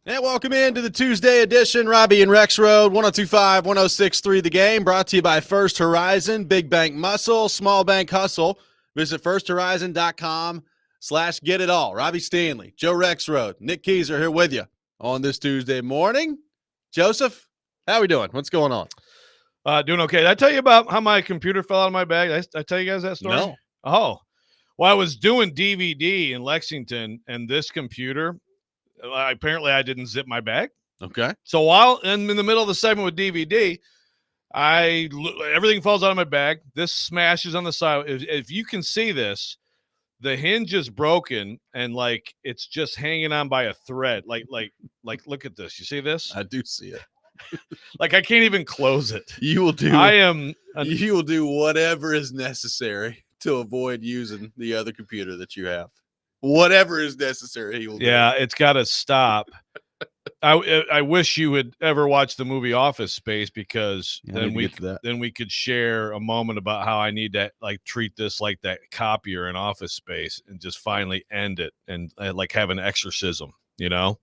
And welcome into the Tuesday edition. Robby and Rexrode, 102.5, 106.3 The Game, brought to you by First Horizon, Big Bank Muscle, Small Bank Hustle. Visit firsthorizon.com/get-it-all. Robby Stanley, Joe Rexrode, Nick Keys are here with you on this Tuesday morning. Joseph, how we doing? What's going on? Doing okay. Did I tell you about how my computer fell out of my bag? Did I tell you guys that story? No. Oh, well, I was doing DVD in Lexington, and this computer, apparently I didn't zip my bag. Okay. So while in the middle of the segment with DVD, everything falls out of my bag. This smashes on the side. If you can see this, the hinge is broken, and like it's just hanging on by a thread. Like look at this. You see this? I do see it. Like I can't even close it. You will do. You will do whatever is necessary to avoid using the other computer that you have. Whatever is necessary, he will do. Yeah, it's got to stop. I wish you would ever watch the movie Office Space, because then we could share a moment about how I need to like treat this like that copier in Office Space and just finally end it and like have an exorcism, you know?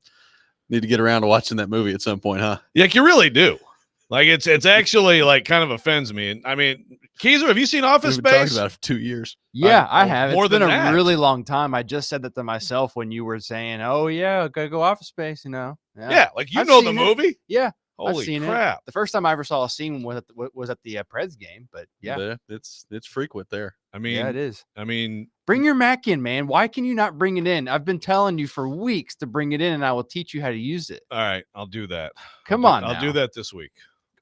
Need to get around to watching that movie at some point, huh? Yeah, you really do. Like it's actually like kind of offends me. And I mean, Keezer, have you seen Office We've been Space? talking about it for 2 years. Yeah, I have. More It's been than a that. really long time. I just said that to myself when you were saying, "Oh yeah, gotta go Office Space," you know. Yeah, like you I've know the seen it. movie. Yeah, I've Holy seen crap! it. The first time I ever saw a scene was at the Preds game, but yeah, It's frequent there. I mean, yeah, it is. I mean, Bring your Mac in, man. Why can you not bring it in? I've been telling you for weeks to bring it in, and I will teach you how to use it. all right, I'll do that. I'll do that this week.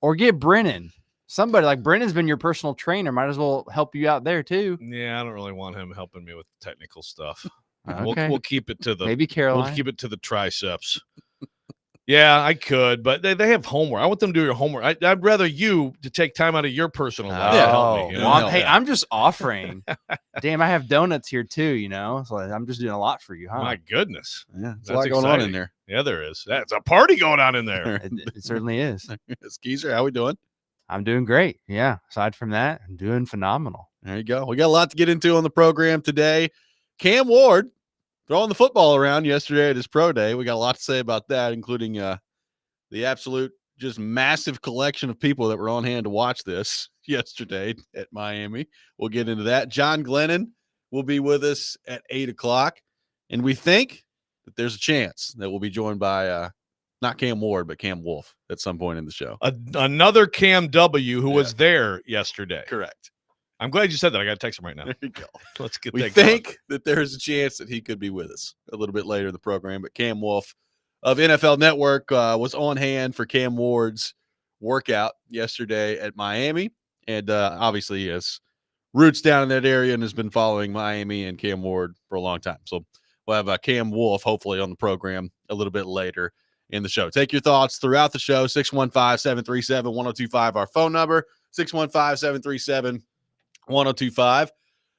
Or get Brennan. Somebody like Brennan's been your personal trainer. Might as well help you out there too. Yeah, I don't really want him helping me with technical stuff. Okay. We'll keep it to the Maybe Caroline. We'll keep it to the triceps. Yeah, I could, but they have homework. I want them to do your homework. I'd rather you to take time out of your personal life to help me. You know? Well, I'm just offering. Damn, I have donuts here too. You know, so I'm just doing a lot for you, huh? My goodness. Yeah, there's a lot going on in there. Yeah, there is. That's a party going on in there. It certainly is. Skeezer, how we doing? I'm doing great. Yeah. Aside from that, I'm doing phenomenal. There you go. We got a lot to get into on the program today. Cam Ward throwing the football around yesterday at his pro day. We got a lot to say about that, including the absolute just massive collection of people that were on hand to watch this yesterday at Miami. We'll get into that. John Glennon will be with us at 8 o'clock. And we think that there's a chance that we'll be joined by not Cam Ward, but Cam Wolf at some point in the show. Another Cam W who was there yesterday. Correct. I'm glad you said that. I got to text him right now. There you go. Let's get we that think going. that there's a chance that he could be with us a little bit later in the program. But Cam Wolf of NFL Network was on hand for Cam Ward's workout yesterday at Miami. And obviously he has roots down in that area and has been following Miami and Cam Ward for a long time. So we'll have Cam Wolf hopefully on the program a little bit later in the show. Take your thoughts throughout the show. 615-737-1025, our phone number, 615-737-1025.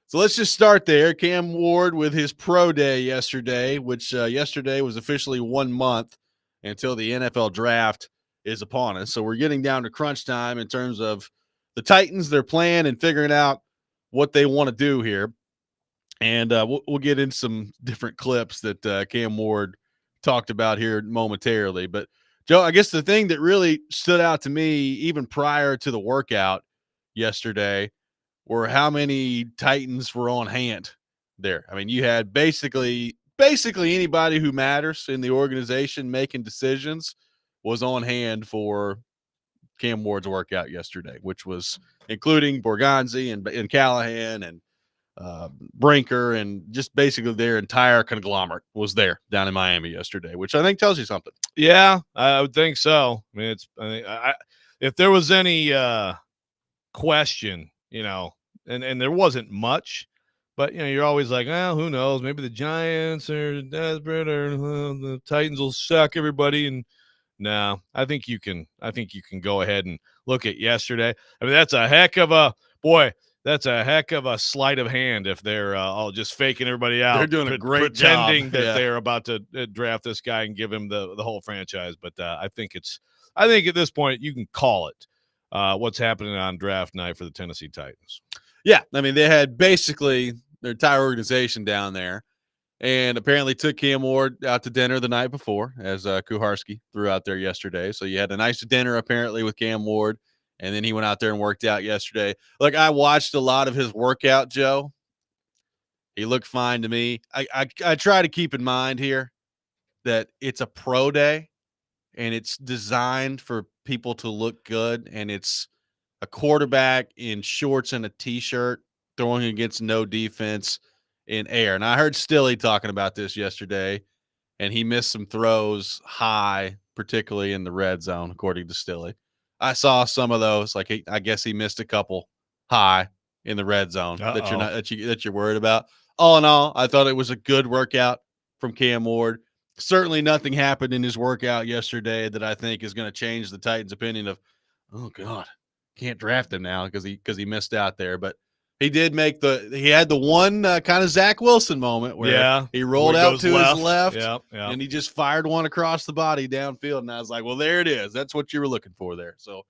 So let's just start there. Cam Ward with his pro day yesterday, which yesterday was officially 1 month until the NFL draft is upon us. So we're getting down to crunch time in terms of the Titans, their plan, and figuring out what they want to do here. And we'll get into some different clips that Cam Ward talked about here momentarily. But, Joe, I guess the thing that really stood out to me even prior to the workout yesterday were how many Titans were on hand there. I mean, you had basically anybody who matters in the organization making decisions was on hand for Cam Ward's workout yesterday, which was including Borgonzi and Callahan and Brinker, and just basically their entire conglomerate was there down in Miami yesterday, which I think tells you something. Yeah, I would think so. I mean, if there was any question, you know, and there wasn't much, but you know, you're always like, oh, who knows? Maybe the Giants are desperate, or the Titans will suck everybody. And no, I think you can go ahead and look at yesterday. I mean, that's a heck of a sleight of hand if they're all just faking everybody out. They're doing a great pretending job. that they're about to draft this guy and give him the whole franchise. But I think at this point you can call it what's happening on draft night for the Tennessee Titans. Yeah, I mean, they had basically their entire organization down there. and apparently took Cam Ward out to dinner the night before, as Kuharski threw out there yesterday. So you had a nice dinner apparently with Cam Ward, and then he went out there and worked out yesterday. Look, I watched a lot of his workout, Joe. He looked fine to me. I try to keep in mind here that it's a pro day, and it's designed for people to look good, and it's a quarterback in shorts and a T-shirt throwing against no defense in air. And I heard Stilly talking about this yesterday, and he missed some throws high, particularly in the red zone, according to Stilly. I saw some of those. Like I guess he missed a couple high in the red zone that you're worried about. All in all, I thought it was a good workout from Cam Ward. Certainly nothing happened in his workout yesterday that I think is going to change the Titans' opinion of, oh God, can't draft him now because he missed out there. But he did he had the one kind of Zach Wilson moment where he rolled out to his left and he just fired one across the body downfield. And I was like, well, there it is. That's what you were looking for there. So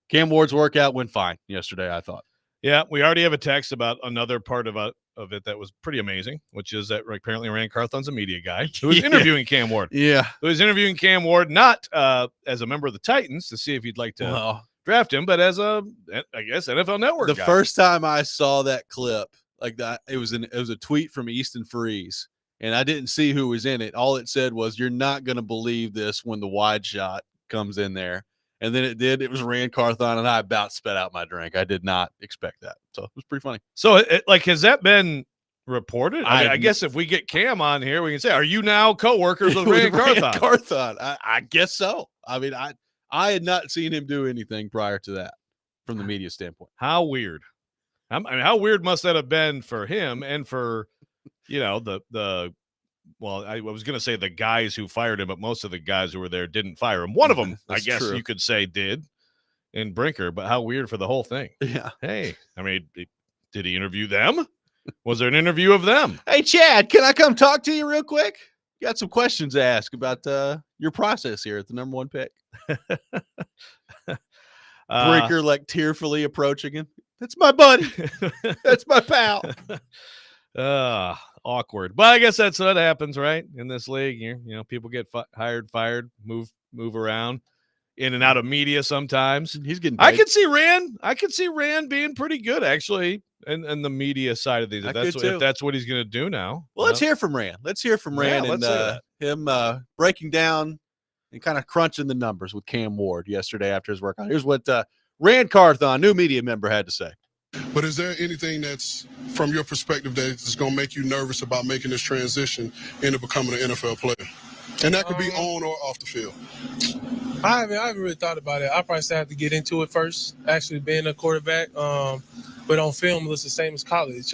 Cam Ward's workout went fine yesterday, I thought. Yeah, we already have a text about another part of it that was pretty amazing, which is that apparently Rand Carthon's a media guy who was interviewing Cam Ward. Yeah. Who was interviewing Cam Ward, not as a member of the Titans to see if he'd like to draft him, but as I guess, NFL Network guy. The first time I saw that clip, like that, it was a tweet from Easton Freeze, and I didn't see who was in it. All it said was, "You're not going to believe this when the wide shot comes in there." And then it did. It was Rand Carthon, and I about spat out my drink. I did not expect that. So it was pretty funny. So, has that been reported? I guess if we get Cam on here, we can say, are you now co-workers with Rand Carthon? Carthon. I guess so. I mean, I had not seen him do anything prior to that from the media standpoint. How weird. I mean, how weird must that have been for him and for, well, I was going to say the guys who fired him, but most of the guys who were there didn't fire him. One of them, I guess you could say, did in Brinker, but how weird for the whole thing. Yeah. Hey, I mean, did he interview them? Was there an interview of them? Hey, Chad, can I come talk to you real quick? Got some questions to ask about your process here at the number one pick. Brinker, like, tearfully approaching him. That's my buddy. That's my pal. Awkward, but I guess that's what happens, right? In this league, people get hired, fired, move around, in and out of media sometimes. He's getting paid. I could see Rand being pretty good, actually, and the media side of these. If that's what he's going to do now. Well, let's hear from Rand. Let's hear from Rand and him breaking down and kind of crunching the numbers with Cam Ward yesterday after his workout. Here's what Rand Carthon, new media member, had to say. But is there anything that's, from your perspective, that's going to make you nervous about making this transition into becoming an NFL player? And that could be on or off the field. I haven't really thought about it. I probably still have to get into it first, actually being a quarterback. But on film, it's the same as college.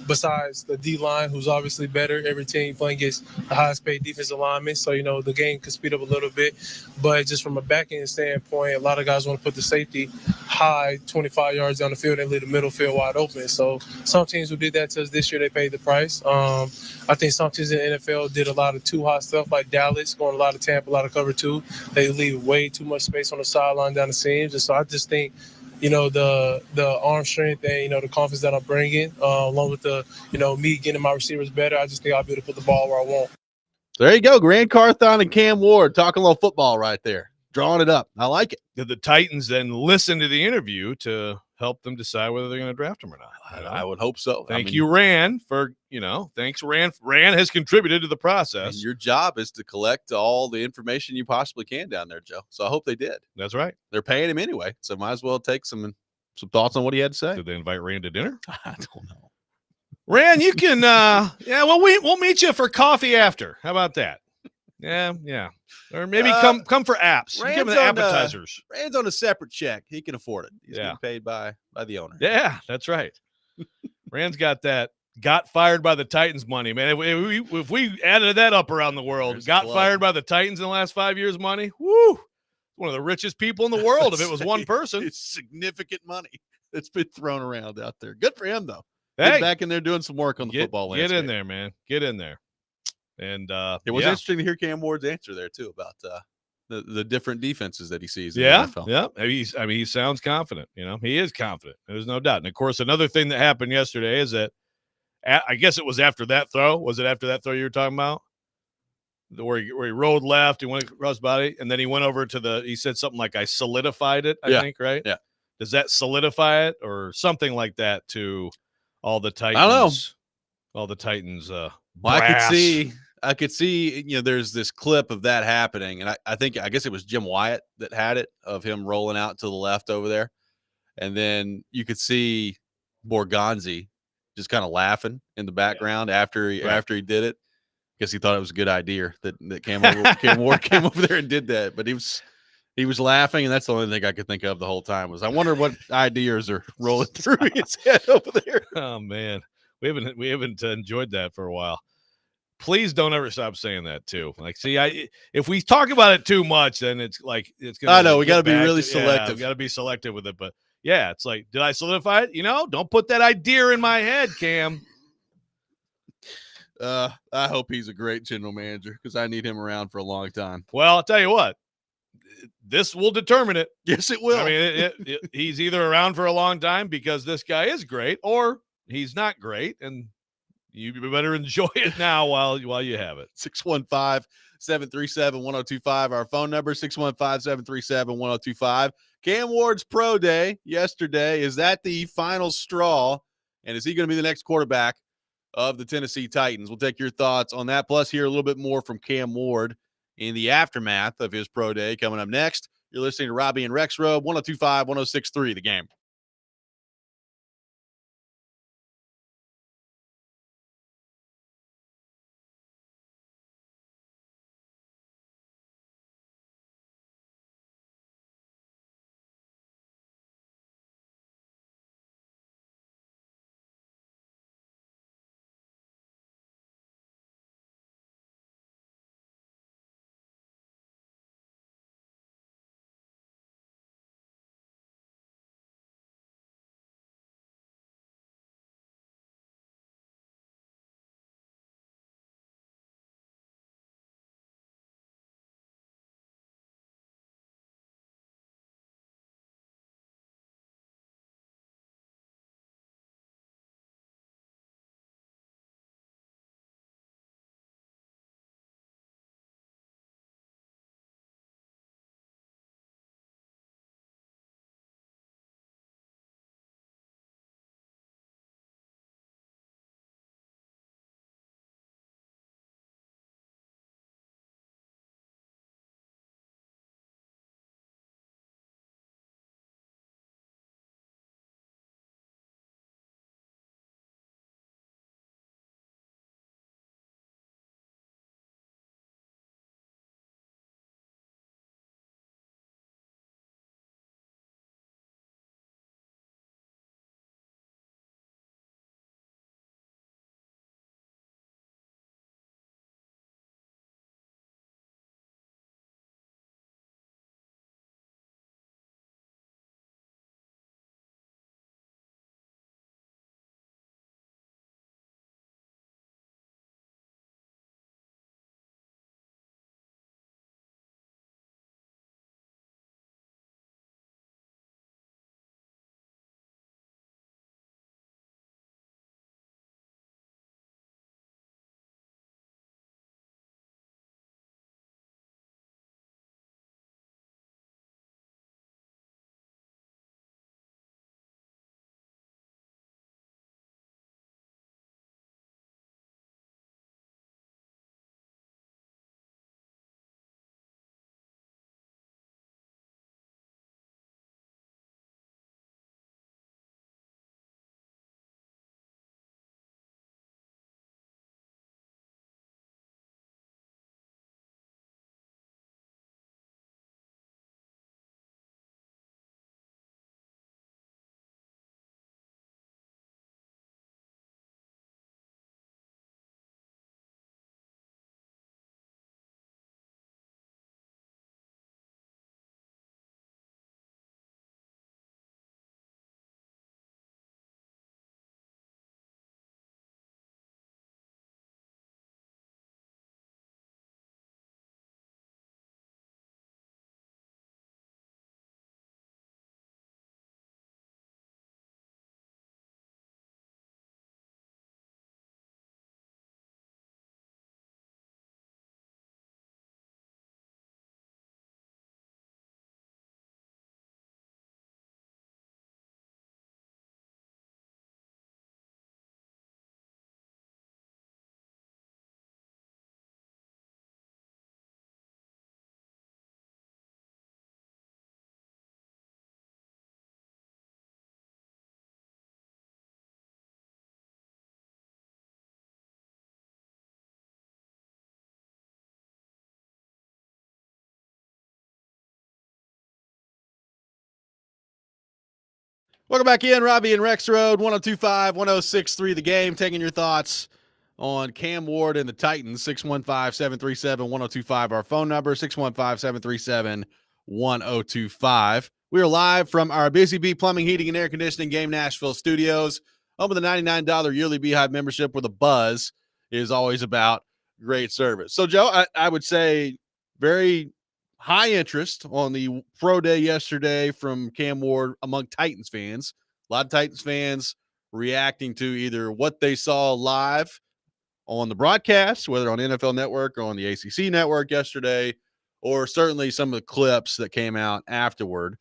Besides the D-line, who's obviously better. Every team playing against the highest paid defensive linemen. So, the game could speed up a little bit. But just from a back-end standpoint, a lot of guys want to put the safety high 25 yards down the field and leave the middle field wide open. So some teams who did that to us this year, they paid the price. I think some teams in the NFL did a lot of too hot stuff, like Dallas, going a lot of Tampa, a lot of cover two. They leave way too much space on the sideline down the seams. And so I just think, the arm strength and, the confidence that I'm bringing, along with the, me getting my receivers better, I just think I'll be able to put the ball where I want. There you go. Rand Carthon and Cam Ward talking a little football right there. Drawing it up. I like it. Did the Titans then listen to the interview to help them decide whether they're going to draft him or not? I would hope so. Thank you, Rand, for, thanks, Rand. Rand has contributed to the process. And your job is to collect all the information you possibly can down there, Joe. So I hope they did. That's right. They're paying him anyway, so might as well take some thoughts on what he had to say. Did they invite Rand to dinner? I don't know. Rand, you can, we'll meet you for coffee after. How about that? Yeah. Or maybe come for apps. Give him the appetizers. Rand's on a separate check. He can afford it. He's getting paid by the owner. Yeah, that's right. Rand's got that got fired by the Titans money, man. If we added that up around the world, fired by the Titans in the last 5 years money, woo, one of the richest people in the world if it was one person. It's significant money that's been thrown around out there. Good for him, though. Hey, get back in there doing some work on the football landscape. Get in there, man. Get in there. And it was interesting to hear Cam Ward's answer there too about the different defenses that he sees in the NFL. Yeah. He sounds confident. He is confident. There's no doubt. And of course, another thing that happened yesterday is that I guess it was after that throw. Was it after that throw you were talking about? Where he rolled left, he went across his body, and then he went over to he said something like, I solidified it, I think, right? Yeah. Does that solidify it or something like that to all the Titans? I don't know. All the Titans. Well, Brass. I could see, there's this clip of that happening. And I guess it was Jim Wyatt that had it, of him rolling out to the left over there. And then you could see Borgonzi just kind of laughing in the background after he did it. Guess he thought it was a good idea that Cam Ward came over there and did that. But he was laughing, and that's the only thing I could think of the whole time was I wonder what ideas are rolling through his head over there. Oh man, we haven't enjoyed that for a while. Please don't ever stop saying that too. Like, see, if we talk about it too much, then it's like it's gonna. I know we got to be really selective. Yeah, we got to be selective with it. But yeah, it's like, did I solidify it? Don't put that idea in my head, Cam. I hope he's a great general manager because I need him around for a long time. Well, I'll tell you what, this will determine it. Yes, it will. I mean, he's either around for a long time because this guy is great, or he's not great, and you better enjoy it now while you have it. 615-737-1025, our phone number, 615-737-1025. Cam Ward's pro day yesterday. Is that the final straw? And is he going to be the next quarterback of the Tennessee Titans? We'll take your thoughts on that, plus hear a little bit more from Cam Ward in the aftermath of his pro day coming up next. You're listening to Robby and Rexrode, 102.5, 106.3, The Game. Welcome back in, Robby and Rexrode, 102.5, 106.3 The Game, taking your thoughts on Cam Ward and the Titans, 615-737-1025, our phone number, 615-737-1025. We are live from our Busy Bee Plumbing, Heating, and Air Conditioning Game Nashville studios, home of the $99 yearly Beehive membership where the buzz is always about great service. So, Joe, I would say very high interest on the pro day yesterday from Cam Ward among Titans fans. A lot of Titans fans reacting to either what they saw live on the broadcast, whether on NFL Network or on the ACC Network yesterday, or certainly some of the clips that came out afterward.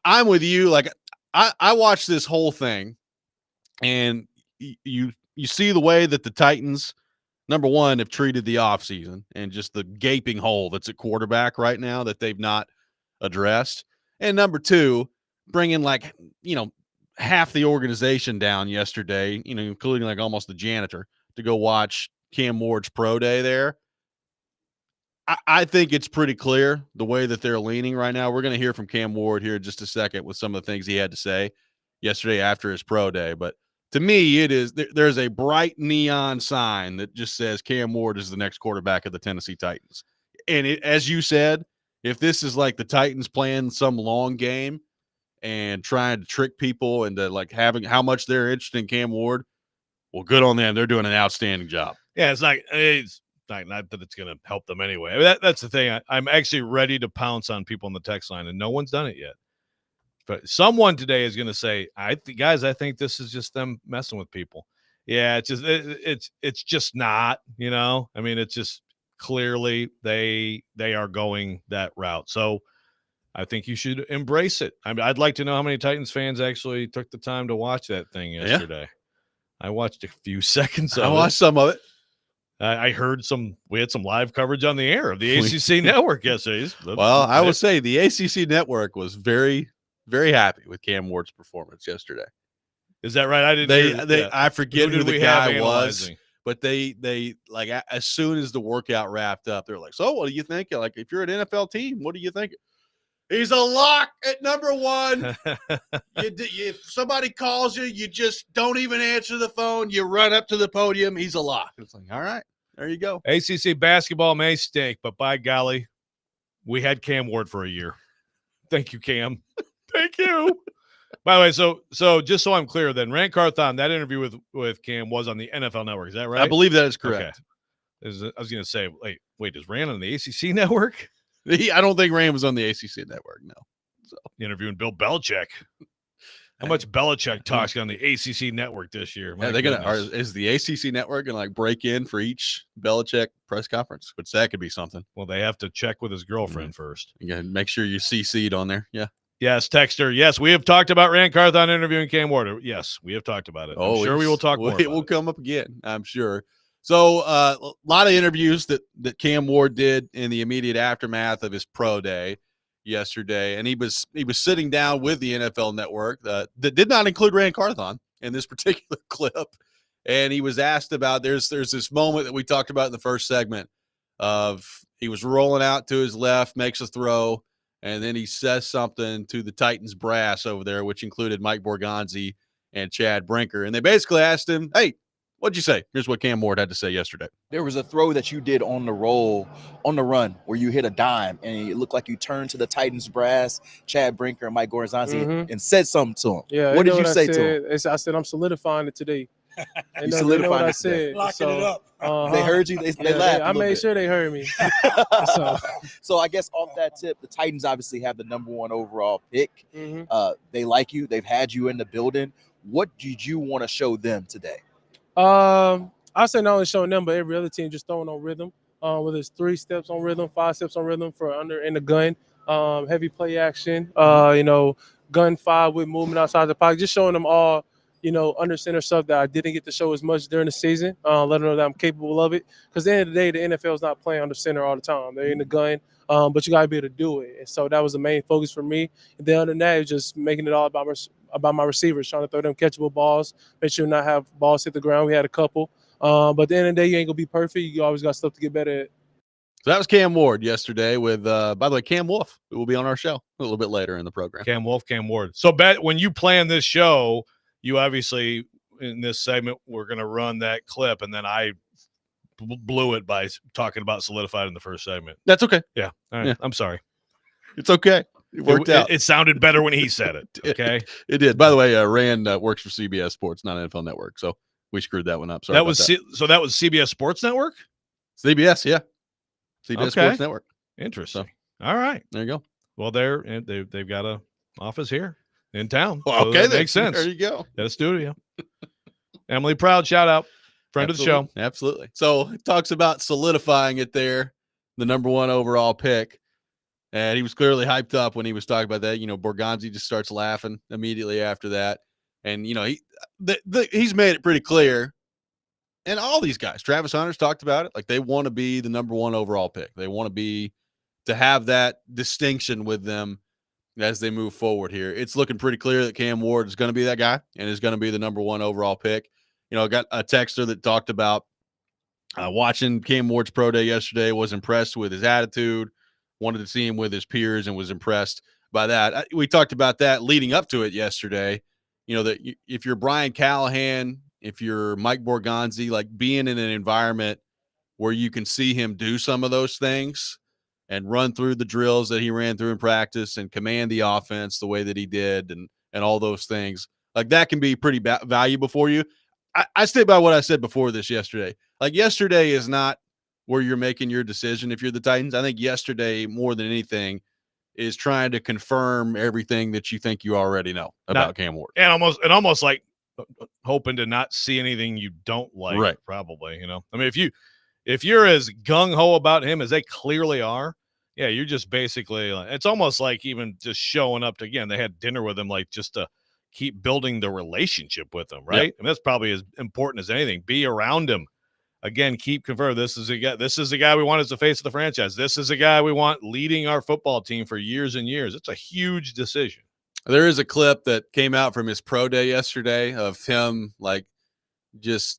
I'm with you. Like, I watched this whole thing, and you see the way that the Titans, number one, have treated the offseason and just the gaping hole that's at quarterback right now that they've not addressed. And number two, bringing half the organization down yesterday, including like almost the janitor, to go watch Cam Ward's pro day there. I think it's pretty clear the way that they're leaning right now. We're going to hear from Cam Ward here in just a second with some of the things he had to say yesterday after his pro day. But to me, there's a bright neon sign that just says Cam Ward is the next quarterback of the Tennessee Titans. And as you said, if this is like the Titans playing some long game and trying to trick people into like having how much they're interested in Cam Ward, well, good on them. They're doing an outstanding job. Yeah, it's not that it's going to help them anyway. I mean, that's the thing. I'm actually ready to pounce on people on the text line, and no one's done it yet. But someone today is going to say, guys, I think this is just them messing with people. Yeah, it's just not, I mean, it's just clearly they are going that route. So I think you should embrace it. I mean, I'd like to know how many Titans fans actually took the time to watch that thing yesterday. Yeah. I watched a few seconds of it. I watched some of it. I heard we had some live coverage on the air of the ACC network yesterday. Well, I would say the ACC network was very, very happy with Cam Ward's performance yesterday. Is that right? I didn't. I forget who the guy was, but they like as soon as the workout wrapped up, they're like, "So, what do you think? Like, if you're an NFL team, what do you think?" He's a lock at number one. If somebody calls you, you just don't even answer the phone. You run up to the podium. He's a lock. It's like, all right, there you go. ACC basketball may stink, but by golly, we had Cam Ward for a year. Thank you, Cam. Thank you. By the way, so just so I'm clear, then Rand Carthon, that interview with Cam was on the NFL Network. Is that right? I believe that is correct. Okay. I was going to say, wait, is Rand on the ACC Network? I don't think Rand was on the ACC Network, no. So interviewing Bill Belichick. How much Belichick talks on the ACC Network this year? Yeah, is the ACC Network gonna break in for each Belichick press conference? Which that could be something. Well, they have to check with his girlfriend first. You gotta make sure you CC'd on there. Yeah. Yes, Texter. Yes, we have talked about Rand Carthon interviewing Cam Ward. Yes, we have talked about it. I'm sure we will talk more. It will come up again, I'm sure. So a lot of interviews that Cam Ward did in the immediate aftermath of his pro day yesterday, and he was sitting down with the NFL Network that did not include Rand Carthon in this particular clip, and he was asked about there's this moment that we talked about in the first segment of he was rolling out to his left, makes a throw, and then he says something to the Titans brass over there, which included Mike Borgonzi and Chad Brinker, and they basically asked him, "Hey, what'd you say?" Here's what Cam Ward had to say yesterday. There was a throw that you did on the run, where you hit a dime, and it looked like you turned to the Titans brass, Chad Brinker and Mike Gorzanzi, and said something to him. Yeah, what did you say to him? I said, I'm solidifying it today. You solidified it today. Locking it up. They heard you. They laughed. I made sure they heard me. So I guess off that tip, the Titans obviously have the number 1 overall pick. They like you. They've had you in the building. What did you want to show them today? I say not only showing them, but every other team just throwing on rhythm. Whether it's 3 steps on rhythm, 5 steps on rhythm for under in the gun, heavy play action, gun 5 with movement outside the pocket, just showing them all, under center stuff that I didn't get to show as much during the season. Let them know that I'm capable of it. Because at the end of the day, the NFL is not playing under center all the time. They're in the gun, but you got to be able to do it. And so that was the main focus for me. And then other than that, it was just making it all about my receivers, trying to throw them catchable balls, make sure not have balls hit the ground. We had a couple. But at the end of the day, you ain't going to be perfect. You always got stuff to get better at. So that was Cam Ward yesterday with, by the way, Cam Wolf, who will be on our show a little bit later in the program. Cam Wolf, Cam Ward. So when you plan this show, you obviously in this segment we're going to run that clip, and then I blew it by talking about Solidified in the first segment. That's okay. Yeah. All right. Yeah. I'm sorry. It's okay. It worked out. It sounded better when he said it. Okay. It did. By the way, Rand works for CBS Sports, not NFL Network. So we screwed that one up. Sorry. That was CBS Sports Network? CBS, yeah. CBS Sports Network. Interesting. So, all right. There you go. Well, they've got a office here in town. Well, so okay, that makes sense. There you go. Got a studio. Emily Proud, shout out. Friend Absolutely. of the show. Absolutely. So it talks about solidifying it there, the number 1 overall pick. And he was clearly hyped up when he was talking about that. You know, Borgonzi just starts laughing immediately after that. And, you know, he's made it pretty clear. And all these guys, Travis Hunter's talked about it. Like, they want to be the number 1 overall pick. They want to have that distinction with them as they move forward here. It's looking pretty clear that Cam Ward is going to be that guy and is going to be the number 1 overall pick. You know, I got a texter that talked about watching Cam Ward's pro day yesterday, was impressed with his attitude, wanted to see him with his peers, and was impressed by that. We talked about that leading up to it yesterday. You know, that if you're Brian Callahan, if you're Mike Borgonzi, like being in an environment where you can see him do some of those things and run through the drills that he ran through in practice and command the offense the way that he did and all those things, like that can be pretty valuable for you. I stick by what I said before this yesterday. Like, yesterday is not where you're making your decision if you're the Titans. I think yesterday, more than anything, is trying to confirm everything that you think you already know about Cam Ward. And almost like hoping to not see anything you don't like, right? Probably, you know. I mean, if you're as gung-ho about him as they clearly are, yeah, you're just basically, it's almost like even just showing up to, again, they had dinner with him, like just to keep building the relationship with him, right? Yep. And that's probably as important as anything. Be around him. Again, keep confirming this is a guy we want as the face of the franchise. This is a guy we want leading our football team for years and years. It's a huge decision. There is a clip that came out from his pro day yesterday of him, like, just,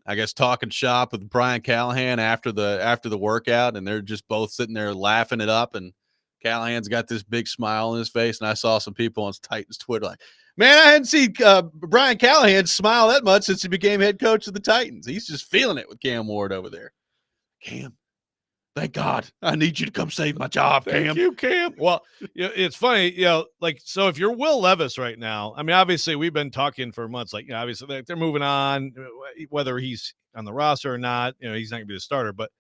I guess, talking shop with Brian Callahan after the workout, and they're just both sitting there laughing it up, and Callahan's got this big smile on his face, and I saw some people on Titans Twitter like, man, I hadn't seen Brian Callahan smile that much since he became head coach of the Titans. He's just feeling it with Cam Ward over there. Cam, thank God. I need you to come save my job, Cam. Thank you, Cam. Well, it's funny, like, so if you're Will Levis right now, I mean, obviously we've been talking for months, like, obviously they're moving on, whether he's on the roster or not, he's not going to be the starter. But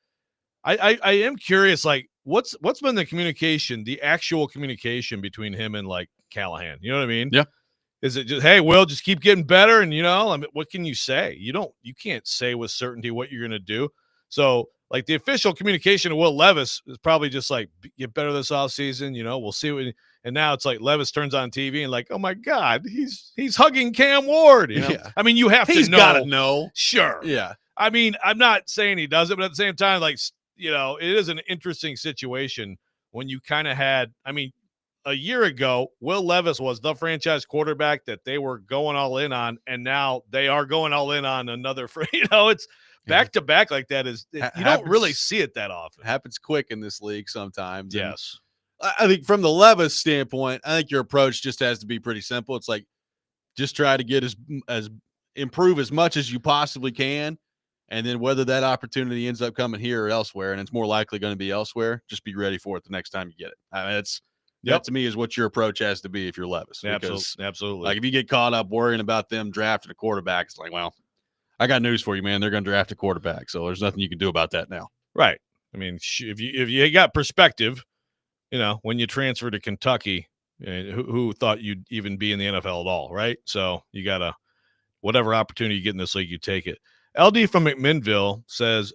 I am curious, like, what's been the communication, the actual communication between him and, like, Callahan? You know what I mean? Yeah. Is it just, hey, Will, just keep getting better? And, I mean, what can you say? You can't say with certainty what you're going to do. So, like, the official communication of Will Levis is probably just like, get better this offseason, we'll see. And now it's like Levis turns on TV and like, oh my God, he's hugging Cam Ward. Yeah. I mean, you have He's to know. Gotta know. Sure. Yeah. I mean, I'm not saying he does it, but at the same time, like, it is an interesting situation when you kind of had, I mean, a year ago, Will Levis was the franchise quarterback that they were going all in on, and now they are going all in on another. It's back to back like that. You don't really see it that often. Happens quick in this league sometimes. Yes. And I think from the Levis standpoint, I think your approach just has to be pretty simple. It's like, just try to get as improve as much as you possibly can. And then whether that opportunity ends up coming here or elsewhere, and it's more likely going to be elsewhere, just be ready for it the next time you get it. I mean, that to me is what your approach has to be if you're Levis. Absolutely. Like, if you get caught up worrying about them drafting a quarterback, it's like, well, I got news for you, man. They're going to draft a quarterback, so there's nothing you can do about that now. Right. I mean, if you got perspective, when you transfer to Kentucky, who thought you'd even be in the NFL at all, right? So you got to, whatever opportunity you get in this league, you take it. LD from McMinnville says,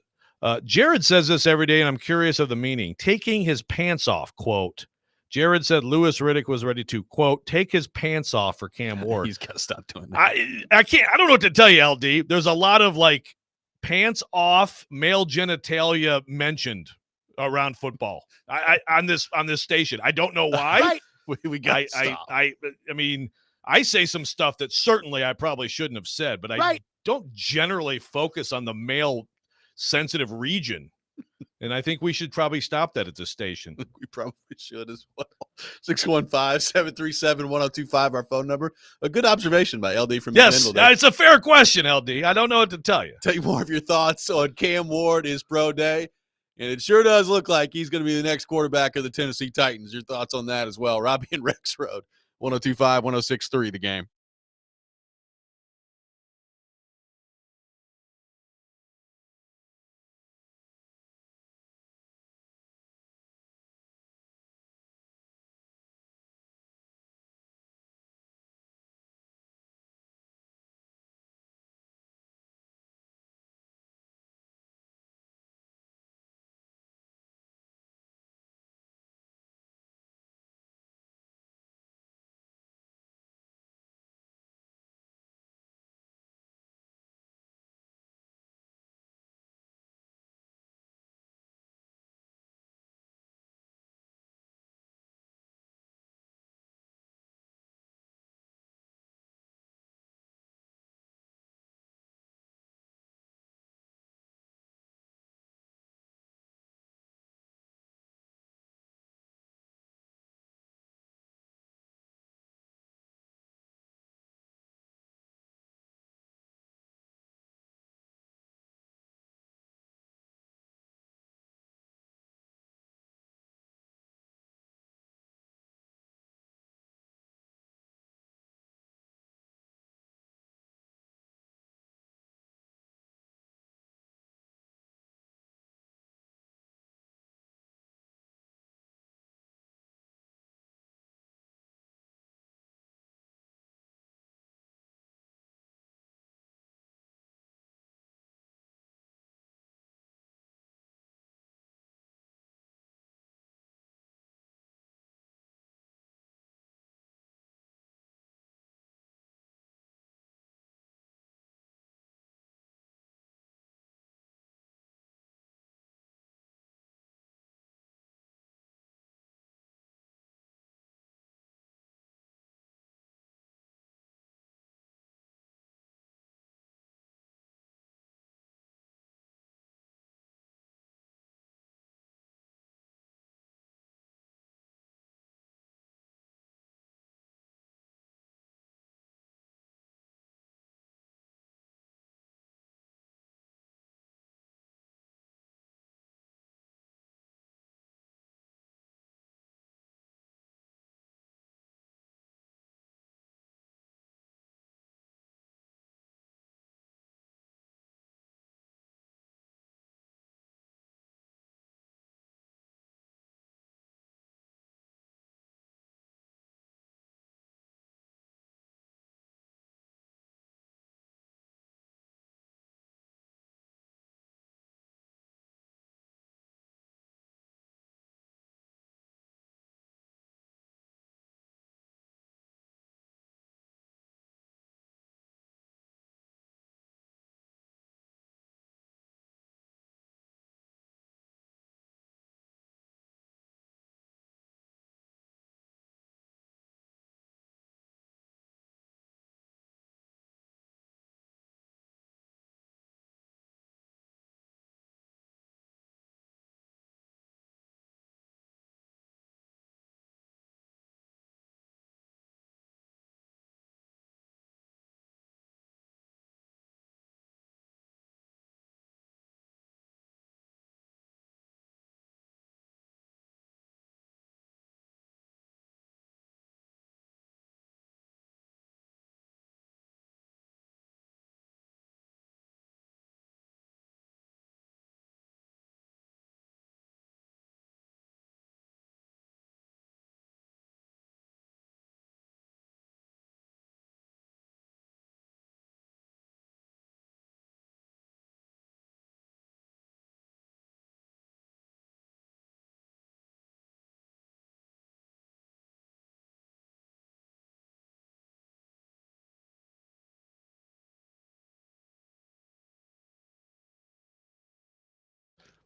Jared says this every day, and I'm curious of the meaning. Taking his pants off, quote. Jared said Louis Riddick was ready to, quote, take his pants off for Cam Ward. He's got to stop doing that. I can't. I don't know what to tell you, LD. There's a lot of, like, pants off male genitalia mentioned around football. On this station. I don't know why. Right. We got to stop. I mean, I say some stuff that certainly I probably shouldn't have said, but I don't generally focus on the male sensitive region. And I think we should probably stop that at this station. We probably should as well. 615-737-1025, our phone number. A good observation by LD from Yes, McMinnville there. it's a fair question, LD. I don't know what to tell you. Tell you more of your thoughts on Cam Ward, his pro day. And it sure does look like he's going to be the next quarterback of the Tennessee Titans. Your thoughts on that as well. Robby and Rexrode, 102.5, 106.3, the game.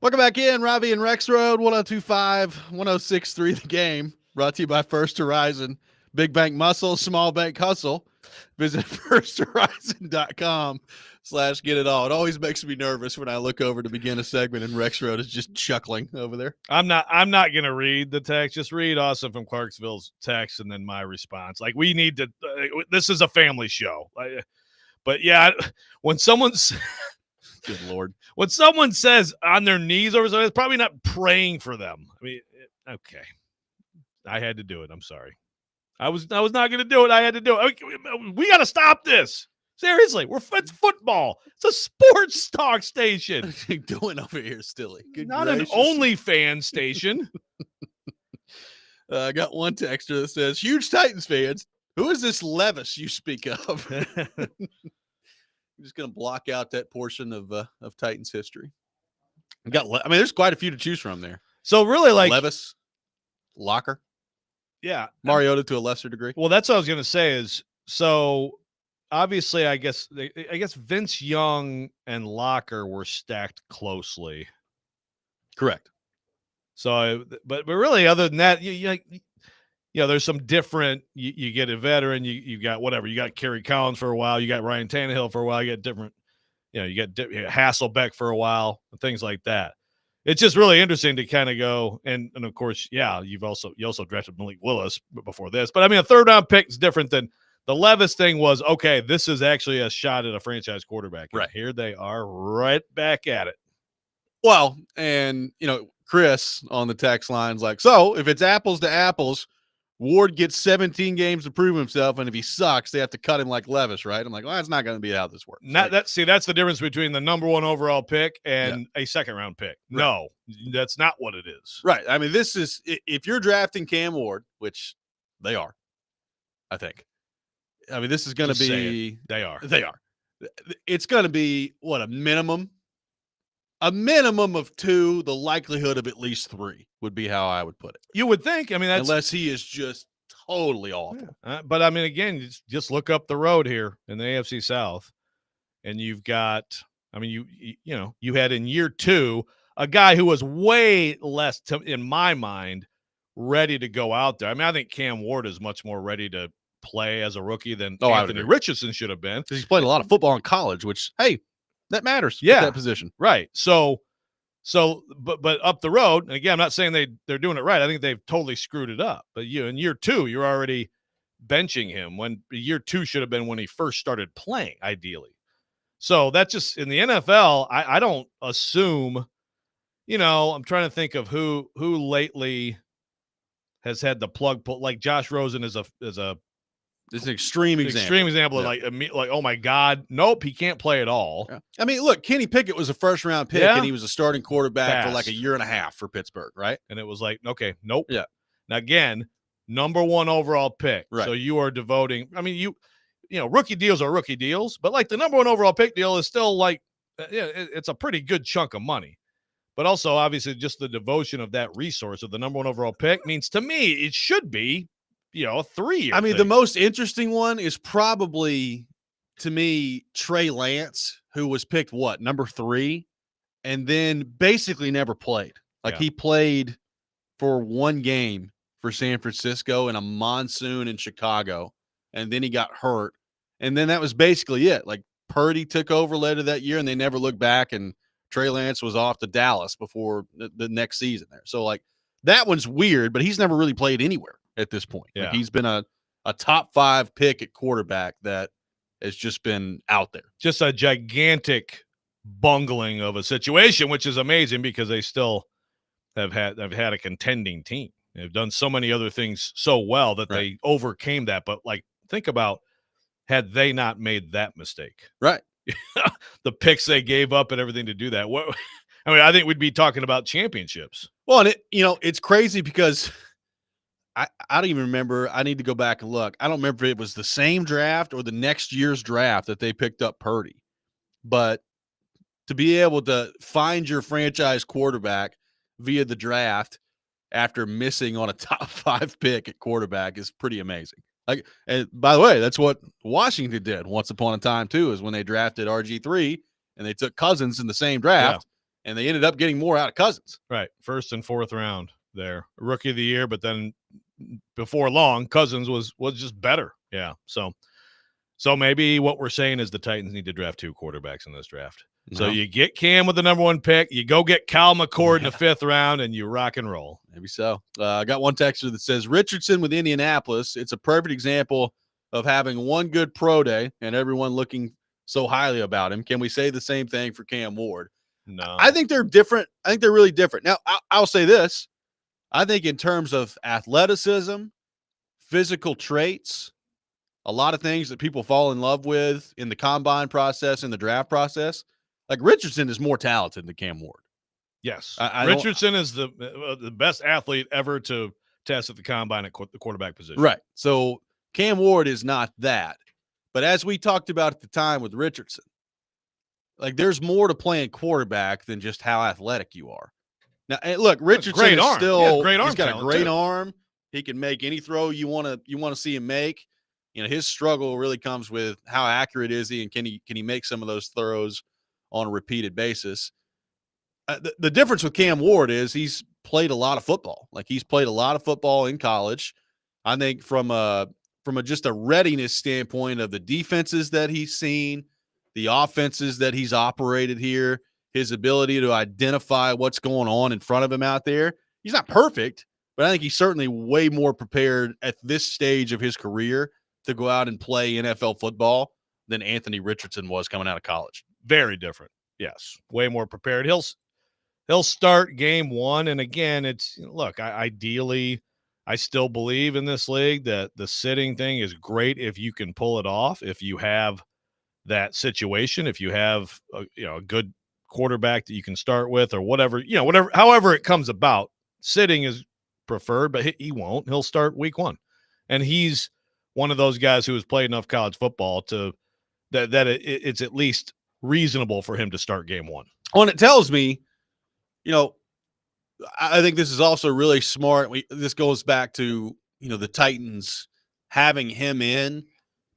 Welcome back in, Robby and Rexrode, 102.5, 106.3, the game. Brought to you by First Horizon. Big bank muscle, small bank hustle. visit firsthorizon.com/get it all. It always makes me nervous when I look over to begin a segment and Rexrode is just chuckling over there. I'm not going to read the text. Just read Austin from Clarksville's text and then my response. Like, we need to this is a family show. But yeah, when someone's good Lord, when someone says on their knees over something, it's probably not praying for them. I mean, okay. I had to do it. I'm sorry. I was not going to do it. I had to do it. We got to stop this. Seriously, it's football. It's a sports talk station. What are you doing over here, Stilly? Good Not gracious. an OnlyFans station. I got one texter that says, "Huge Titans fans. Who is this Levis you speak of?" I'm just going to block out that portion of Titans history. There's quite a few to choose from there. So really, like Levis, Locker, yeah, Mariota to a lesser degree. Well, that's what I was going to say is, so obviously, I guess Vince Young and Locker were stacked closely. Correct. So, but really, other than that, there's some different. You get a veteran, you got whatever. You got Kerry Collins for a while. You got Ryan Tannehill for a while. You got different. You got Hasselbeck for a while, and things like that. It's just really interesting to kind of go and of course, yeah, you also drafted Malik Willis before this, but I mean, a 3rd round pick is different than the Levis thing was. Okay, this is actually a shot at a franchise quarterback. And right here they are, right back at it. Well, and Chris on the text line's like, so if it's apples to apples, Ward gets 17 games to prove himself, and if he sucks, they have to cut him like Levis, right? I'm like, well, that's not going to be how this works. That's the difference between the number 1 overall pick and a 2nd round pick. Right. No, that's not what it is. Right. I mean, this is if you're drafting Cam Ward, which they are, I think. I mean, this is going to be they are. It's going to be what, a minimum of 2. The likelihood of at least 3 would be how I would put it. You would think. I mean, that's unless he is just totally awful. Yeah. But I mean, again, just look up the road here in the AFC South, and you've got. I mean, you had in year 2 a guy who was way less, in my mind, ready to go out there. I mean, I think Cam Ward is much more ready to play as a rookie than Anthony Richardson should have been. Because he's played a lot of football in college, which, hey, that matters. Yeah, that position. Right. So, but up the road, and again, I'm not saying they're doing it right. I think they've totally screwed it up. But in year 2, you're already benching him when year 2 should have been when he first started playing, ideally. So that's just in the NFL. I don't assume, I'm trying to think of who lately has had the plug pulled. Like Josh Rosen is an extreme example of like, oh my God, nope, he can't play at all. Yeah. I mean, look, Kenny Pickett was a 1st round pick, and he was a starting quarterback for like a year and a half for Pittsburgh, right? And it was like, okay, nope. Yeah. Now again, number 1 overall pick. Right. So you are devoting. I mean, rookie deals are rookie deals, but like the number 1 overall pick deal is still like, it's a pretty good chunk of money. But also, obviously, just the devotion of that resource of the number 1 overall pick means to me it should be, a 3-year. I mean, thing. the most interesting one is probably, to me, Trey Lance, who was picked number 3, and then basically never played. Like he played for 1 game for San Francisco in a monsoon in Chicago, and then he got hurt, and then that was basically it. Like Purdy took over later that year, and they never looked back, and Trey Lance was off to Dallas before the next season there. So like that one's weird, but he's never really played anywhere at this point. Yeah. Like he's been a top 5 pick at quarterback that has just been out there. Just a gigantic bungling of a situation, which is amazing because they still have had a contending team. They've done so many other things so well that they overcame that. But like, think about had they not made that mistake. Right. The picks they gave up and everything to do that. I think we'd be talking about championships. Well, and it's crazy because I don't even remember. I need to go back and look. I don't remember if it was the same draft or the next year's draft that they picked up Purdy. But to be able to find your franchise quarterback via the draft after missing on a top 5 pick at quarterback is pretty amazing. Like, and by the way, that's what Washington did once upon a time too, is when they drafted RG3 and they took Cousins in the same draft, and they ended up getting more out of Cousins. Right. 1st and 4th round there. Rookie of the year, but then before long, Cousins was just better. Yeah. So So maybe what we're saying is the Titans need to draft 2 quarterbacks in this draft. So No. you get Cam with the number 1 pick, you go get Kyle McCord in the 5th round, and you rock and roll. Maybe so. I got one texter that says Richardson with Indianapolis. It's a perfect example of having one good pro day and everyone looking so highly about him. Can we say the same thing for Cam Ward? No. I think they're different. I think they're really different. Now, I'll say this. I think in terms of athleticism, physical traits, a lot of things that people fall in love with in the combine process, in the draft process, like Richardson is more talented than Cam Ward. Yes. I Richardson is the best athlete ever to test at the combine at the quarterback position. Right. So Cam Ward is not that. But as we talked about at the time with Richardson, like there's more to playing quarterback than just how athletic you are. Now, look, Richardson great is arm. still Great arm he's got a talent, great too. arm. He can make any throw you want to see him make. You know, his struggle really comes with how accurate is he and can he make some of those throws on a repeated basis. The difference with Cam Ward is he's played a lot of football. Like he's played a lot of football in college. I think from just a readiness standpoint of the defenses that he's seen, the offenses that he's operated here, his ability to identify what's going on in front of him out there. He's not perfect, but I think he's certainly way more prepared at this stage of his career to go out and play NFL football than Anthony Richardson was coming out of college. Very different. Yes. Way more prepared. He'll start game 1. And again, it's look, ideally, I still believe in this league that the sitting thing is great if you can pull it off, if you have that situation, if you have a good quarterback that you can start with or whatever, however it comes about. Sitting is preferred, but he won't. He'll start week 1. And he's one of those guys who has played enough college football to that it's at least reasonable for him to start game 1. Well, and it tells me, I think this is also really smart. This goes back to, the Titans having him in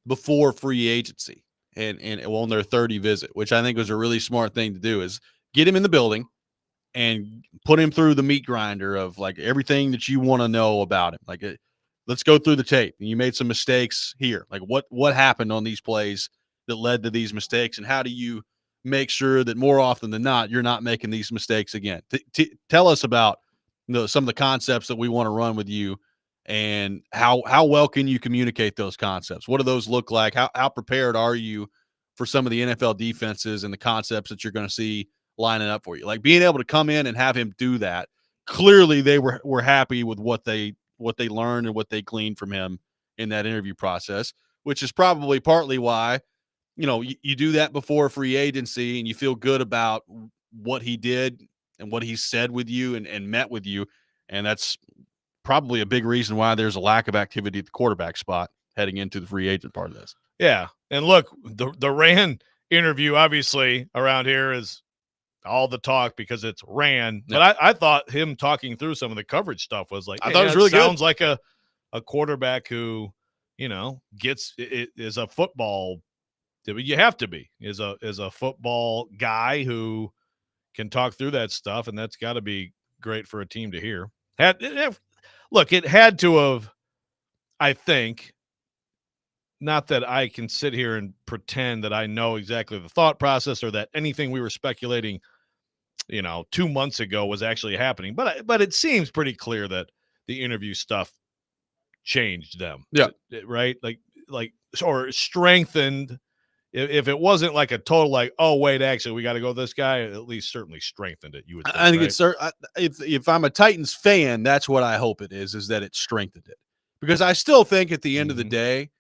before free agency and on their 30 visit, which I think was a really smart thing to do, is get him in the building and put him through the meat grinder of like everything that you want to know about him. Like, let's go through the tape. You made some mistakes here. Like what happened on these plays that led to these mistakes, and how do you make sure that more often than not you're not making these mistakes again? Tell us about some of the concepts that we want to run with you, and how well can you communicate those concepts? What do those look like? How prepared are you for some of the NFL defenses and the concepts that you're going to see lining up for you? Like being able to come in and have him do that. Clearly they were happy with what they learned and what they gleaned from him in that interview process, which is probably partly why you do that before free agency and you feel good about what he did and what he said with you and met with you. And that's probably a big reason why there's a lack of activity at the quarterback spot heading into the free agent part of this. Yeah. And look, the Rand interview obviously around here is all the talk because it's Rand. Yeah. But I thought him talking through some of the coverage stuff was like, I thought it was really good. Sounds like a quarterback who, gets it is a football. You have to be is a football guy who can talk through that stuff, and that's got to be great for a team to hear. It had to have, I think, not that I can sit here and pretend that I know exactly the thought process or that anything we were speculating, 2 months ago was actually happening, but it seems pretty clear that the interview stuff changed them. Yeah. Right. Or strengthened. If it wasn't like a total, like, oh wait, actually we got to go this guy, at least certainly strengthened it. You would think, I think right? if I'm a Titans fan, that's what I hope it is that it strengthened it, because I still think at the end of the day,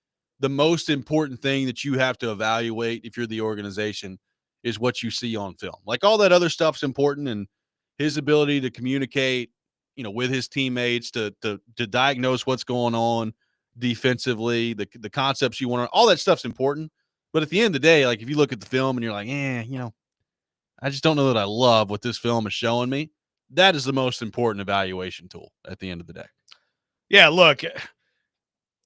the most important thing that you have to evaluate if you're the organization is what you see on film. Like all that other stuff's important, and his ability to communicate, with his teammates, to diagnose what's going on defensively, the concepts you want to, all that stuff's important. But at the end of the day, like if you look at the film and you're like, I just don't know that I love what this film is showing me. That is the most important evaluation tool at the end of the day. Yeah, look,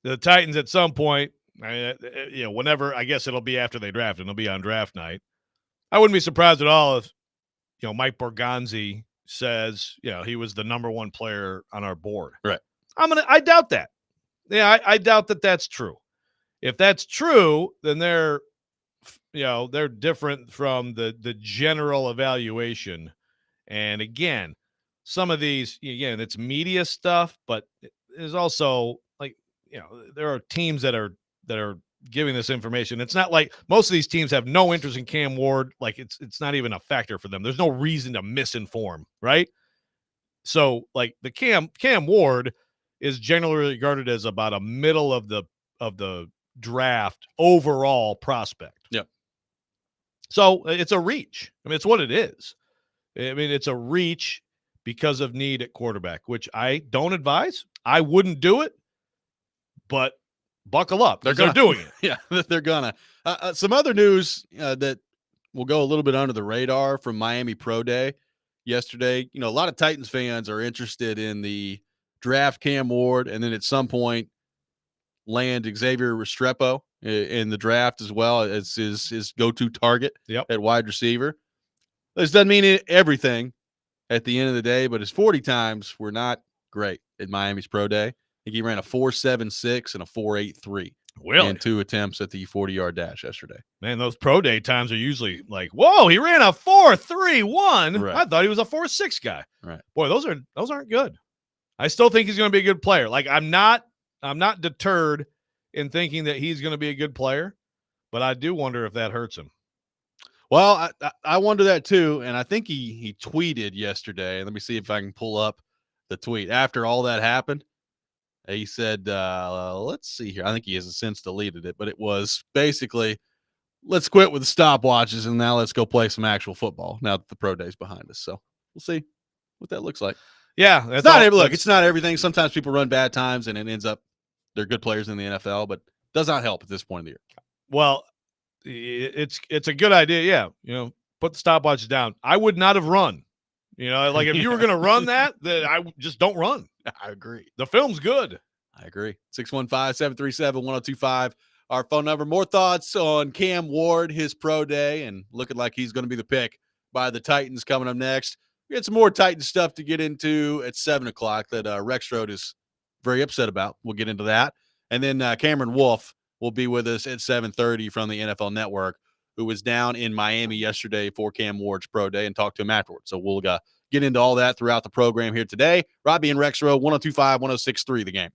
the Titans at some point, whenever, I guess it'll be after they draft, and it'll be on draft night. I wouldn't be surprised at all if, Mike Borgonzi says, he was the number 1 player on our board. Right. I doubt that. Yeah, I doubt that that's true. If that's true, then they're different from the general evaluation. And again, some of these, again, it's media stuff, but there's also like, there are teams that are giving this information. It's not like most of these teams have no interest in Cam Ward. Like it's not even a factor for them. There's no reason to misinform, right? So like the Cam Ward is generally regarded as about a middle of the draft overall prospect. Yep. So it's a reach. I mean, it's what it is. I mean, it's a reach because of need at quarterback, which I don't advise. I wouldn't do it, but buckle up. They're doing it. Yeah, they're gonna. Some other news that will go a little bit under the radar from Miami Pro Day yesterday. A lot of Titans fans are interested in the draft Cam Ward, and then at some point land Xavier Restrepo in the draft as well as his go-to target at wide receiver. This doesn't mean everything at the end of the day, but his 40 times were not great at Miami's Pro Day. I think he ran a 4.76 and a 4.83 in 2 attempts at the 40-yard dash yesterday. Man, those Pro Day times are usually like, whoa, he ran a 4.31. Right. I thought he was a 4.6 guy. Right. Boy, those aren't good. I still think he's going to be a good player. Like I'm not deterred in thinking that he's going to be a good player, but I do wonder if that hurts him. Well, I wonder that too, and I think he tweeted yesterday. Let me see if I can pull up the tweet. After all that happened, he said, let's see here. I think he has since deleted it, but it was basically, let's quit with the stopwatches and now let's go play some actual football now that the Pro Day's behind us. So we'll see what that looks like. Yeah. It's not everything. Sometimes people run bad times and it ends up they're good players in the NFL, but does not help at this point of the year. Well, it's a good idea. Yeah. Put the stopwatches down. I would not have run. Like if you were going to run that, then I just don't run. I agree. The film's good. I agree. 615-737-1025. Our phone number. More thoughts on Cam Ward, his Pro Day, and looking like he's going to be the pick by the Titans coming up next. We got some more Titans stuff to get into at 7 o'clock that Rexrode is very upset about. We'll get into that. And then Cameron Wolf will be with us at 7:30 from the NFL Network, who was down in Miami yesterday for Cam Ward's Pro Day, and talk to him afterwards. So we'll get into all that throughout the program here today. Robby and Rexrode, 102.5, 106.3 The Game.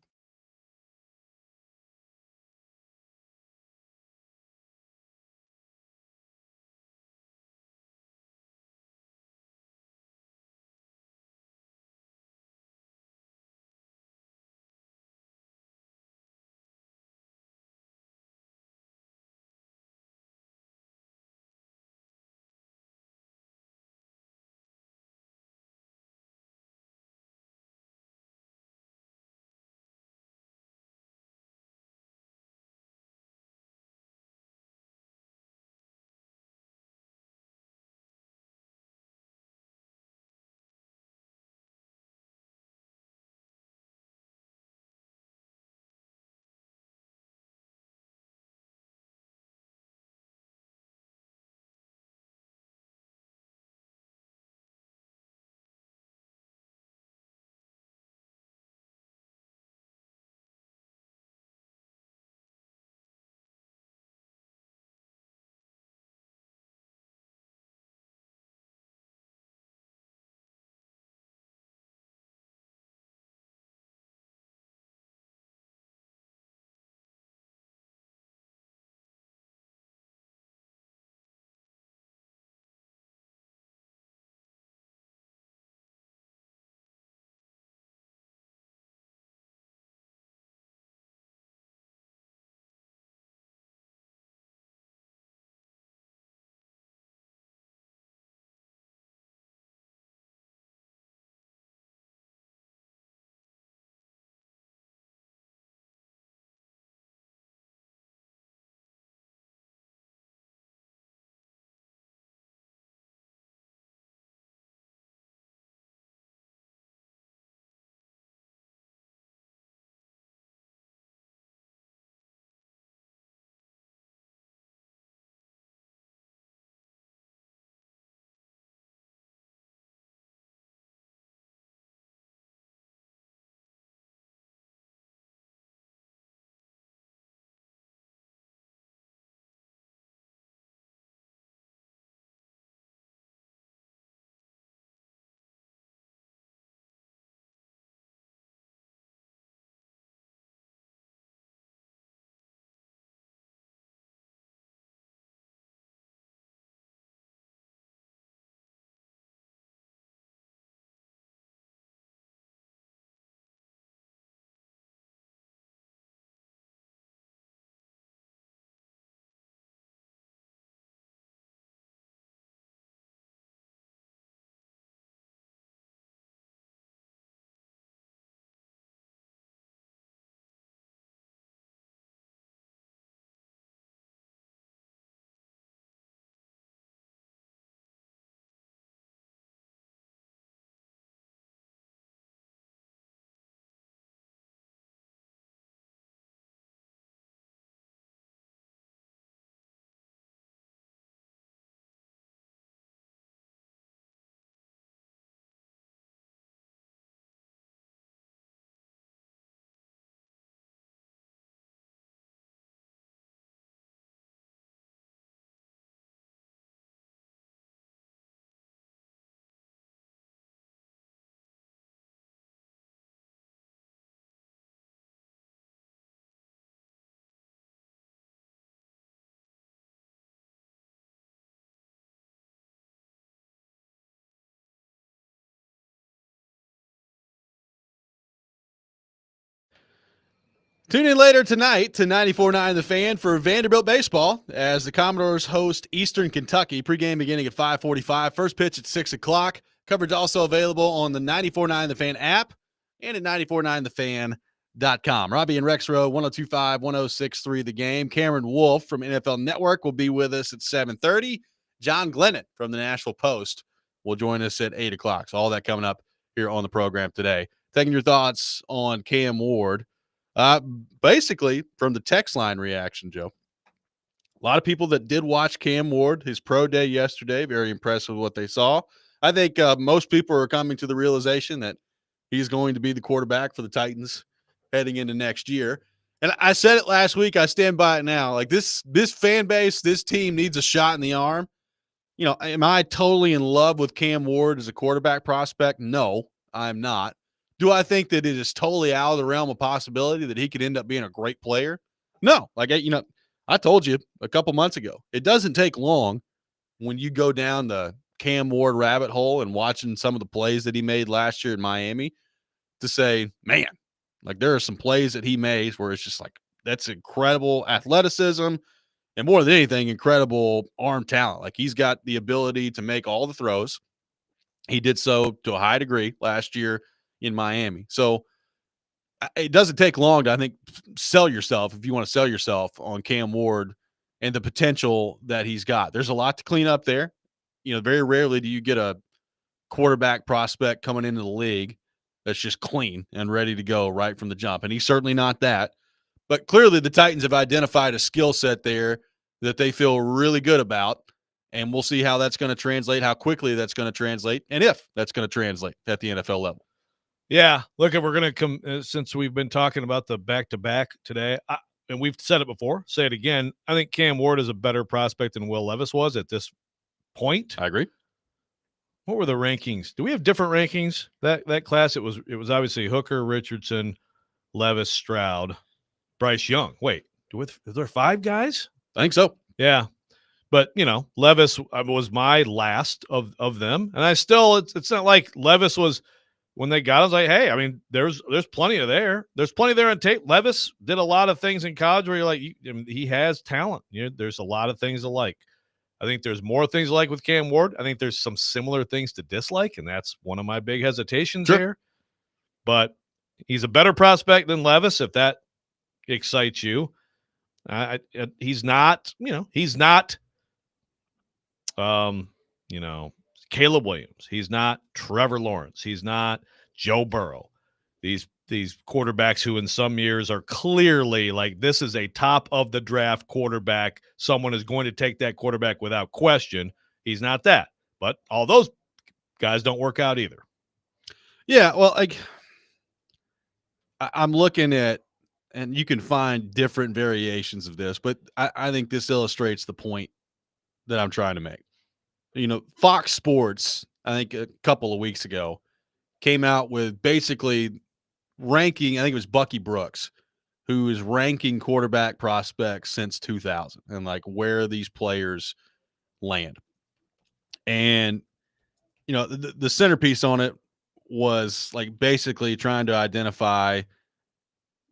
Tune in later tonight to 94.9 The Fan for Vanderbilt baseball as the Commodores host Eastern Kentucky. Pregame beginning at 5:45. First pitch at 6 o'clock. Coverage also available on the 94.9 The Fan app and at 94.9thefan.com. Robby and Rexrode, 102.5, 106.3 The Game. Cameron Wolf from NFL Network will be with us at 7:30. John Glennon from the Nashville Post will join us at 8 o'clock. So all that coming up here on the program today. Taking your thoughts on Cam Ward. Basically, from the text line reaction, Joe, a lot of people that did watch Cam Ward, his pro day yesterday, very impressed with what they saw. I think most people are coming to the realization that he's going to be the quarterback for the Titans heading into next year. And I said it last week. I stand by it now. Like this fan base, this team needs a shot in the arm. You know, am I totally in love with Cam Ward as a quarterback prospect? No, I'm not. Do I think that it is totally out of the realm of possibility that he could end up being a great player? No. Like, I told you a couple months ago, it doesn't take long when you go down the Cam Ward rabbit hole and watching some of the plays that he made last year in Miami to say, man, like there are some plays that he makes where it's just like, that's incredible athleticism and more than anything, incredible arm talent. Like he's got the ability to make all the throws. He did so to a high degree last year in Miami. So it doesn't take long to, I think, sell yourself if you want to sell yourself on Cam Ward and the potential that he's got. There's a lot to clean up there. You know, very rarely do you get a quarterback prospect coming into the league that's just clean and ready to go right from the jump. And he's certainly not that. But clearly the Titans have identified a skill set there that they feel really good about. And we'll see how that's going to translate, how quickly that's going to translate, and if that's going to translate at the NFL level. Yeah, look, if we're going to come, since we've been talking about the back-to-back today, and we've said it before, say it again, I think Cam Ward is a better prospect than Will Levis was at this point. I agree. What were the rankings? Do we have different rankings? That class, it was obviously Hooker, Richardson, Levis, Stroud, Bryce Young. Wait, is there 5 guys? I think so. Yeah. But, Levis was my last of them. And I still, it's not like Levis was, when they got him, I was like, hey, I mean, there's plenty of there. There's plenty there on tape. Levis did a lot of things in college where you're like, he has talent. There's a lot of things to like. I think there's more things to like with Cam Ward. I think there's some similar things to dislike, and that's one of my big hesitations here. But he's a better prospect than Levis, if that excites you. He's not, he's not, Caleb Williams. He's not Trevor Lawrence. He's not Joe Burrow. These quarterbacks who in some years are clearly like, this is a top of the draft quarterback. Someone is going to take that quarterback without question. He's not that. But all those guys don't work out either. Yeah, well, like I'm looking at, and you can find different variations of this, but I think this illustrates the point that I'm trying to make. Fox Sports, I think a couple of weeks ago, came out with basically ranking, I think it was Bucky Brooks, who is ranking quarterback prospects since 2000 and like where these players land. And, the centerpiece on it was like basically trying to identify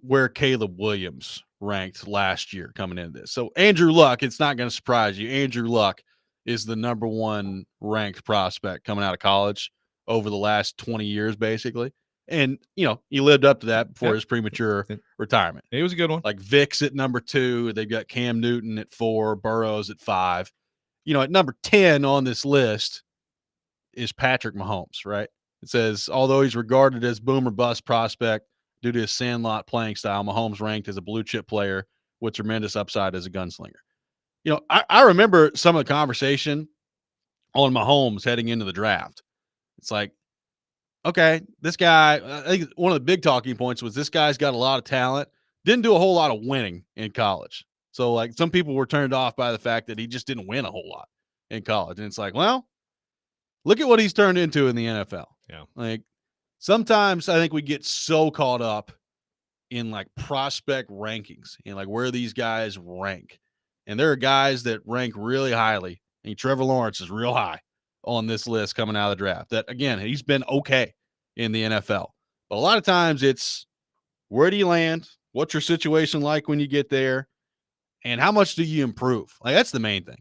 where Caleb Williams ranked last year coming into this. So Andrew Luck, it's not going to surprise you. Andrew Luck is the number 1 ranked prospect coming out of college over the last 20 years, basically. And, he lived up to that before his premature retirement. He was a good one. Like Vic's at number 2. They've got Cam Newton at 4, Burrows at 5. At number 10 on this list is Patrick Mahomes, right? It says, although he's regarded as boom or bust prospect due to his sandlot playing style, Mahomes ranked as a blue chip player with tremendous upside as a gunslinger. I remember some of the conversation on Mahomes heading into the draft. It's like, okay, this guy, I think one of the big talking points was this guy's got a lot of talent, didn't do a whole lot of winning in college. So, like, some people were turned off by the fact that he just didn't win a whole lot in college. And it's like, well, look at what he's turned into in the NFL. Yeah. Like, sometimes I think we get so caught up in, like, prospect rankings and, like, where these guys rank. And there are guys that rank really highly. I mean, Trevor Lawrence is real high on this list coming out of the draft. That, again, he's been okay in the NFL. But a lot of times it's where do you land? What's your situation like when you get there? And how much do you improve? Like, that's the main thing.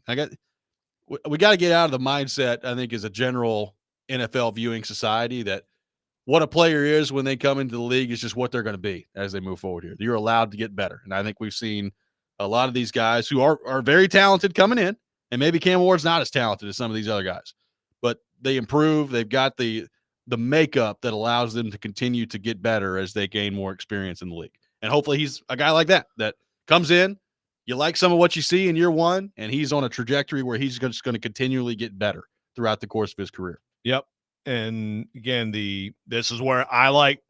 We got to get out of the mindset, I think, as a general NFL viewing society, that what a player is when they come into the league is just what they're going to be as they move forward here. You're allowed to get better. And I think we've seen a lot of these guys who are very talented coming in, and maybe Cam Ward's not as talented as some of these other guys, but they improve. They've got the makeup that allows them to continue to get better as they gain more experience in the league. And hopefully he's a guy like that comes in, you like some of what you see in year one, and he's on a trajectory where he's just going to continually get better throughout the course of his career. Yep. And again, this is where I like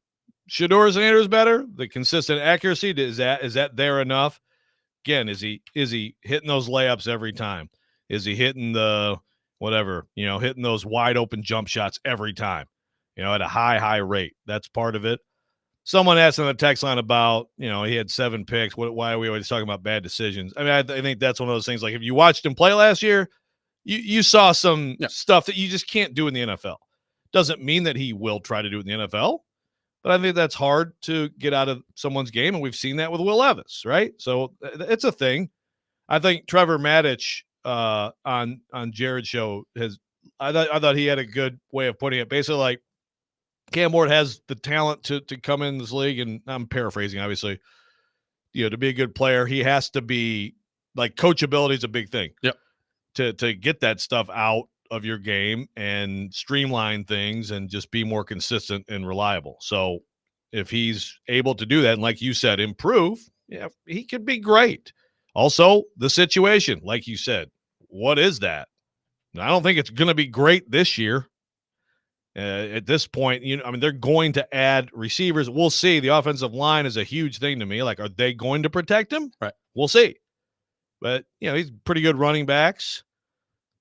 Shedeur Sanders better. The consistent accuracy, is that there enough? Again, is he hitting those layups every time? Is he hitting the whatever, hitting those wide open jump shots every time, at a high rate? That's part of it. Someone asked on the text line about, he had 7 picks. Why are we always talking about bad decisions? I mean, I think that's one of those things. Like, if you watched him play last year, you saw some stuff that you just can't do in the NFL. Doesn't mean that he will try to do it in the NFL, but I think that's hard to get out of someone's game, and we've seen that with Will Levis, right? So it's a thing. I think Trevor Maddich on Jared's show I thought he had a good way of putting it. Basically, like, Cam Ward has the talent to come in this league, and I'm paraphrasing, obviously, to be a good player, he has to be like, coachability is a big thing. Yep. To get that stuff out of your game and streamline things and just be more consistent and reliable. So if he's able to do that, and like you said, improve, he could be great. Also, the situation, like you said, what is that? I don't think it's going to be great this year. At this point, they're going to add receivers. We'll see. The offensive line is a huge thing to me. Like, are they going to protect him? Right. We'll see. But, he's pretty good running backs.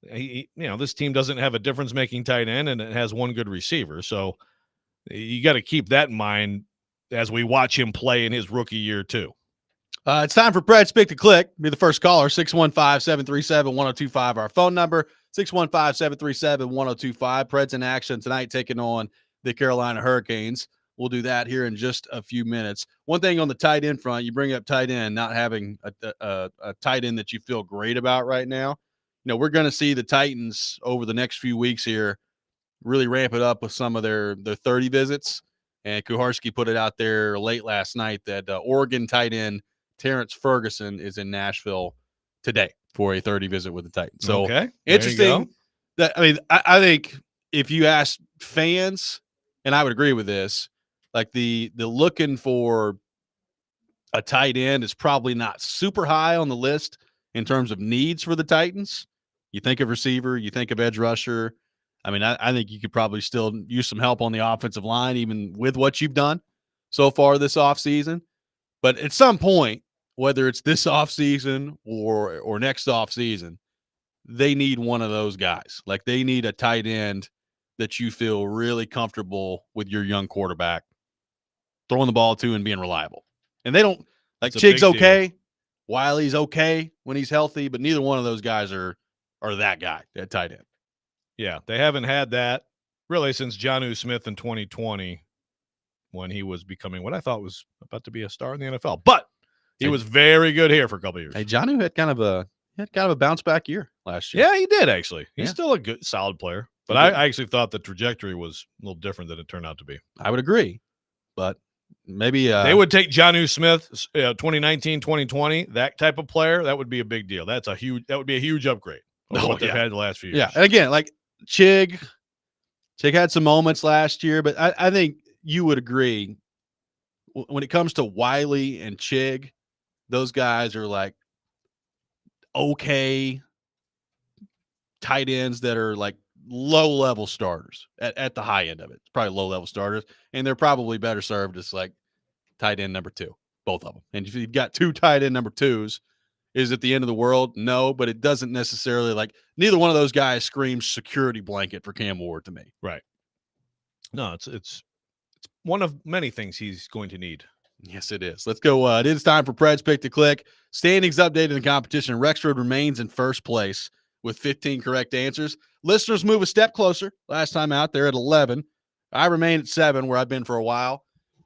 This team doesn't have a difference-making tight end, and it has one good receiver. So you got to keep that in mind as we watch him play in his rookie year too. It's time for Brett's Pick to Click. Be the first caller, 615-737-1025, our phone number, 615-737-1025. Preds in action tonight taking on the Carolina Hurricanes. We'll do that here in just a few minutes. One thing on the tight end front, you bring up tight end, not having a tight end that you feel great about right now. We're going to see the Titans over the next few weeks here really ramp it up with some of their 30 visits. And Kuharski put it out there late last night that Oregon tight end Terrence Ferguson is in Nashville today for a 30 visit with the Titans. So interesting. I think if you ask fans, and I would agree with this, like the looking for a tight end is probably not super high on the list in terms of needs for the Titans. You think of receiver, you think of edge rusher. I think you could probably still use some help on the offensive line, even with what you've done so far this offseason. But at some point, whether it's this offseason or next offseason, they need one of those guys. Like, they need a tight end that you feel really comfortable with your young quarterback throwing the ball to and being reliable. And they don't – like, Chig's okay. Wiley's okay when he's healthy, but neither one of those guys are that guy, that tight end. Yeah, they haven't had that really since Jonnu Smith in 2020 when he was becoming what I thought was about to be a star in the NFL. But he was very good here for a couple of years. Hey, Jonnu had kind of a bounce back year last year. Yeah, he did actually. He's still a good, solid player. But I actually thought the trajectory was a little different than it turned out to be. I would agree. But maybe they would take Jonnu Smith 2019, 2020, that type of player. That would be a big deal. That would be a huge upgrade over what they've had the last few years. Yeah, and again, like Chig had some moments last year, but I think you would agree when it comes to Wiley and Chig, those guys are like okay tight ends that are like low-level starters at the high end of it. It's probably low-level starters, and they're probably better served as like tight end number 2, both of them. And if you've got 2 tight end number 2s, is it the end of the world? No, but it doesn't necessarily, like, neither one of those guys screams security blanket for Cam Ward to me. Right. No, it's one of many things he's going to need. Yes, it is. Let's go. It is time for Preds Pick to Click. Standings updated in the competition. Rexrode remains in first place with 15 correct answers. Listeners move a step closer. Last time out, they're at 11. I remain at 7, where I've been for a while.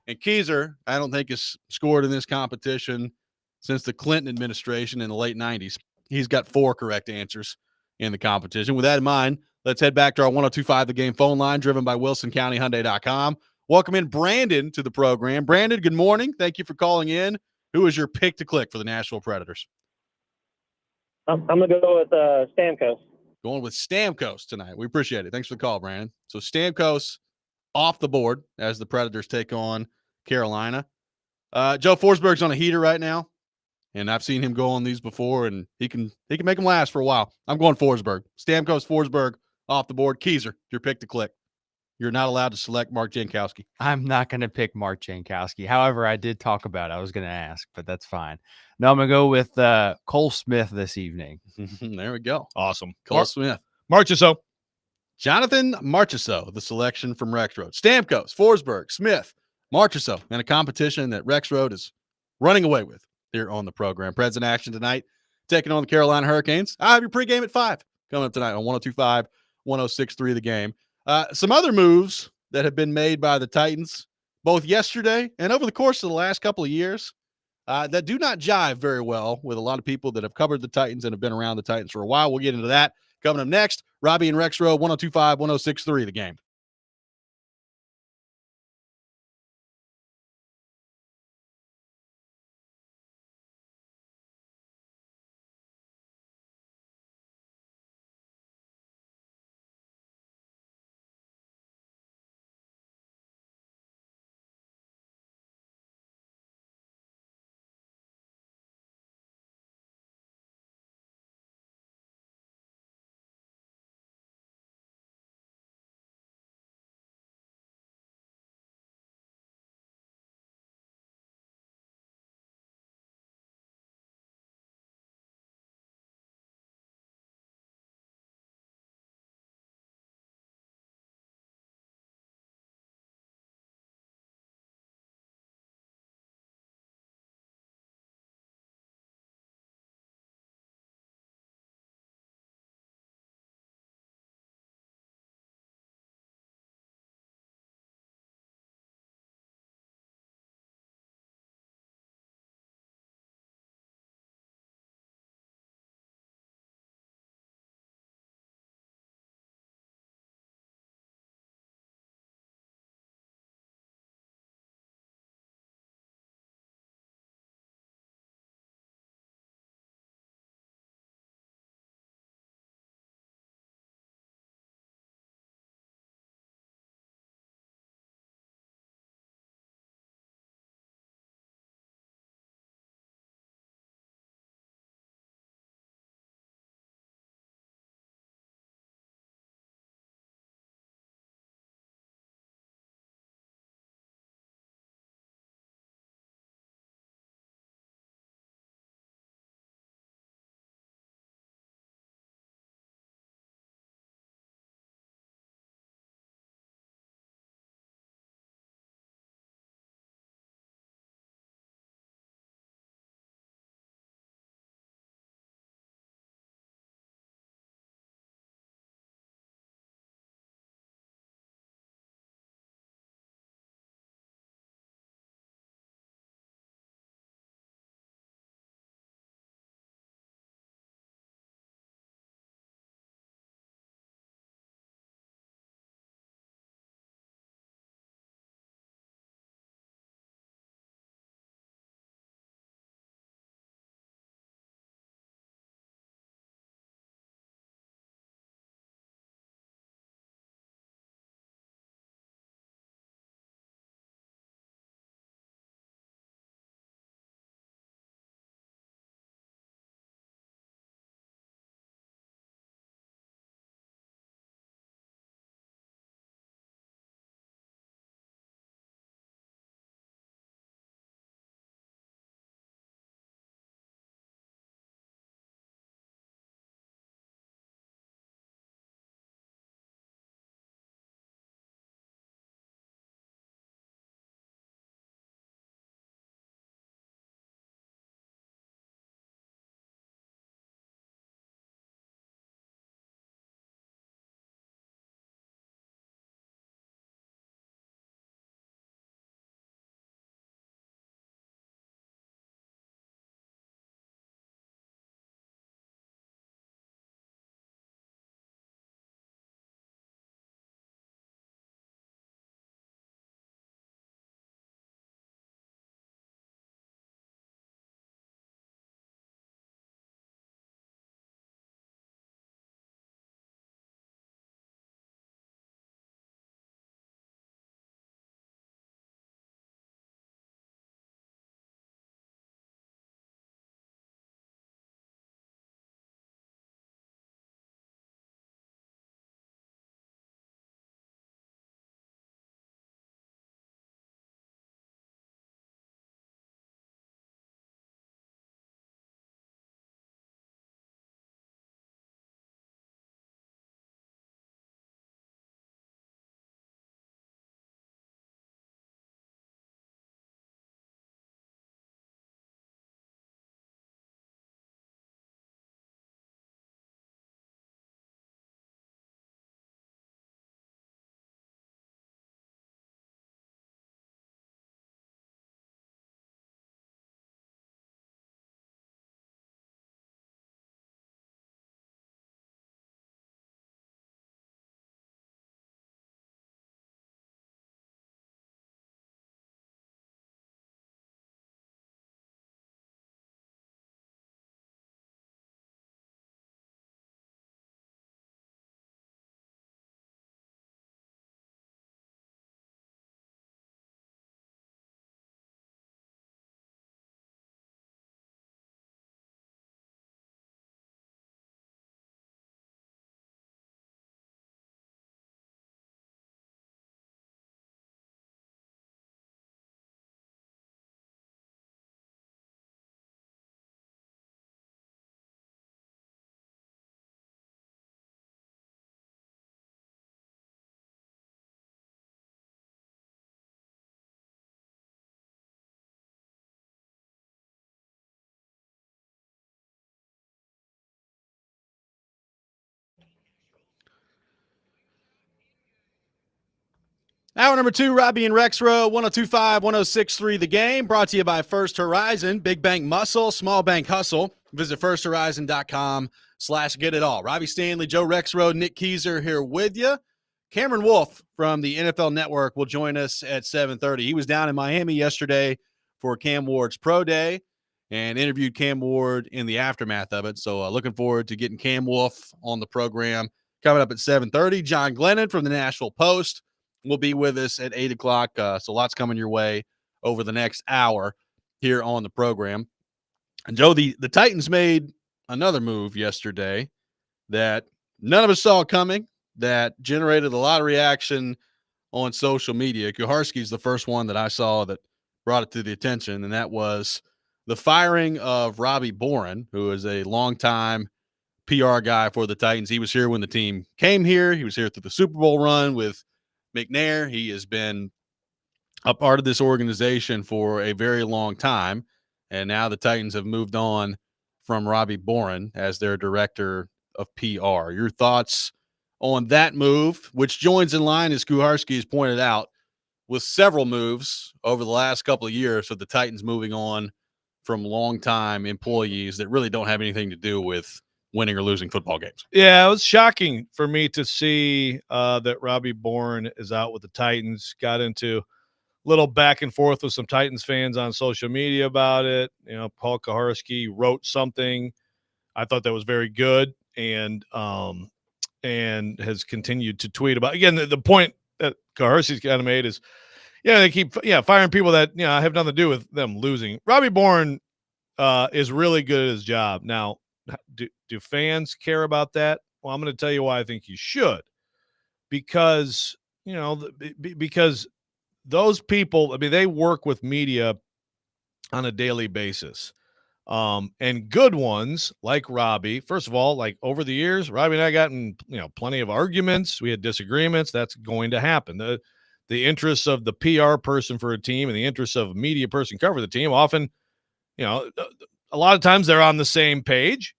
And Keyser, I don't think has scored in this competition since the Clinton administration in the late 90s. He's got 4 correct answers in the competition. With that in mind, let's head back to our 1025 The Game phone line, driven by WilsonCountyHyundai.com. Welcome in Brandon to the program. Brandon, good morning. Thank you for calling in. Who is your pick to click for the Nashville Predators? I'm going to go with Stamkos. Going with Stamkos tonight. We appreciate it. Thanks for the call, Brandon. So Stamkos off the board as the Predators take on Carolina. Joe Forsberg's on a heater right now, and I've seen him go on these before, and he can make them last for a while. I'm going Forsberg. Stamkos, Forsberg off the board. Keyser, your pick to click. You're not allowed to select Mark Jankowski. I'm not going to pick Mark Jankowski. However, I did talk about it. I was going to ask, but that's fine. No, I'm going to go with Cole Smith this evening. There we go. Awesome. Cole Smith. Marchessault. Jonathan Marchessault, the selection from Rexrode. Stamkos, Forsberg, Smith, Marchessault, in a competition that Rexrode is running away with here on the program. Preds in action tonight, taking on the Carolina Hurricanes. I have your pregame at 5 coming up tonight on 102.5, 106.3 The Game. Some other moves that have been made by the Titans, both yesterday and over the course of the last couple of years, that do not jive very well with a lot of people that have covered the Titans and have been around the Titans for a while. We'll get into that coming up next. Robby and Rexrode, 102.5, 106.3 The Game. Hour number 2, Robby and Rexrode, 102.5, 106.3 The Game, brought to you by First Horizon. Big bank muscle, small bank hustle. Visit firsthorizon.com/get-it-all. Robby Stanley, Joe Rexrode, Nick Keyser here with you. Cameron Wolf from the NFL Network will join us at 7:30. He was down in Miami yesterday for Cam Ward's Pro Day and interviewed Cam Ward in the aftermath of it. So looking forward to getting Cam Wolf on the program coming up at 7:30. John Glennon from the Nashville Post will be with us at 8 o'clock. So lots coming your way over the next hour here on the program. And Joe, the Titans made another move yesterday that none of us saw coming, that generated a lot of reaction on social media. Kuharski's the first one that I saw that brought it to the attention, and that was the firing of Robby Boren, who is a longtime PR guy for the Titans. He was here when the team came here. He was here through the Super Bowl run with McNair. He has been a part of this organization for a very long time, and now the Titans have moved on from Robby Boren as their director of PR. Your thoughts on that move, which joins in line, as Kuharski has pointed out, with several moves over the last couple of years of the Titans moving on from longtime employees that really don't have anything to do with winning or losing football games. Yeah, it was shocking for me to see that Robby Boren is out with the Titans. Got into a little back and forth with some Titans fans on social media about it. You know, Paul Kuharski wrote something I thought that was very good, and has continued to tweet about. Again, the point that Kuharski's kind of made is, they keep firing people that have nothing to do with them losing. Robby Boren is really good at his job. Now, do fans care about that? Well, I'm going to tell you why I think you should, because because those people, I mean, they work with media on a daily basis. And good ones like Robby, first of all, like over the years, Robby and I gotten, plenty of arguments. We had disagreements. That's going to happen. The interests of the PR person for a team and the interests of a media person cover the team often, a lot of times they're on the same page.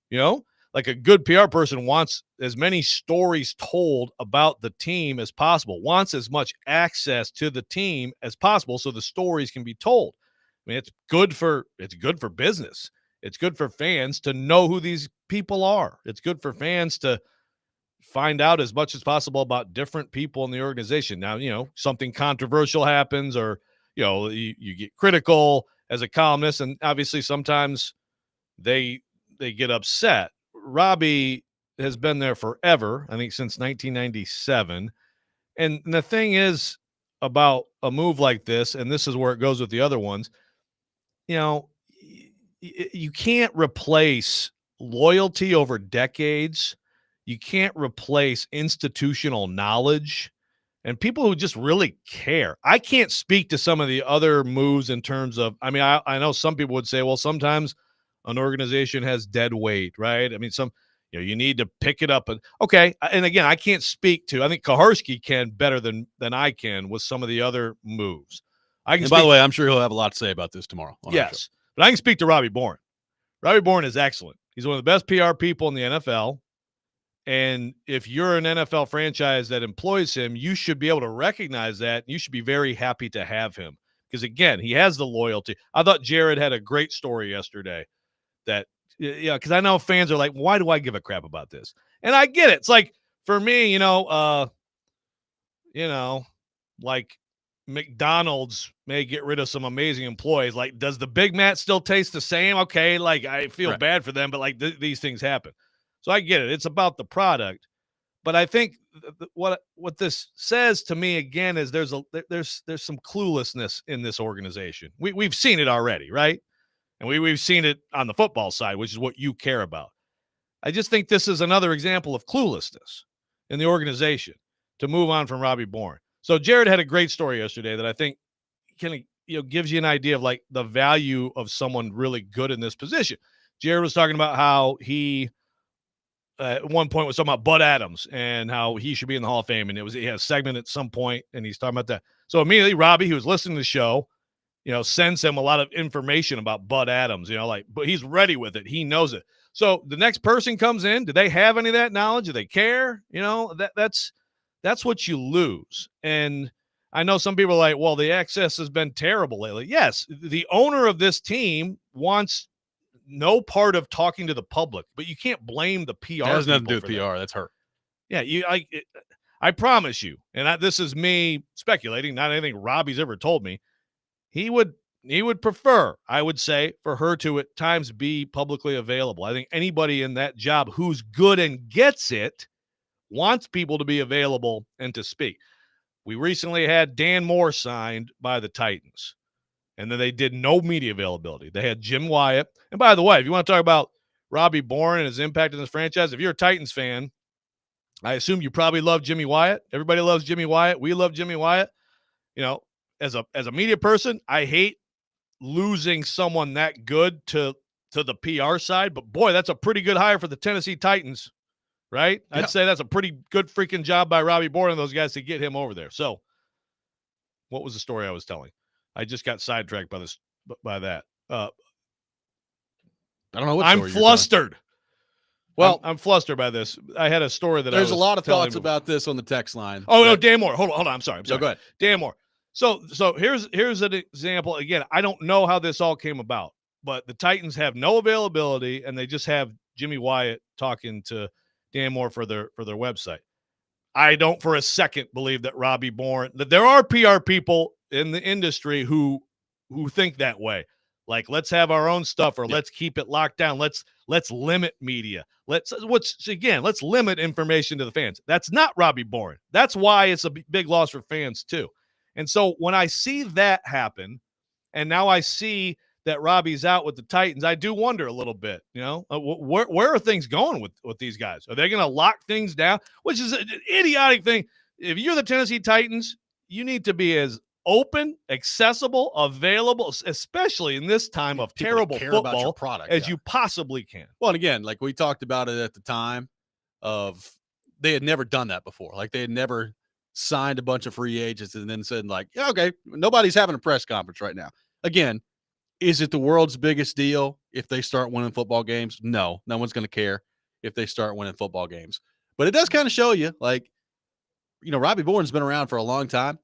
Like a good PR person wants as many stories told about the team as possible, wants as much access to the team as possible so the stories can be told. I mean, it's good for business. It's good for fans to know who these people are. It's good for fans to find out as much as possible about different people in the organization. Now, something controversial happens, or, you get critical as a columnist, and obviously sometimes they get upset. Robby has been there forever, I think since 1997. And the thing is about a move like this, and this is where it goes with the other ones, you can't replace loyalty over decades. You can't replace institutional knowledge and people who just really care. I can't speak to some of the other moves in terms of, I mean, I know some people would say, well, sometimes an organization has dead weight, right? I mean, you need to pick it up. And okay. And again, I can't speak to, I think Kuharski can better than I can with some of the other moves. And by the way, I'm sure he'll have a lot to say about this tomorrow. Yes. But I can speak to Robby Boren. Robby Boren is excellent. He's one of the best PR people in the NFL. And if you're an NFL franchise that employs him, you should be able to recognize that. You should be very happy to have him because, again, he has the loyalty. I thought Jared had a great story yesterday that, because I know fans are like, why do I give a crap about this? And I get it. It's like, for me, like McDonald's may get rid of some amazing employees. Like, does the Big Mac still taste the same? Okay, like, I feel bad for them, but like these things happen. So I get it. It's about the product. But I think what this says to me again is there's some cluelessness in this organization. We've seen it already, right? And we've seen it on the football side, which is what you care about. I just think this is another example of cluelessness in the organization to move on from Robby Boren. So Jared had a great story yesterday that I think kind of gives you an idea of like the value of someone really good in this position. Jared was talking about how he at one point was talking about Bud Adams and how he should be in the Hall of Fame. And he had a segment at some point and he's talking about that. So immediately Robby, who was listening to the show, sends him a lot of information about Bud Adams, but he's ready with it. He knows it. So the next person comes in. Do they have any of that knowledge? Do they care? That's what you lose. And I know some people are like, well, the access has been terrible lately. Yes, the owner of this team wants no part of talking to the public, but you can't blame the PR. It has nothing to do with people for that. PR. That's her. Yeah, I promise you, and this is me speculating, not anything Robbie's ever told me. He would prefer, I would say, for her to at times be publicly available. I think anybody in that job who's good and gets it wants people to be available and to speak. We recently had Dan Moore signed by the Titans, and then they did no media availability. They had Jim Wyatt. And by the way, if you want to talk about Robby Bourne and his impact in this franchise, if you're a Titans fan, I assume you probably love Jimmy Wyatt. Everybody loves Jimmy Wyatt. We love Jimmy Wyatt. You know, as a media person, I hate losing someone that good to the PR side, but boy, that's a pretty good hire for the Tennessee Titans. Right? Yeah. I'd say that's a pretty good freaking job by Robby Bourne and those guys to get him over there. So, what was the story I was telling? I just got sidetracked by that. I don't know what I'm story you're flustered. Well, I'm flustered by this. I had a story that there's I a was lot of telling thoughts before. about this on the text line. Oh, no, Dan Moore. Hold on. I'm sorry. No, go ahead. Dan Moore. So here's an example. Again, I don't know how this all came about, but the Titans have no availability, and they just have Jimmy Wyatt talking to Dan Moore for their website. I don't for a second believe that Robby Bourne, that there are PR people in the industry who think that way. Like, let's have our own stuff, or let's keep it locked down. Let's limit media. Let's limit information to the fans. That's not Robby Bourne. That's why it's a big loss for fans too. And so when I see that happen, and now I see that Robbie's out with the Titans, I do wonder a little bit, where are things going with these guys? Are they going to lock things down? Which is an idiotic thing. If you're the Tennessee Titans, you need to be as open, accessible, available, especially in this time of terrible football, product, as you possibly can. Well, and again, like we talked about it at the time of, they had never done that before. Like, they had never signed a bunch of free agents and then said, like, yeah, okay, nobody's having a press conference right now. Again, is it the world's biggest deal if they start winning football games? No one's going to care if they start winning football games. But it does kind of show you, like, Robby Bourne's been around for a long time.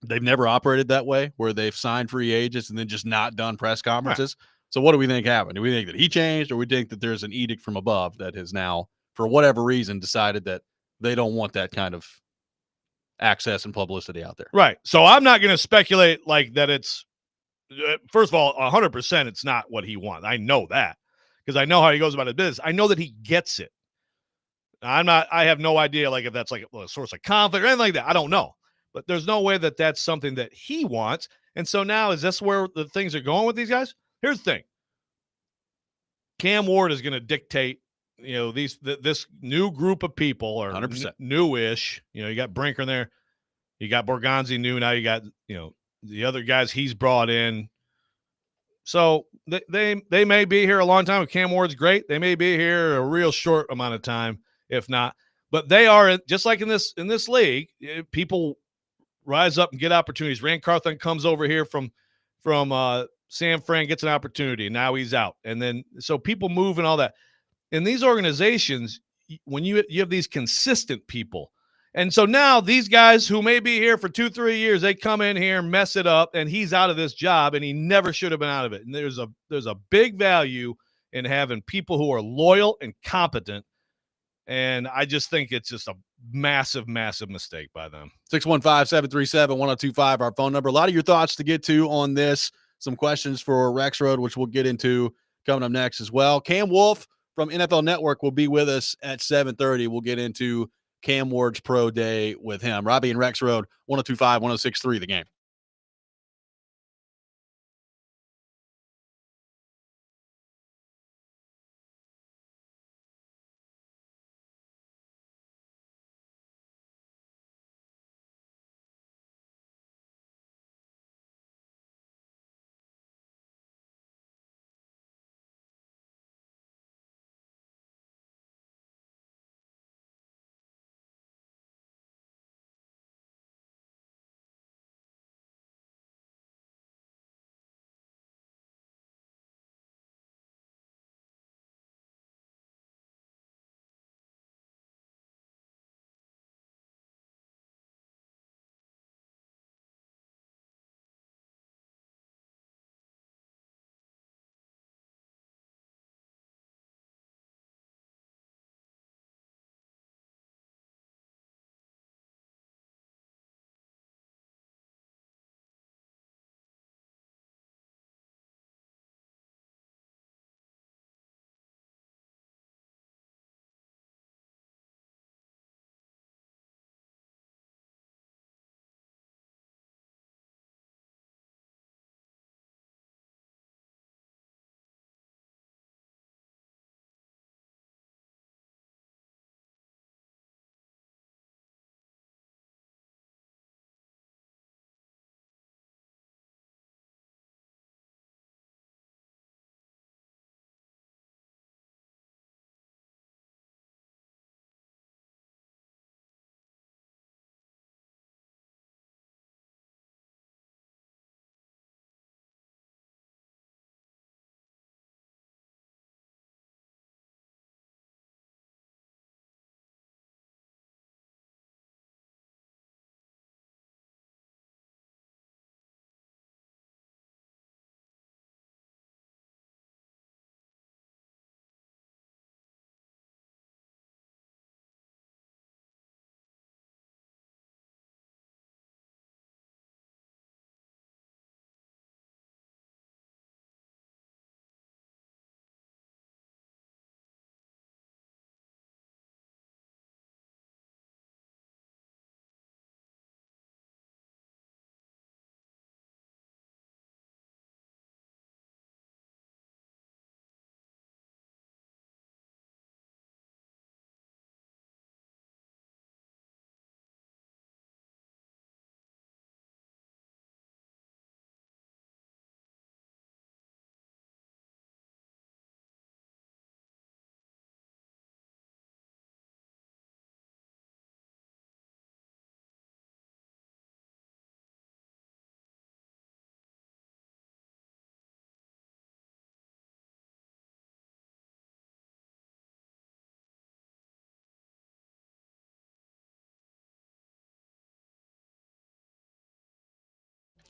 They've never operated that way, where they've signed free agents and then just not done press conferences. Right. So what do we think happened? Do we think that he changed, or we think that there's an edict from above that has now, for whatever reason, decided that they don't want that kind of access and publicity out there? Right. So I'm not going to speculate like that it's, first of all, 100% it's not what he wants. I know that because I know how he goes about his business. I know that he gets it. I have no idea like if that's like a source of conflict or anything like that. I don't know. But there's no way that that's something that he wants. And so now, is this where the things are going with these guys? Here's the thing. Cam Ward is going to dictate, this new group of people, or 100% newish. You got Brinker in there. You got Borgonzi new. Now you got, the other guys he's brought in. So they may be here a long time. If Cam Ward's great, they may be here a real short amount of time, if not. But they are, just like in this league, people rise up and get opportunities. Rand Carthon comes over here from San Fran, gets an opportunity, and now he's out. And then so people move and all that. In these organizations, when you have these consistent people, and so now these guys who may be here for 2-3 years, they come in here, mess it up, and he's out of this job, and he never should have been out of it. And there's a big value in having people who are loyal and competent. And I just think it's just a massive, massive mistake by them. 615-737-1025, our phone number. A lot of your thoughts to get to on this. Some questions for Rexrode, which we'll get into coming up next as well. Cam Wolf from NFL Network will be with us at 7:30. We'll get into Cam Ward's pro day with him. Robby and Rexrode, 1025, 1063, The Game.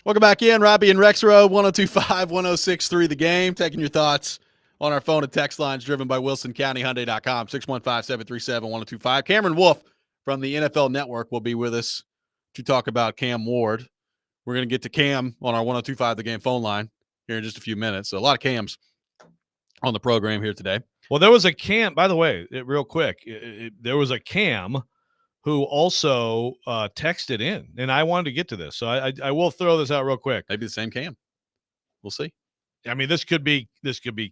Welcome back in, Robby and Rexrode, 102.5, 106.3 The Game. Taking your thoughts on our phone and text lines driven by WilsonCountyHyundai.com, 615-737-1025. Cameron Wolf from the NFL Network will be with us to talk about Cam Ward. We're going to get to Cam on our 102.5 The Game phone line here in just a few minutes. So a lot of Cams on the program here today. Well, there was a Cam, by the way, real quick, there was a Cam who also texted in, and I wanted to get to this. So I will throw this out real quick. Maybe the same Cam. We'll see. I mean, this could be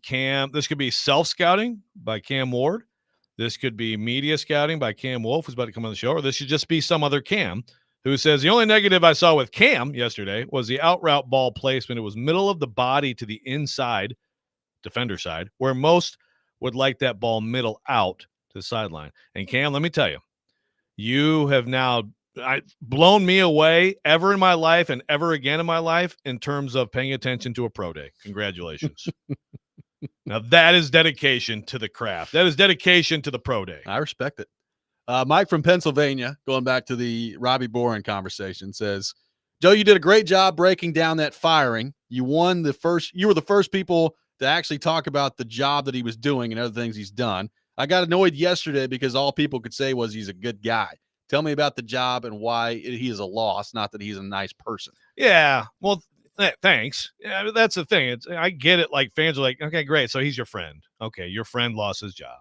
Cam. This could be self-scouting by Cam Ward. This could be media scouting by Cam Wolf, who's about to come on the show, or this should just be some other Cam who says, the only negative I saw with Cam yesterday was the out route ball placement. It was middle of the body to the inside, defender side, where most would like that ball middle out to the sideline. And Cam, let me tell you, you have now blown me away ever in my life and ever again in my life in terms of paying attention to a pro day. Congratulations. Now, that is dedication to the craft. That is dedication to the pro day. I respect it. Mike from Pennsylvania, going back to the Robby Boren conversation, says, Joe, you did a great job breaking down that firing. You were the first people to actually talk about the job that he was doing and other things he's done. I got annoyed yesterday because all people could say was he's a good guy. Tell me about the job and why he is a loss, not that he's a nice person. Yeah, well, thanks. Yeah, that's the thing. I get it. Like, fans are like, okay, great. So he's your friend. Okay, your friend lost his job.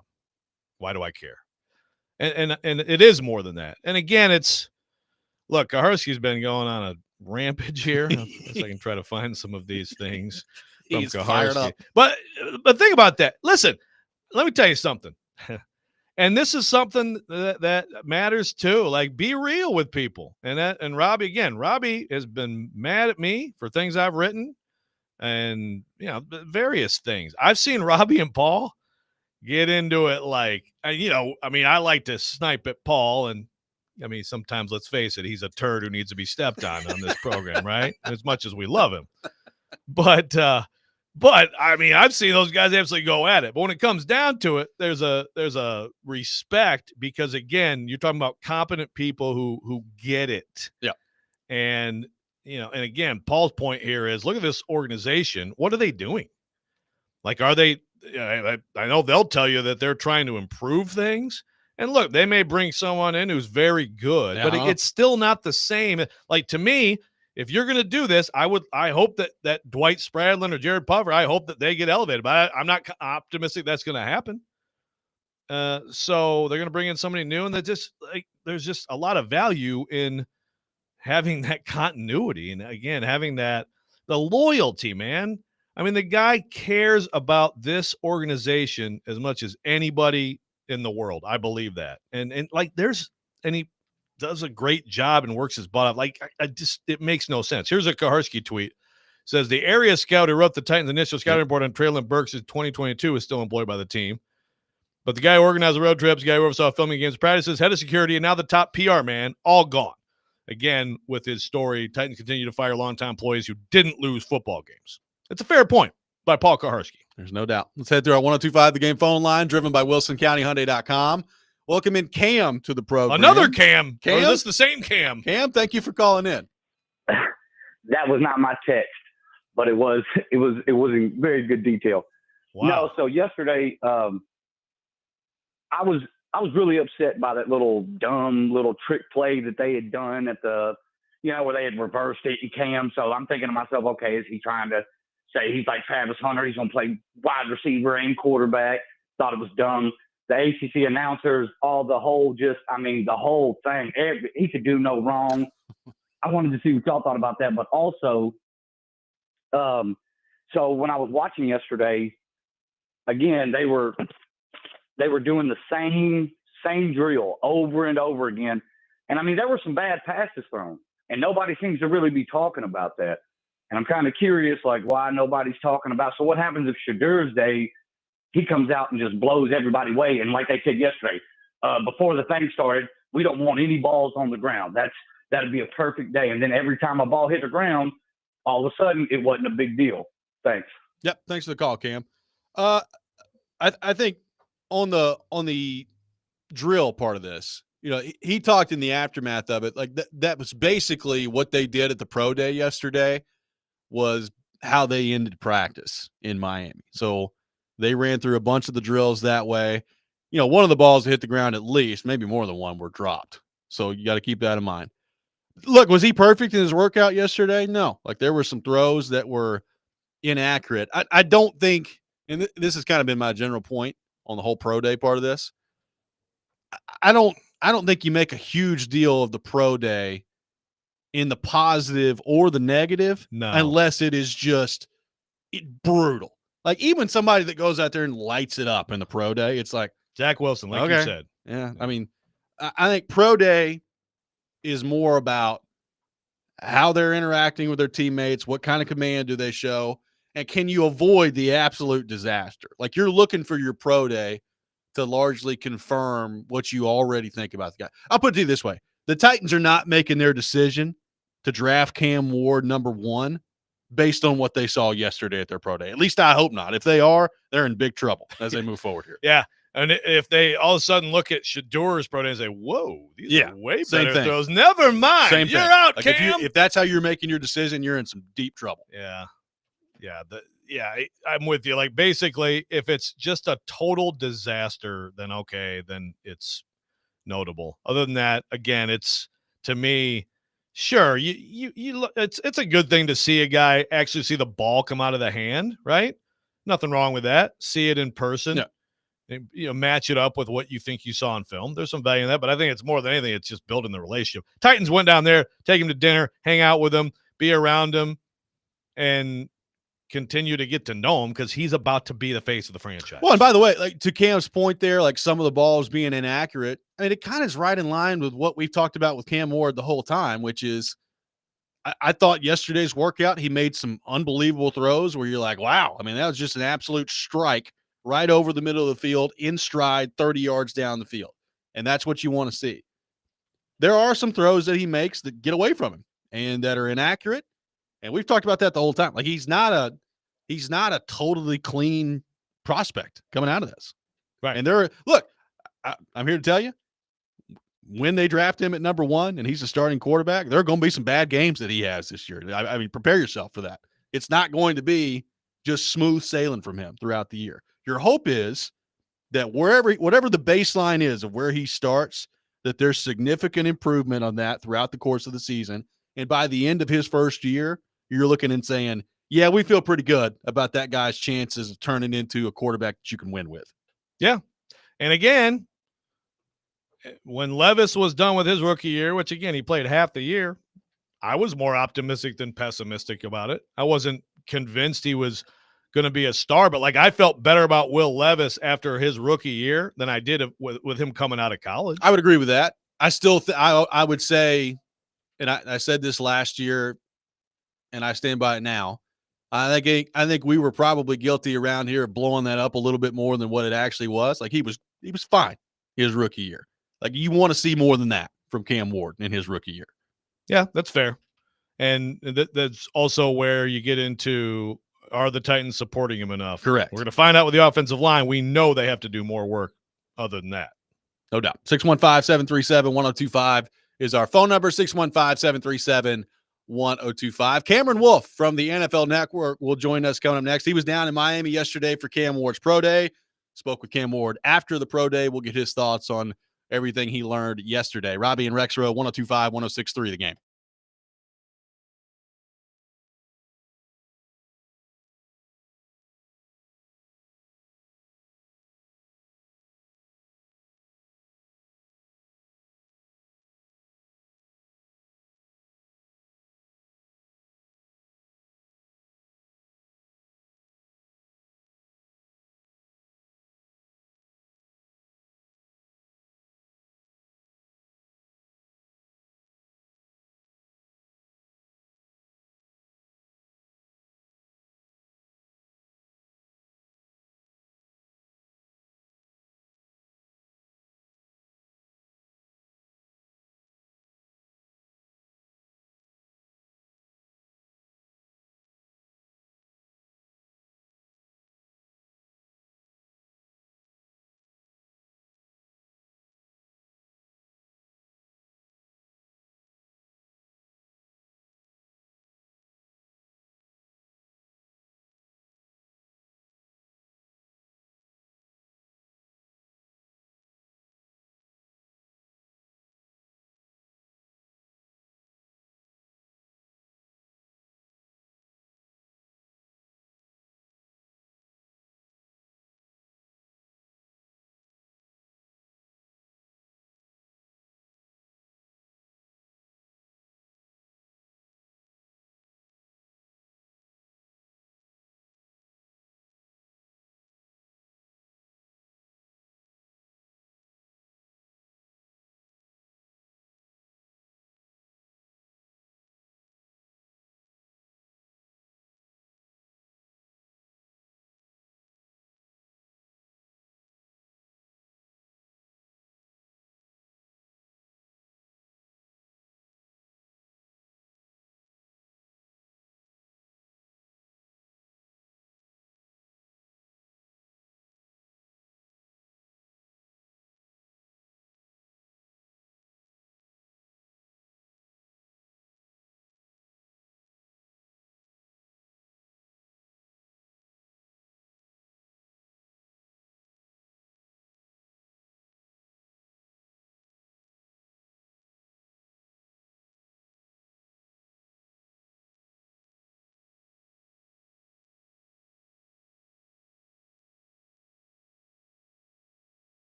Why do I care? And it is more than that. And again, look, Kaharski's been going on a rampage here. I guess I can try to find some of these things from He's Kaharski. fired up. But think about that. Listen, let me tell you something. And this is something that matters too. Like, be real with people. And Robby has been mad at me for things I've written and, various things. I've seen Robby and Paul get into it like, I like to snipe at Paul. And, sometimes, let's face it, he's a turd who needs to be stepped on this program, right? As much as we love him. But I've seen those guys absolutely go at it. But when it comes down to it, there's a respect because, again, you're talking about competent people who get it. Yeah. And, and again, Paul's point here is, look at this organization. What are they doing? Like, are they I know they'll tell you that they're trying to improve things. And look, they may bring someone in who's very good, but it's still not the same. Like, to me, if you're going to do this, I hope that Dwight Spradlin or Jared Puffer, I hope that they get elevated, but I'm not optimistic that's going to happen. So they're going to bring in somebody new, and there's just a lot of value in having that continuity. And again, having the loyalty, man. The guy cares about this organization as much as anybody in the world. I believe that. And he does a great job and works his butt off. Like, it makes no sense. Here's a Kaharski tweet. It says, the area scout who wrote the Titans' initial scouting report on Traylon Burks in 2022 is still employed by the team. But the guy who organized the road trips, the guy who oversaw filming games practices, head of security, and now the top PR man, all gone. Again, with his story, Titans continue to fire longtime employees who didn't lose football games. It's a fair point by Paul Kaharski. There's no doubt. Let's head to our 102.5 The Game phone line, driven by WilsonCountyHyundai.com. Welcome in Cam to the program. Another Cam. Cam? Or is this the same Cam? Cam, thank you for calling in. That was not my text, but it was in very good detail. Wow. No, so yesterday, I was really upset by that dumb little trick play that they had done at the, where they had reversed it in Cam. So I'm thinking to myself, okay, is he trying to say he's like Travis Hunter? He's going to play wide receiver and quarterback. Thought it was dumb. The ACC announcers, the whole thing. He could do no wrong. I wanted to see what y'all thought about that. But also, so when I was watching yesterday, again, they were doing the same drill over and over again. And there were some bad passes thrown, and nobody seems to really be talking about that. And I'm kind of curious, like, why nobody's talking about. So what happens if Shadur's day, he comes out and just blows everybody away? And like they said yesterday, before the thing started, we don't want any balls on the ground. That'd be a perfect day. And then every time a ball hit the ground, all of a sudden it wasn't a big deal. Thanks. Yep. Thanks for the call, Cam. I think on the drill part of this, he talked in the aftermath of it. Like that was basically what they did at the pro day yesterday was how they ended practice in Miami. So they ran through a bunch of the drills that way. One of the balls that hit the ground at least, maybe more than one, were dropped. So you got to keep that in mind. Look, was he perfect in his workout yesterday? No. Like there were some throws that were inaccurate. I don't think, and this has kind of been my general point on the whole pro day part of this. I don't think you make a huge deal of the pro day in the positive or the negative unless it is just brutal. Like even somebody that goes out there and lights it up in the pro day, it's like Zach Wilson, like you said. Yeah. I mean, I think pro day is more about how they're interacting with their teammates, what kind of command do they show, and can you avoid the absolute disaster? Like you're looking for your pro day to largely confirm what you already think about the guy. I'll put it to you this way. The Titans are not making their decision to draft Cam Ward number 1 based on what they saw yesterday at their pro day. At least I hope not. If they are, they're in big trouble as they move forward here. Yeah. And if they all of a sudden look at Shador's pro day and say, whoa, these are way better throws. Never mind. Same you're thing. out, like Cam. if that's how you're making your decision, you're in some deep trouble. Yeah. Yeah. I'm with you. Like basically, if it's just a total disaster, then okay, then it's notable. Other than that, again, it's to me, sure, it's a good thing to see a guy actually see the ball come out of the hand, right? Nothing wrong with that. See it in person. Yeah. And, match it up with what you think you saw on film. There's some value in that, but I think it's more than anything, it's just building the relationship. Titans went down there, take him to dinner, hang out with him, be around him, and continue to get to know him because he's about to be the face of the franchise. Well, and by the way, like to Cam's point there, like some of the balls being inaccurate, I mean, it kind of is right in line with what we've talked about with Cam Ward the whole time, which is I thought yesterday's workout, he made some unbelievable throws where you're like, wow, I mean, that was just an absolute strike right over the middle of the field in stride 30 yards down the field. And that's what you want to see. There are some throws that he makes that get away from him and that are inaccurate. And we've talked about that the whole time. Like he's not a totally clean prospect coming out of this. Right. And I'm here to tell you, when they draft him at number 1 and he's a starting quarterback, there are going to be some bad games that he has this year. I mean, prepare yourself for that. It's not going to be just smooth sailing from him throughout the year. Your hope is that whatever the baseline is of where he starts, that there's significant improvement on that throughout the course of the season. And by the end of his first year, you're looking and saying, yeah, we feel pretty good about that guy's chances of turning into a quarterback that you can win with. Yeah. And again, when Levis was done with his rookie year, which again, he played half the year, I was more optimistic than pessimistic about it. I wasn't convinced he was going to be a star, but like I felt better about Will Levis after his rookie year than I did with him coming out of college. I would agree with that. I still I would say, and I said this last year, and I stand by it now. I think we were probably guilty around here of blowing that up a little bit more than what it actually was. Like he was fine his rookie year. Like you want to see more than that from Cam Ward in his rookie year. Yeah, that's fair. And that's also where you get into, are the Titans supporting him enough? Correct. We're going to find out with the offensive line. We know they have to do more work other than that. No doubt. 615-737-1025 is our phone number, 615-737-1025. Cameron Wolf from the NFL Network will join us coming up next. He was down in Miami yesterday for Cam Ward's Pro Day. Spoke with Cam Ward after the Pro Day. We'll get his thoughts on everything he learned yesterday. Robby and Rexrode, 102.5, 106.3 The Game.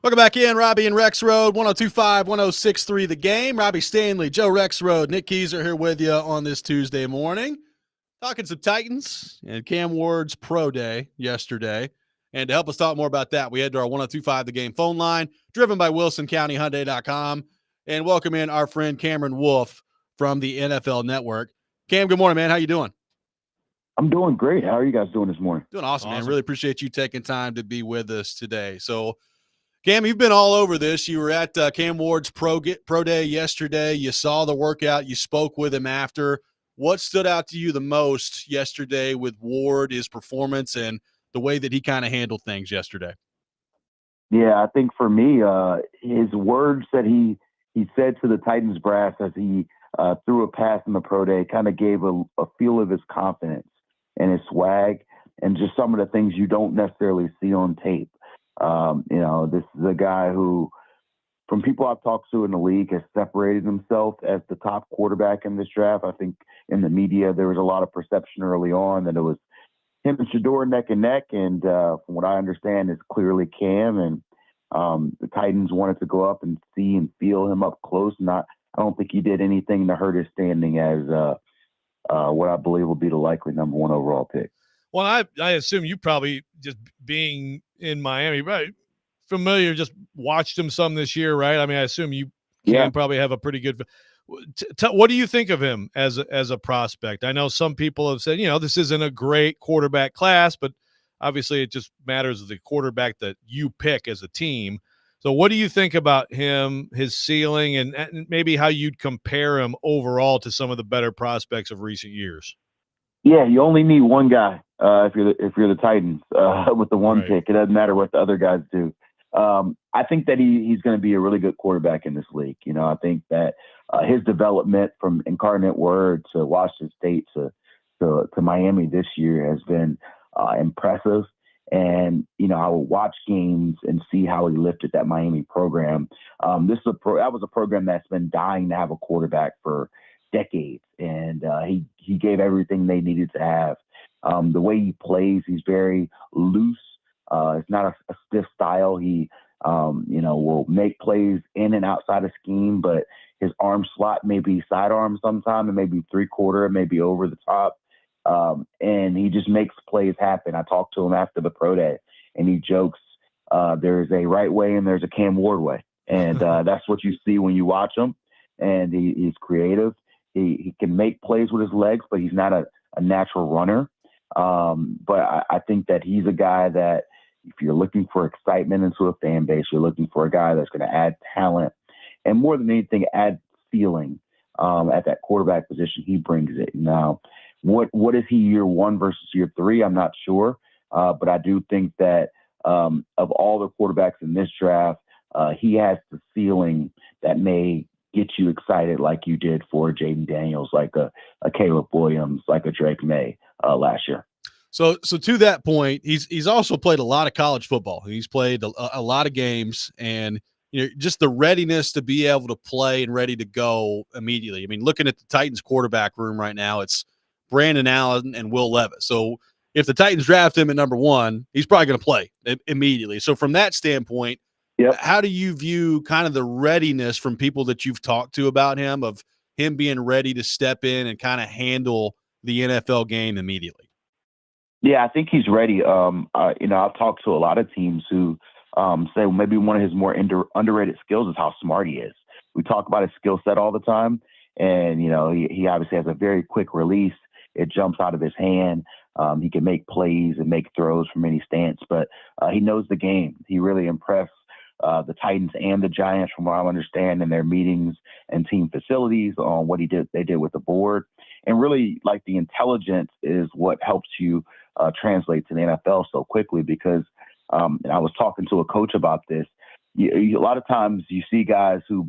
Welcome back in, Robby and Rexrode, 102.5, 106.3 The Game. Robby Stanley, Joe Rexrode, Nick Keyser here with you on this Tuesday morning. Talking some Titans and Cam Ward's pro day yesterday. And to help us talk more about that, we head to our 102.5 The Game phone line, driven by WilsonCountyHyundai.com. And welcome in our friend Cameron Wolf from the NFL Network. Cam, good morning, man. How you doing? I'm doing great. How are you guys doing this morning? Doing awesome, man. Really appreciate you taking time to be with us today. So, Cam, you've been all over this. You were at Cam Ward's pro day yesterday. You saw the workout. You spoke with him after. What stood out to you the most yesterday with Ward, his performance, and the way that he kind of handled things yesterday? Yeah, I think for me, his words that he said to the Titans brass as he threw a pass in the pro day kind of gave a feel of his confidence and his swag and just some of the things you don't necessarily see on tape. This is a guy who, from people I've talked to in the league, has separated himself as the top quarterback in this draft. I think in the media, there was a lot of perception early on that it was him and Shador neck and neck. And from what I understand, it's clearly Cam. And the Titans wanted to go up and see and feel him up close. I don't think he did anything to hurt his standing as what I believe will be the likely number one overall pick. Well, I assume you probably, just being in Miami, right, familiar, just watched him some this year, right? I mean, I assume you can probably have a pretty good what do you think of him as a prospect? I know some people have said, this isn't a great quarterback class, but obviously it just matters of the quarterback that you pick as a team. So what do you think about him, his ceiling, and maybe how you'd compare him overall to some of the better prospects of recent years? Yeah, you only need one guy if you're the Titans with the one pick. It doesn't matter what the other guys do. I think that he's going to be a really good quarterback in this league. I think that his development from Incarnate Word to Washington State to Miami this year has been impressive. And I will watch games and see how he lifted that Miami program. That was a program that's been dying to have a quarterback for decades, and he gave everything they needed to have. The way he plays, he's very loose. It's not a stiff style. He will make plays in and outside of scheme, but his arm slot may be sidearm sometime, and maybe 3/4, maybe over the top. And he just makes plays happen. I talked to him after the pro day, and he jokes, there's a right way and there's a Cam Ward way. And that's what you see when you watch him. And he's creative. He can make plays with his legs, but he's not a natural runner. But I think that he's a guy that, if you're looking for excitement into a fan base, you're looking for a guy that's going to add talent and, more than anything, add ceiling at that quarterback position. He brings it. Now, what is he year one versus year three? I'm not sure. But I do think that of all the quarterbacks in this draft, he has the ceiling that may get you excited like you did for Jaden Daniels, like a Caleb Williams, like a Drake May last year. So to that point, he's also played a lot of college football. He's played a lot of games, and just the readiness to be able to play and ready to go immediately. I mean, looking at the Titans quarterback room right now, it's Brandon Allen and Will Levis. So if the Titans draft him at number one, he's probably going to play immediately. So from that standpoint, how do you view kind of the readiness from people that you've talked to about him, of him being ready to step in and kind of handle the NFL game immediately? Yeah, I think he's ready. I've talked to a lot of teams who say maybe one of his more underrated skills is how smart he is. We talk about his skill set all the time, and he obviously has a very quick release. It jumps out of his hand. He can make plays and make throws from any stance, but he knows the game. He really impressed the Titans and the Giants, from what I understand, in their meetings and team facilities on what they did with the board. And really, like, the intelligence is what helps you translate to the NFL so quickly, because and I was talking to a coach about this. A lot of times you see guys who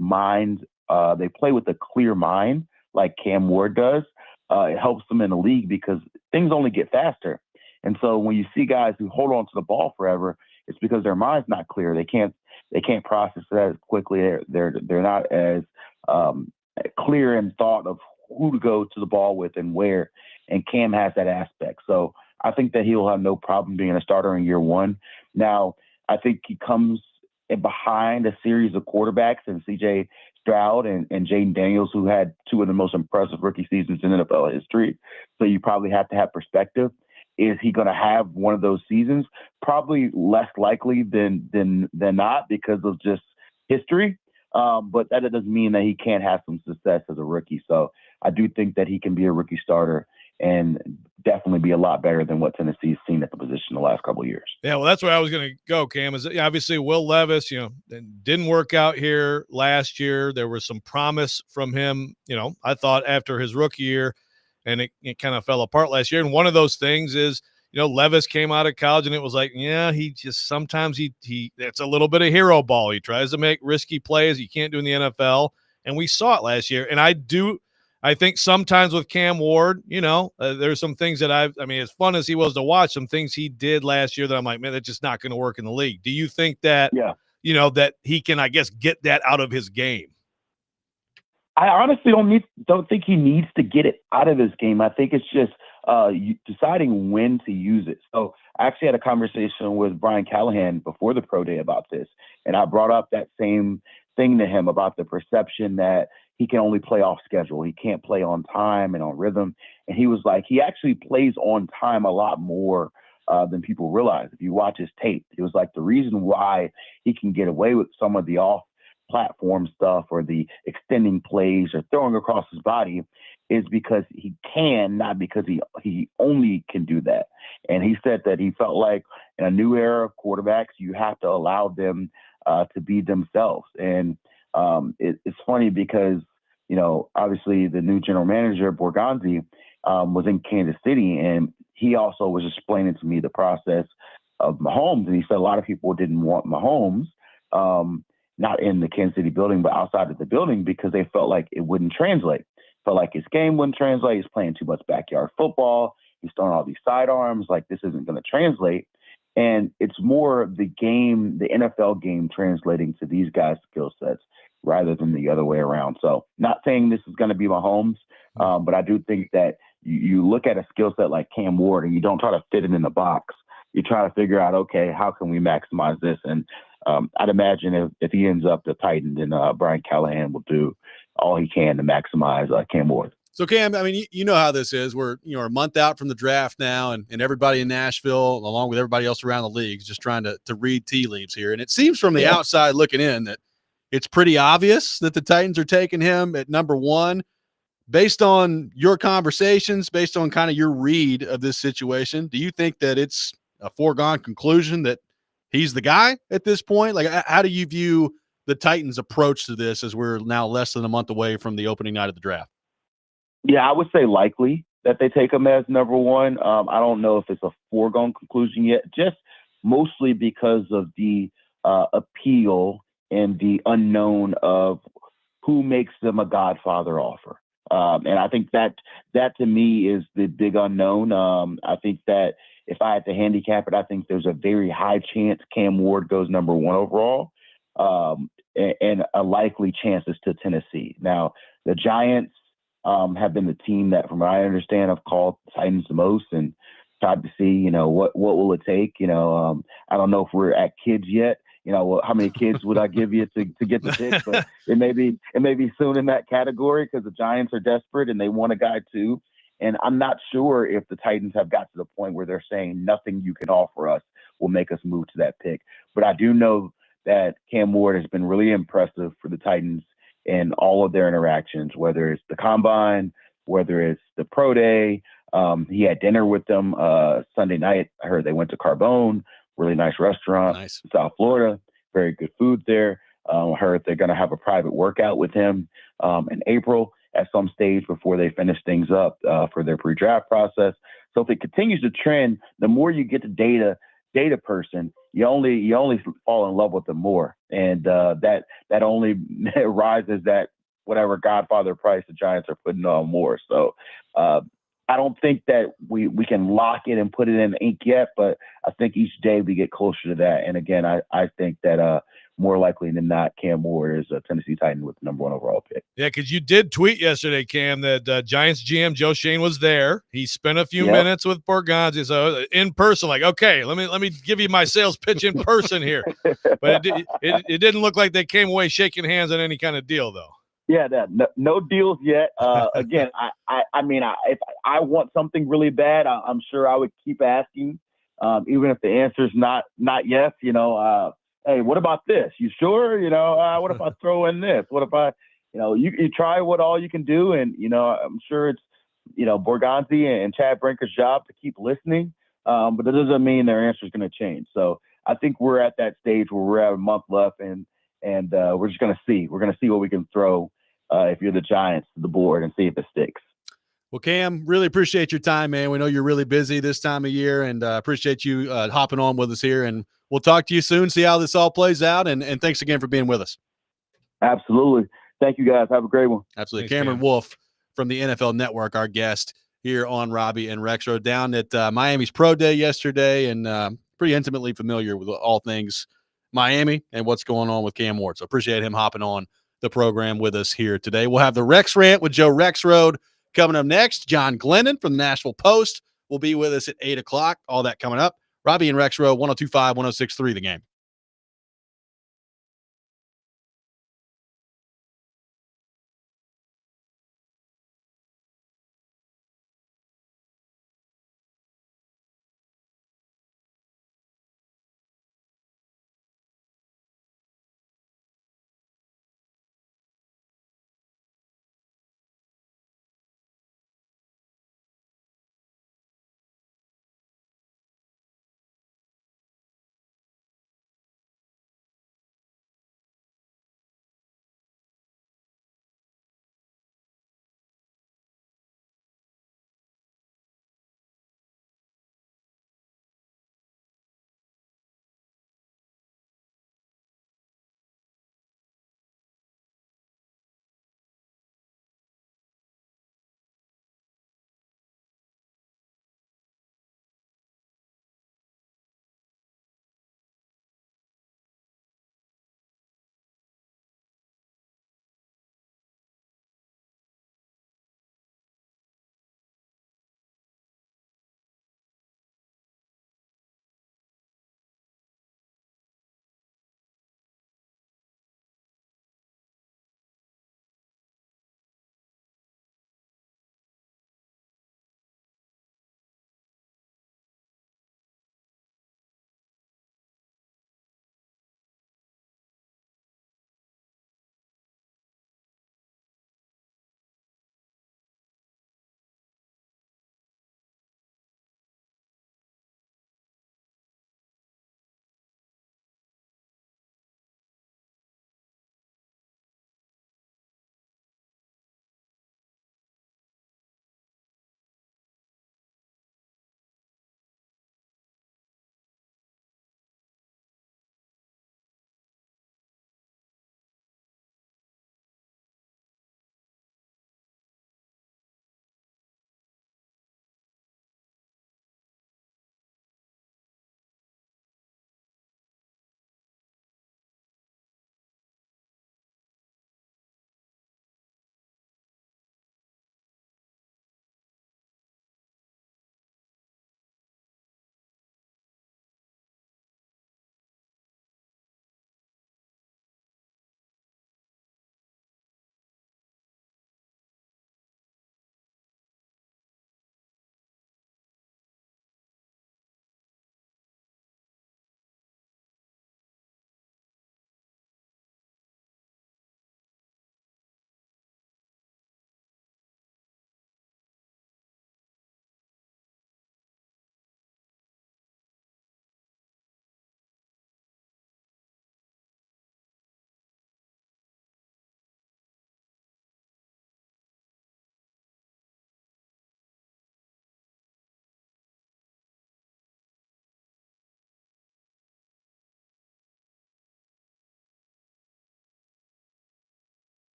they play with a clear mind, like Cam Ward does. It helps them in the league because things only get faster. And so when you see guys who hold on to the ball forever, it's because their mind's not clear. They can't process it as quickly. They're not as clear in thought of who to go to the ball with and where. And Cam has that aspect. So I think that he'll have no problem being a starter in year one. Now, I think he comes behind a series of quarterbacks and C.J. Stroud and Jaden Daniels, who had two of the most impressive rookie seasons in NFL history. So you probably have to have perspective. Is he going to have one of those seasons? Probably less likely than not because of just history. But that doesn't mean that he can't have some success as a rookie. So I do think that he can be a rookie starter and definitely be a lot better than what Tennessee's seen at the position the last couple of years. Yeah, well, that's where I was going to go, Cam. Is obviously Will Levis, didn't work out here last year. There was some promise from him, I thought after his rookie year, and it kind of fell apart last year. And one of those things is, Levis came out of college and it was like, yeah, he just sometimes he it's a little bit of hero ball. He tries to make risky plays you can't do in the NFL. And we saw it last year. And I think sometimes with Cam Ward, there's some things that as fun as he was to watch, some things he did last year that I'm like, man, that's just not going to work in the league. Do you think that, that he can, I guess, get that out of his game? I honestly don't think he needs to get it out of his game. I think it's just deciding when to use it. So I actually had a conversation with Brian Callahan before the pro day about this, and I brought up that same thing to him about the perception that he can only play off schedule. He can't play on time and on rhythm. And he was like, he actually plays on time a lot more than people realize. If you watch his tape, it was like the reason why he can get away with some of the off platform stuff or the extending plays or throwing across his body is because he can, not because he only can do that. And he said that he felt like in a new era of quarterbacks, you have to allow them to be themselves. And it's funny because, obviously the new general manager, Borgonzi, was in Kansas City, and he also was explaining to me the process of Mahomes. And he said a lot of people didn't want Mahomes, not in the Kansas City building, but outside of the building because they felt like it wouldn't translate. Felt like his game wouldn't translate. He's playing too much backyard football. He's throwing all these sidearms. Like, this isn't going to translate. And it's more the game, the NFL game translating to these guys' skill sets rather than the other way around. So not saying this is going to be Mahomes, but I do think that you look at a skill set like Cam Ward and you don't try to fit it in the box. You try to figure out, okay, how can we maximize this? And I'd imagine if he ends up the Titan, then Brian Callahan will do all he can to maximize Cam Ward. So, Cam, you know how this is. We're a month out from the draft now, and everybody in Nashville, along with everybody else around the league, is just trying to read tea leaves here. And it seems from the outside looking in that it's pretty obvious that the Titans are taking him at number one. Based on your conversations, based on kind of your read of this situation, do you think that it's a foregone conclusion that he's the guy at this point? Like, how do you view the Titans' approach to this as we're now less than a month away from the opening night of the draft? Yeah, I would say likely that they take him as number one. I don't know if it's a foregone conclusion yet, just mostly because of the appeal and the unknown of who makes them a Godfather offer. And I think that to me is the big unknown. I think that if I had to handicap it, I think there's a very high chance Cam Ward goes number one overall, and a likely chance is to Tennessee. Now, the Giants have been the team that, from what I understand, have called Titans the most and tried to see, what will it take? I don't know if we're at kids yet. How many kids would I give you to get the pick? But it may be soon in that category because the Giants are desperate and they want a guy too. And I'm not sure if the Titans have got to the point where they're saying nothing you can offer us will make us move to that pick. But I do know that Cam Ward has been really impressive for the Titans in all of their interactions, whether it's the combine, whether it's the pro day. He had dinner with them Sunday night. I heard they went to Carbone, really nice restaurant in South Florida, very good food there. I heard they're going to have a private workout with him in April at some stage before they finish things up for their pre-draft process. So if it continues to trend, the more you get the data person, you only fall in love with them more. And that only rises that whatever Godfather price the Giants are putting on more. So I don't think that we can lock it and put it in ink yet, but I think each day we get closer to that. And again, I think that more likely than not, Cam Ward is a Tennessee Titan with the number 1 overall pick. Yeah, because you did tweet yesterday, Cam, that Giants GM Joe Shane was there. He spent a few minutes with Borgonzi, so in person, like, okay, let me give you my sales pitch in person here. But it didn't look like they came away shaking hands on any kind of deal, though. Yeah, no deals yet. Again, I mean, if I want something really bad, I'm sure I would keep asking, even if the answer is not yes. Hey, what about this? You sure? What if I throw in this? What if I, you try what all you can do, and I'm sure it's Borgonzi and Chad Brinker's job to keep listening, but that doesn't mean their answer is going to change. So I think we're at that stage where we're at a month left, and we're just going to see. We're going to see what we can throw if you're the Giants to the board and see if it sticks. Well, Cam, really appreciate your time, man. We know you're really busy this time of year, and appreciate you hopping on with us here. And we'll talk to you soon, see how this all plays out. And thanks again for being with us. Absolutely. Thank you, guys. Have a great one. Absolutely. Thanks, Cameron Cam. Wolf from the NFL Network, our guest here on Robby and Rexrode, down at Miami's Pro Day yesterday, and pretty intimately familiar with all things Miami and what's going on with Cam Ward. So appreciate him hopping on the program with us here today. We'll have the Rex Rant with Joe Rexrode coming up next. John Glennon from the Nashville Post will be with us at 8 o'clock. All that coming up. Robby and Rexrode, 102.5, 106.3 The Game.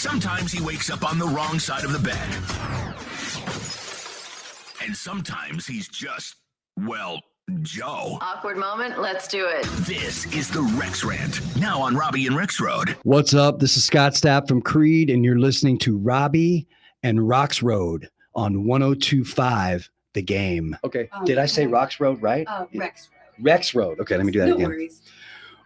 Sometimes he wakes up on the wrong side of the bed. And sometimes he's just, well, Joe. Awkward moment. Let's do it. This is the Rex Rant, now on Robby and Rexrode. What's up? This is Scott Stapp from Creed, and you're listening to Robby and Rexrode on 102.5 The Game. Okay. Did I say Rexrode right? Rexrode. Rexrode. Okay, let me do that again. No worries.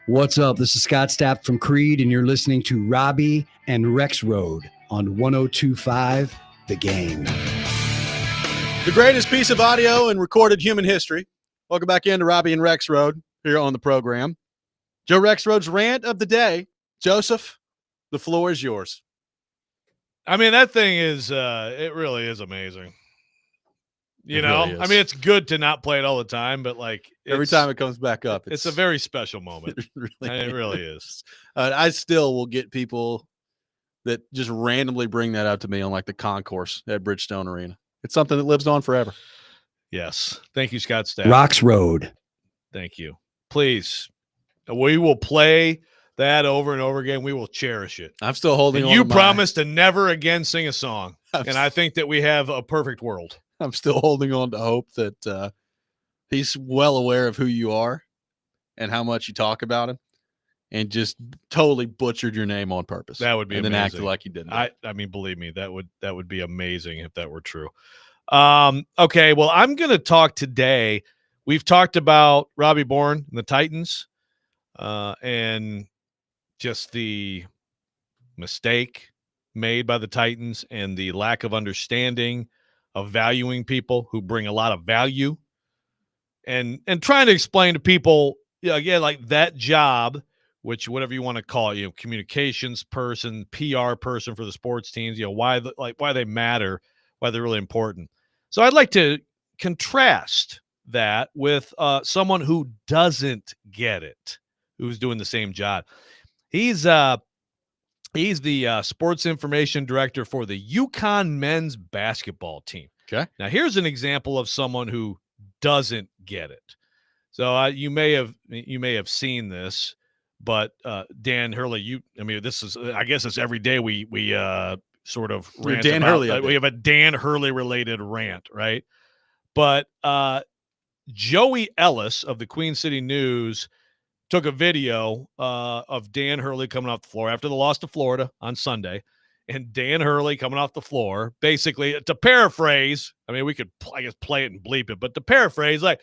What's up? This is Scott Stapp from Creed, and you're listening to Robby and Rexrode on 102.5 The Game. The greatest piece of audio in recorded human history. Welcome back into Robby and Rexrode here on the program. Joe Rexrode's rant of the day. Joseph, the floor is yours. I mean, that thing is, it really is amazing. You know, really is. I mean, it's good to not play it all the time, but like Every time it comes back up, it's a very special moment. It really is. I still will get people that just randomly bring that up to me on like the concourse at Bridgestone Arena. It's something that lives on forever. Yes. Thank you, Scott Stapp. Rexrode. Thank you. Please. We will play that over and over again. We will cherish it. I'm still holding on. You to promised to never again sing a song. And I think that we have a perfect world. I'm still holding on to hope that he's well aware of who you are and how much you talk about him, and just totally butchered your name on purpose. That would be and amazing. then acted like you didn't. I mean, believe me, that would be amazing if that were true. Okay, well, I'm going to talk today. We've talked about Robby Bourne and the Titans, and just the mistake made by the Titans and the lack of understanding of valuing people who bring a lot of value, and trying to explain to people, again, like that job, which whatever you want to call it, communications person, PR person for the sports teams, why they matter, why they're really important. So I'd like to contrast that with someone who doesn't get it, who's doing the same job. He's the sports information director for the UConn men's basketball team. Okay. Now here's an example of someone who doesn't get it. So you may have seen this, but Dan Hurley, this is, I guess it's every day we sort of rant Dan about, Hurley. We have a Dan Hurley related rant, right? But Joey Ellis of the Queen City News took a video of Dan Hurley coming off the floor after the loss to Florida on Sunday, and Dan Hurley coming off the floor, basically, to paraphrase, I mean, we could, I guess, play it and bleep it, but to paraphrase, like,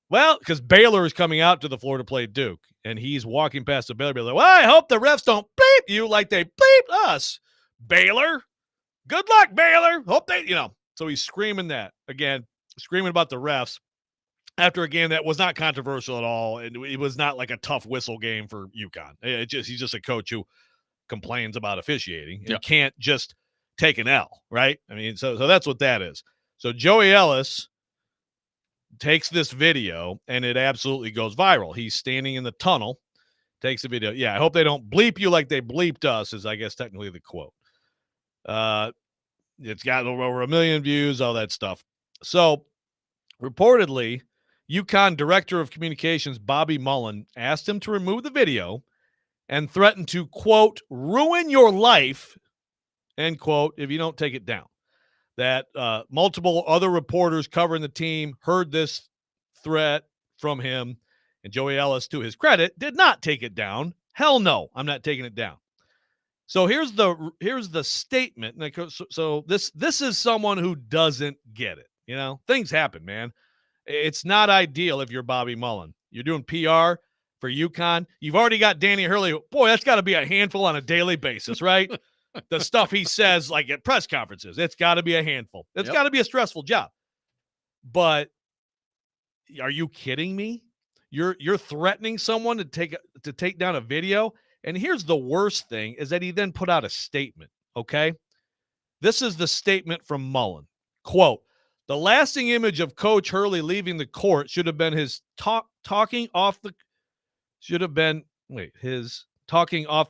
well, because Baylor is coming out to the floor to play Duke, and he's walking past the Baylor, like, well, I hope the refs don't bleep you like they bleep us, Baylor. Good luck, Baylor. Hope they, So he's screaming that, again, screaming about the refs after a game that was not controversial at all, and it was not like a tough whistle game for UConn. He's just a coach who complains about officiating. You can't just take an L, right? I mean, so that's what that is. So Joey Ellis takes this video, and it absolutely goes viral. He's standing in the tunnel, takes the video. Yeah, I hope they don't bleep you like they bleeped us, is I guess technically the quote. It's got over 1 million views, all that stuff. So reportedly, UConn Director of Communications Bobby Mullen asked him to remove the video and threatened to, quote, ruin your life, end quote, if you don't take it down. That multiple other reporters covering the team heard this threat from him, and Joey Ellis, to his credit, did not take it down. Hell no, I'm not taking it down. So here's the statement. So this is someone who doesn't get it. Things happen, man. It's not ideal if you're Bobby Mullen. You're doing PR for UConn. You've already got Danny Hurley. Boy, that's got to be a handful on a daily basis, right? The stuff he says, like at press conferences, it's got to be a handful. It's got to be a stressful job. But are you kidding me? You're threatening someone to take down a video. And here's the worst thing is that he then put out a statement. Okay. This is the statement from Mullen. Quote, the lasting image of Coach Hurley leaving the court should have been his talking off the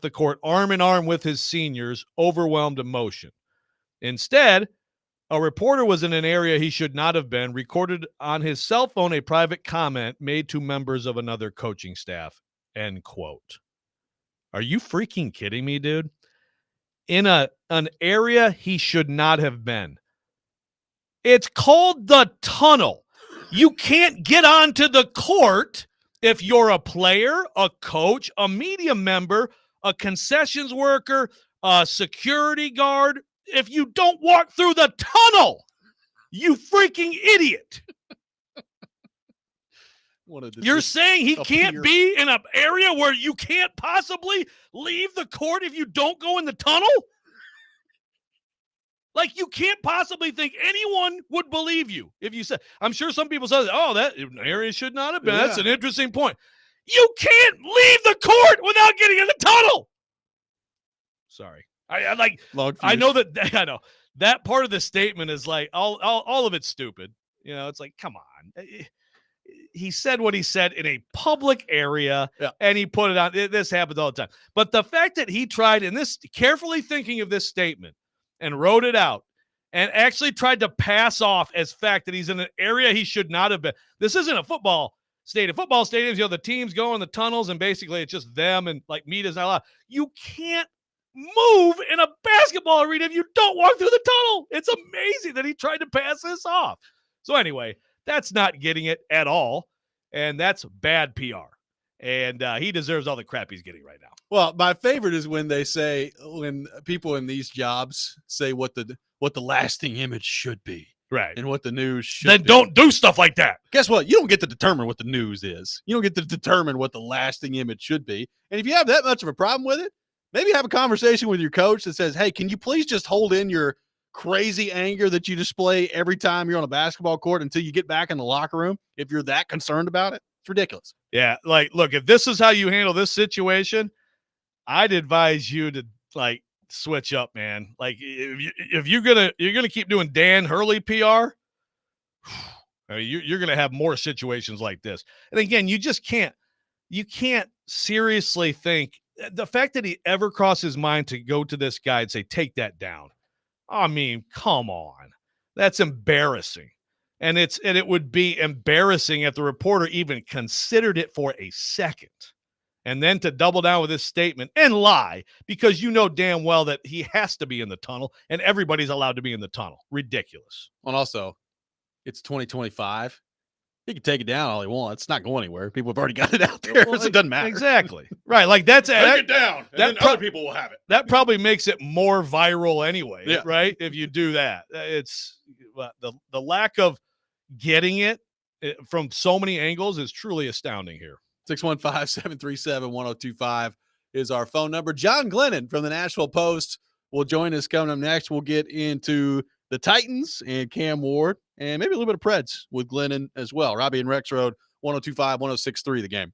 court arm in arm with his seniors, overwhelmed emotion. Instead, a reporter was in an area he should not have been, recorded on his cell phone a private comment made to members of another coaching staff, end quote. Are you freaking kidding me, dude? in an area he should not have been. It's called the tunnel. You can't get onto the court if you're a player, a coach, a media member, a concessions worker, a security guard, if you don't walk through the tunnel. You freaking idiot. You're saying he can't be in an area where you can't possibly leave the court if you don't go in the tunnel? Like, you can't possibly think anyone would believe you if you said, I'm sure some people say, oh, that area should not have been. That's an interesting point. You can't leave the court without getting in the tunnel. Sorry. I know that part of the statement is like all of it's stupid. You know, it's like, come on. He said what he said in a public area and he put it on. This happens all the time. But the fact that he tried, and this carefully thinking of this statement and wrote it out and actually tried to pass off as fact that he's in an area he should not have been. This isn't a football stadium. Football stadiums, the teams go in the tunnels and basically it's just them and like media's not allowed. You can't move in a basketball arena if you don't walk through the tunnel. It's amazing that he tried to pass this off. So anyway, that's not getting it at all, and that's bad PR. And he deserves all the crap he's getting right now. Well, my favorite is when people in these jobs say what the lasting image should be. Right. And what the news should Then be. don't do stuff like that. Guess what? You don't get to determine what the news is. You don't get to determine what the lasting image should be. And if you have that much of a problem with it, maybe have a conversation with your coach that says, hey, can you please just hold in your crazy anger that you display every time you're on a basketball court until you get back in the locker room if you're that concerned about it? It's ridiculous. Yeah, like, look, if this is how you handle this situation, I'd advise you to, like, switch up, man. Like, if you're gonna keep doing Dan Hurley PR, you're gonna have more situations like this. And again, you can't seriously think the fact that he ever crossed his mind to go to this guy and say, take that down. I mean, come on. That's embarrassing. And it would be embarrassing if the reporter even considered it for a second. And then to double down with this statement and lie because you know damn well that he has to be in the tunnel and everybody's allowed to be in the tunnel. Ridiculous. And also, it's 2025. He can take it down all he wants. It's not going anywhere. People have already got it out there, so it doesn't matter. Exactly. Right. Like take it down, and then other people will have it. That probably makes it more viral anyway, right? If you do that. It's the lack of getting it from so many angles is truly astounding here. 615-737-1025 is our phone number. John Glennon from the Nashville Post will join us coming up next. We'll get into the Titans and Cam Ward and maybe a little bit of Preds with Glennon as well. Robby and Rexrode, 102.5, 106.3 The Game.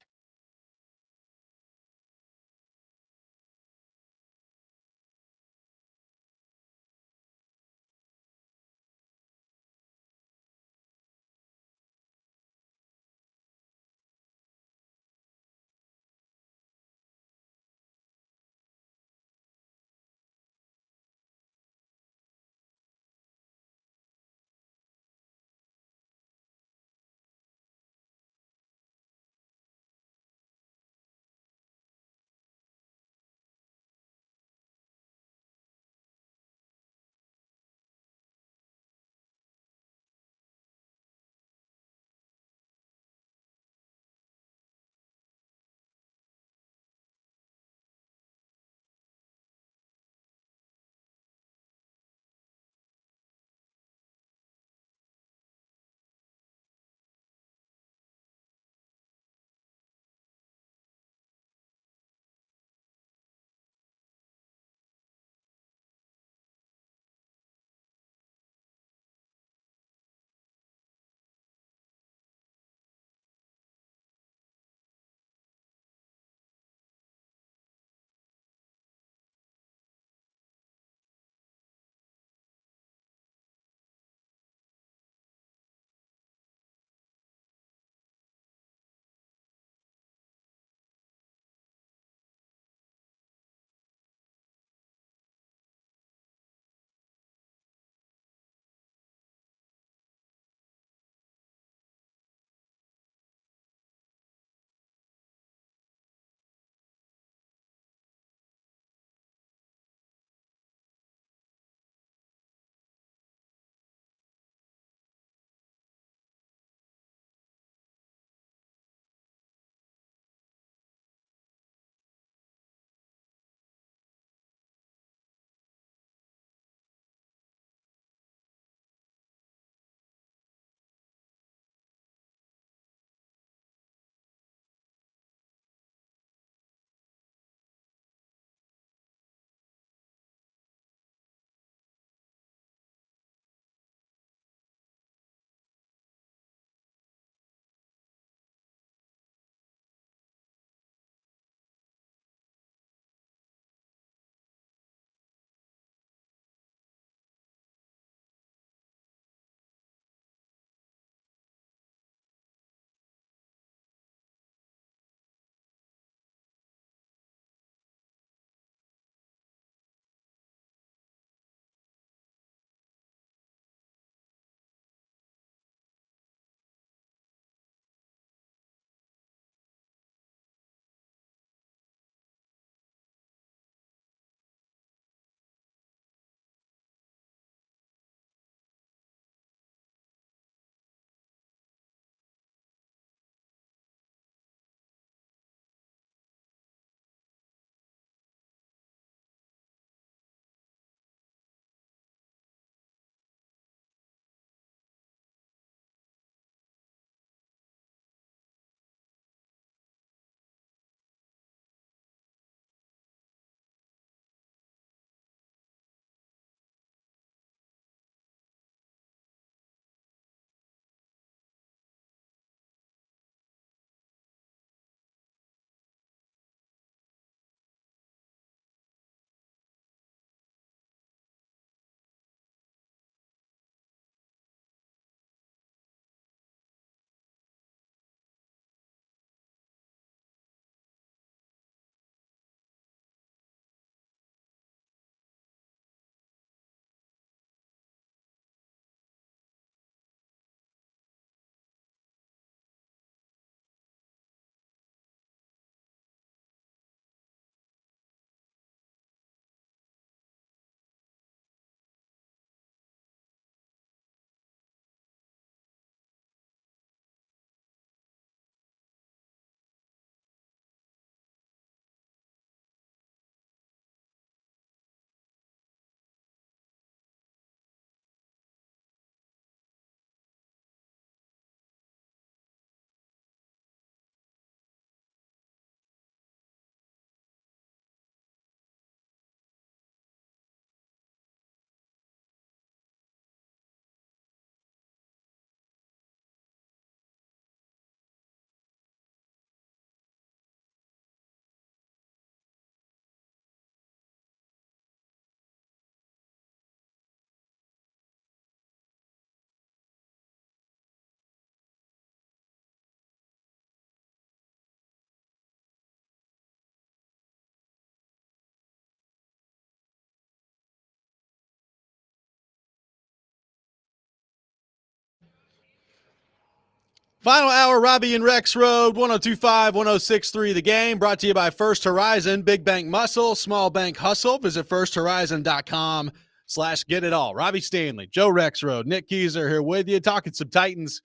Final hour, Robby and Rexrode, 102.5, 106.3 The Game, brought to you by First Horizon, Big Bank Muscle, Small Bank Hustle. Visit firsthorizon.com/get it all. Robby Stanley, Joe Rexrode, Nick Keyser here with you, talking some Titans.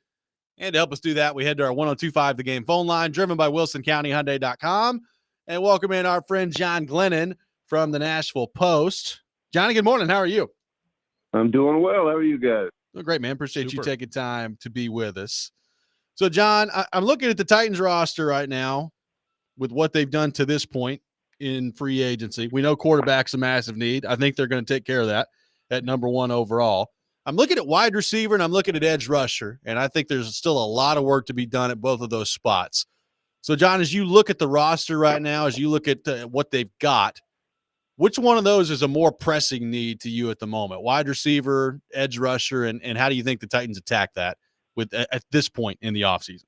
And to help us do that, we head to our 102.5 The Game phone line, driven by WilsonCountyHyundai.com, and welcome in our friend John Glennon from the Nashville Post. Johnny, good morning. How are you? I'm doing well. How are you guys? Oh, great, man. Appreciate you taking time to be with us. So, John, I'm looking at the Titans roster right now with what they've done to this point in free agency. We know quarterback's a massive need. I think they're going to take care of that at number 1 overall. I'm looking at wide receiver and I'm looking at edge rusher, and I think there's still a lot of work to be done at both of those spots. So, John, as you look at the roster right now, as you look at what they've got, which one of those is a more pressing need to you at the moment? Wide receiver, edge rusher, and how do you think the Titans attack that at this point in the offseason?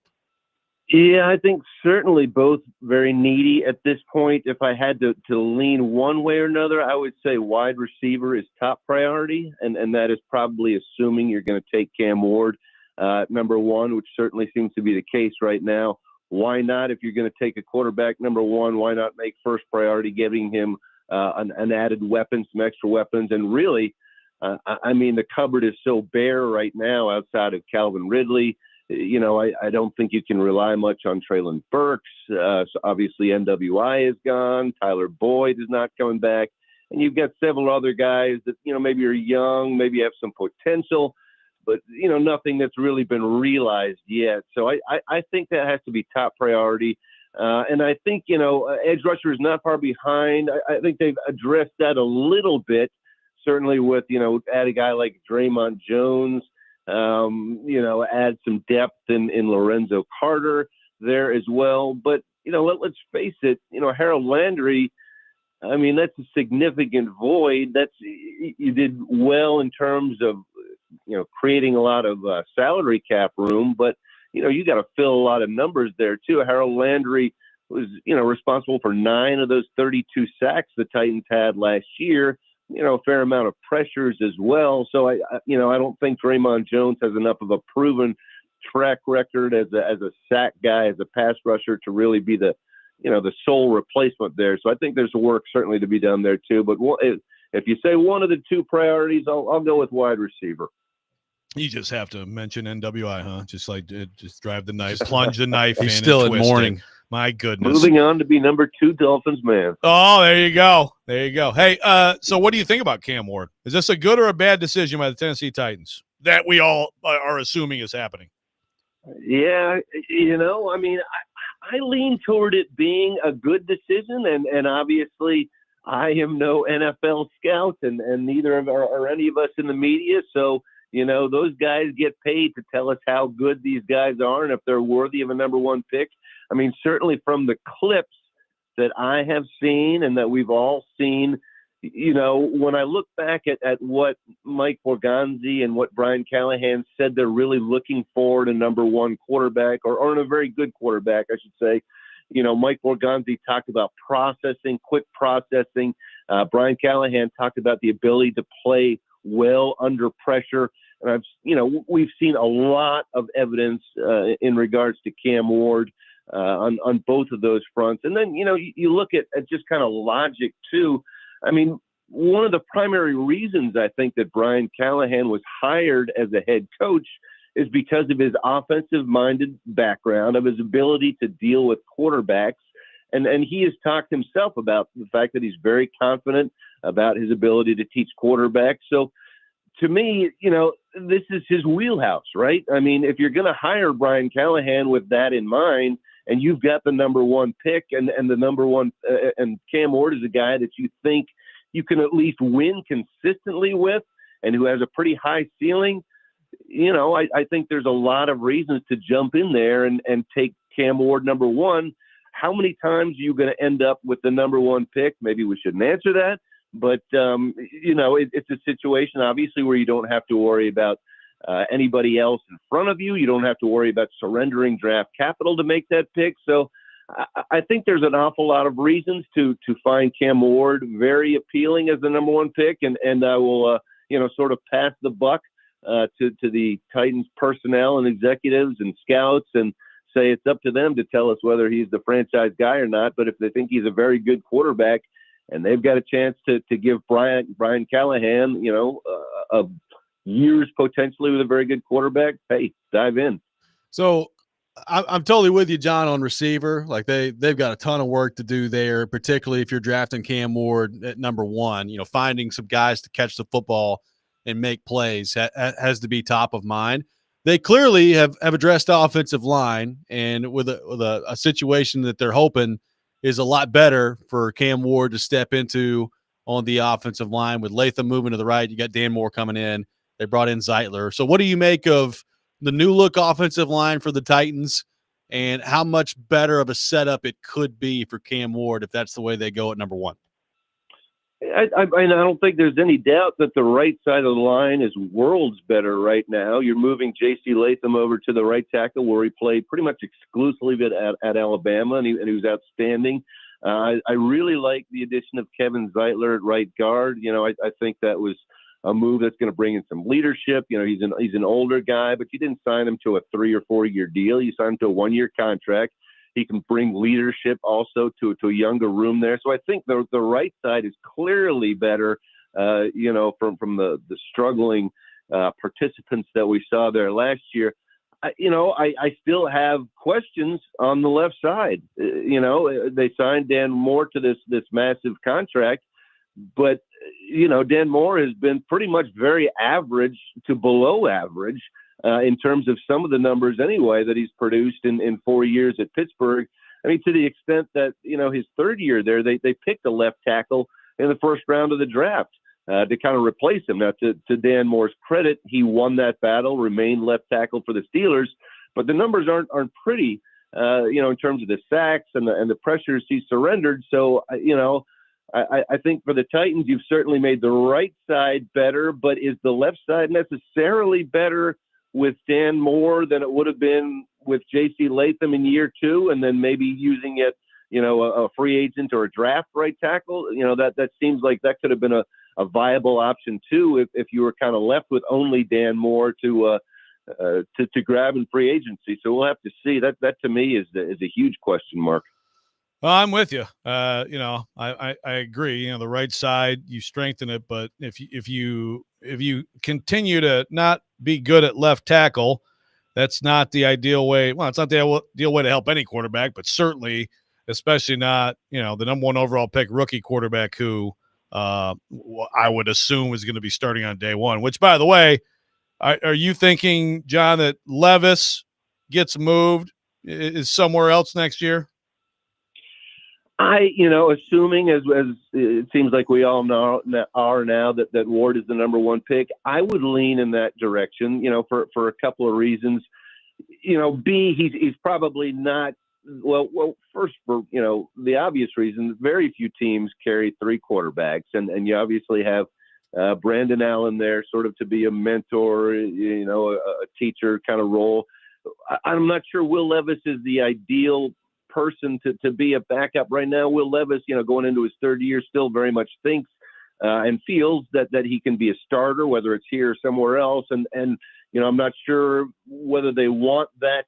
Yeah, I think certainly both very needy at this point. If I had to lean one way or another, I would say wide receiver is top priority, and that is probably assuming you're going to take Cam Ward number 1, which certainly seems to be the case right now. Why not? If you're going to take a quarterback number 1, why not make first priority giving him an added weapon, some extra weapons? And really, I mean, the cupboard is so bare right now outside of Calvin Ridley. You know, I don't think you can rely much on Treylon Burks. So obviously, NWI is gone. Tyler Boyd is not coming back. And you've got several other guys that, you know, maybe are young, maybe have some potential, but, you know, nothing that's really been realized yet. So I think that has to be top priority. And I think, you know, edge rusher is not far behind. I think they've addressed that a little bit, certainly with, you know, add a guy like Draymond Jones, you know, add some depth in Lorenzo Carter there as well. But, you know, let's face it, you know, Harold Landry, I mean, that's a significant void. You did well in terms of, you know, creating a lot of salary cap room, but, you know, you got to fill a lot of numbers there too. Harold Landry was, you know, responsible for 9 of those 32 sacks the Titans had last year. You know, a fair amount of pressures as well. So I don't think Draymond Jones has enough of a proven track record as a sack guy, as a pass rusher to really be the sole replacement there. So I think there's work certainly to be done there too. But if you say one of the 2 priorities, I'll go with wide receiver. You just have to mention NWI, huh? Just drive the knife, plunge the knife. He's still in mourning. My goodness. Moving on to be number 2 Dolphins man. Oh, there you go. There you go. Hey, so what do you think about Cam Ward? Is this a good or a bad decision by the Tennessee Titans that we all are assuming is happening? Yeah, you know, I mean, I lean toward it being a good decision, and obviously I am no NFL scout, and neither are any of us in the media, so, you know, those guys get paid to tell us how good these guys are and if they're worthy of a number 1 pick. I mean, certainly from the clips that I have seen and that we've all seen, you know, when I look back at what Mike Borgonzi and what Brian Callahan said they're really looking for in a number 1 quarterback or in a very good quarterback, I should say. You know, Mike Borgonzi talked about processing, quick processing. Brian Callahan talked about the ability to play well under pressure. And we've seen a lot of evidence in regards to Cam Ward on both of those fronts. And then, you know, you look at just kind of logic too. I mean, one of the primary reasons I think that Brian Callahan was hired as a head coach is because of his offensive-minded background, of his ability to deal with quarterbacks. And he has talked himself about the fact that he's very confident about his ability to teach quarterbacks. So to me, you know, this is his wheelhouse, right? I mean, if you're going to hire Brian Callahan with that in mind, and you've got the number 1 pick and the number 1, and Cam Ward is a guy that you think you can at least win consistently with and who has a pretty high ceiling, you know, I think there's a lot of reasons to jump in there and take Cam Ward number 1. How many times are you going to end up with the number 1 pick? Maybe we shouldn't answer that. But, you know, it's a situation, obviously, where you don't have to worry about anybody else in front of you. You don't have to worry about surrendering draft capital to make that pick. So I think there's an awful lot of reasons to find Cam Ward very appealing as the number 1 pick. And I will, you know, sort of pass the buck to the Titans personnel and executives and scouts and say it's up to them to tell us whether he's the franchise guy or not. But if they think he's a very good quarterback and they've got a chance to give Brian Callahan, years potentially with a very good quarterback, hey, dive in. So I'm totally with you, John, on receiver. Like they've got a ton of work to do there, particularly if you're drafting Cam Ward at number 1. Finding some guys to catch the football and make plays has to be top of mind. They clearly have addressed the offensive line, and with a situation that they're hoping is a lot better for Cam Ward to step into on the offensive line. With Latham moving to the right, you got Dan Moore coming in. They brought in Zeitler. So what do you make of the new look offensive line for the Titans, and how much better of a setup it could be for Cam Ward if that's the way they go at number 1? I don't think there's any doubt that the right side of the line is worlds better right now. You're moving J.C. Latham over to the right tackle, where he played pretty much exclusively at Alabama, and he was outstanding. I really like the addition of Kevin Zeitler at right guard. I think that was a move that's going to bring in some leadership. He's an older guy, but you didn't sign him to a 3 or 4 year deal. You signed him to a 1-year contract. He can bring leadership also to a younger room there. So I think the right side is clearly better, from the struggling participants that we saw there last year. I still have questions on the left side. They signed Dan Moore to this massive contract, but Dan Moore has been pretty much very average to below average in terms of some of the numbers anyway that he's produced in 4 years at Pittsburgh. I mean, to the extent that, his third year there, they picked a left tackle in the first round of the draft to kind of replace him. Now, to Dan Moore's credit, he won that battle, remained left tackle for the Steelers, but the numbers aren't pretty, in terms of the sacks and the pressures he surrendered. So, I think for the Titans, you've certainly made the right side better, but is the left side necessarily better with Dan Moore than it would have been with J.C. Latham in year 2, and then maybe using it, a free agent or a draft right tackle? That seems like that could have been a viable option too if you were kind of left with only Dan Moore to grab in free agency. So we'll have to see. That to me is a huge question mark. Well, I'm with you. I agree. The right side, you strengthen it, but if you continue to not be good at left tackle, that's not the ideal way. Well, it's not the ideal way to help any quarterback, but certainly, especially not the number 1 overall pick rookie quarterback who I would assume is going to be starting on day 1. Which, by the way, are you thinking, John, that Levis gets moved, is somewhere else next year? Assuming as it seems like we all are now that Ward is the number 1 pick, I would lean in that direction, for a couple of reasons. B, he's probably not, well, first for, the obvious reason, very few teams carry 3 quarterbacks, and you obviously have Brandon Allen there sort of to be a mentor, a teacher kind of role. I'm not sure Will Levis is the ideal person to be a backup right now. Will Levis, going into his 3rd year, still very much thinks and feels that he can be a starter, whether it's here or somewhere else. And I'm not sure whether they want that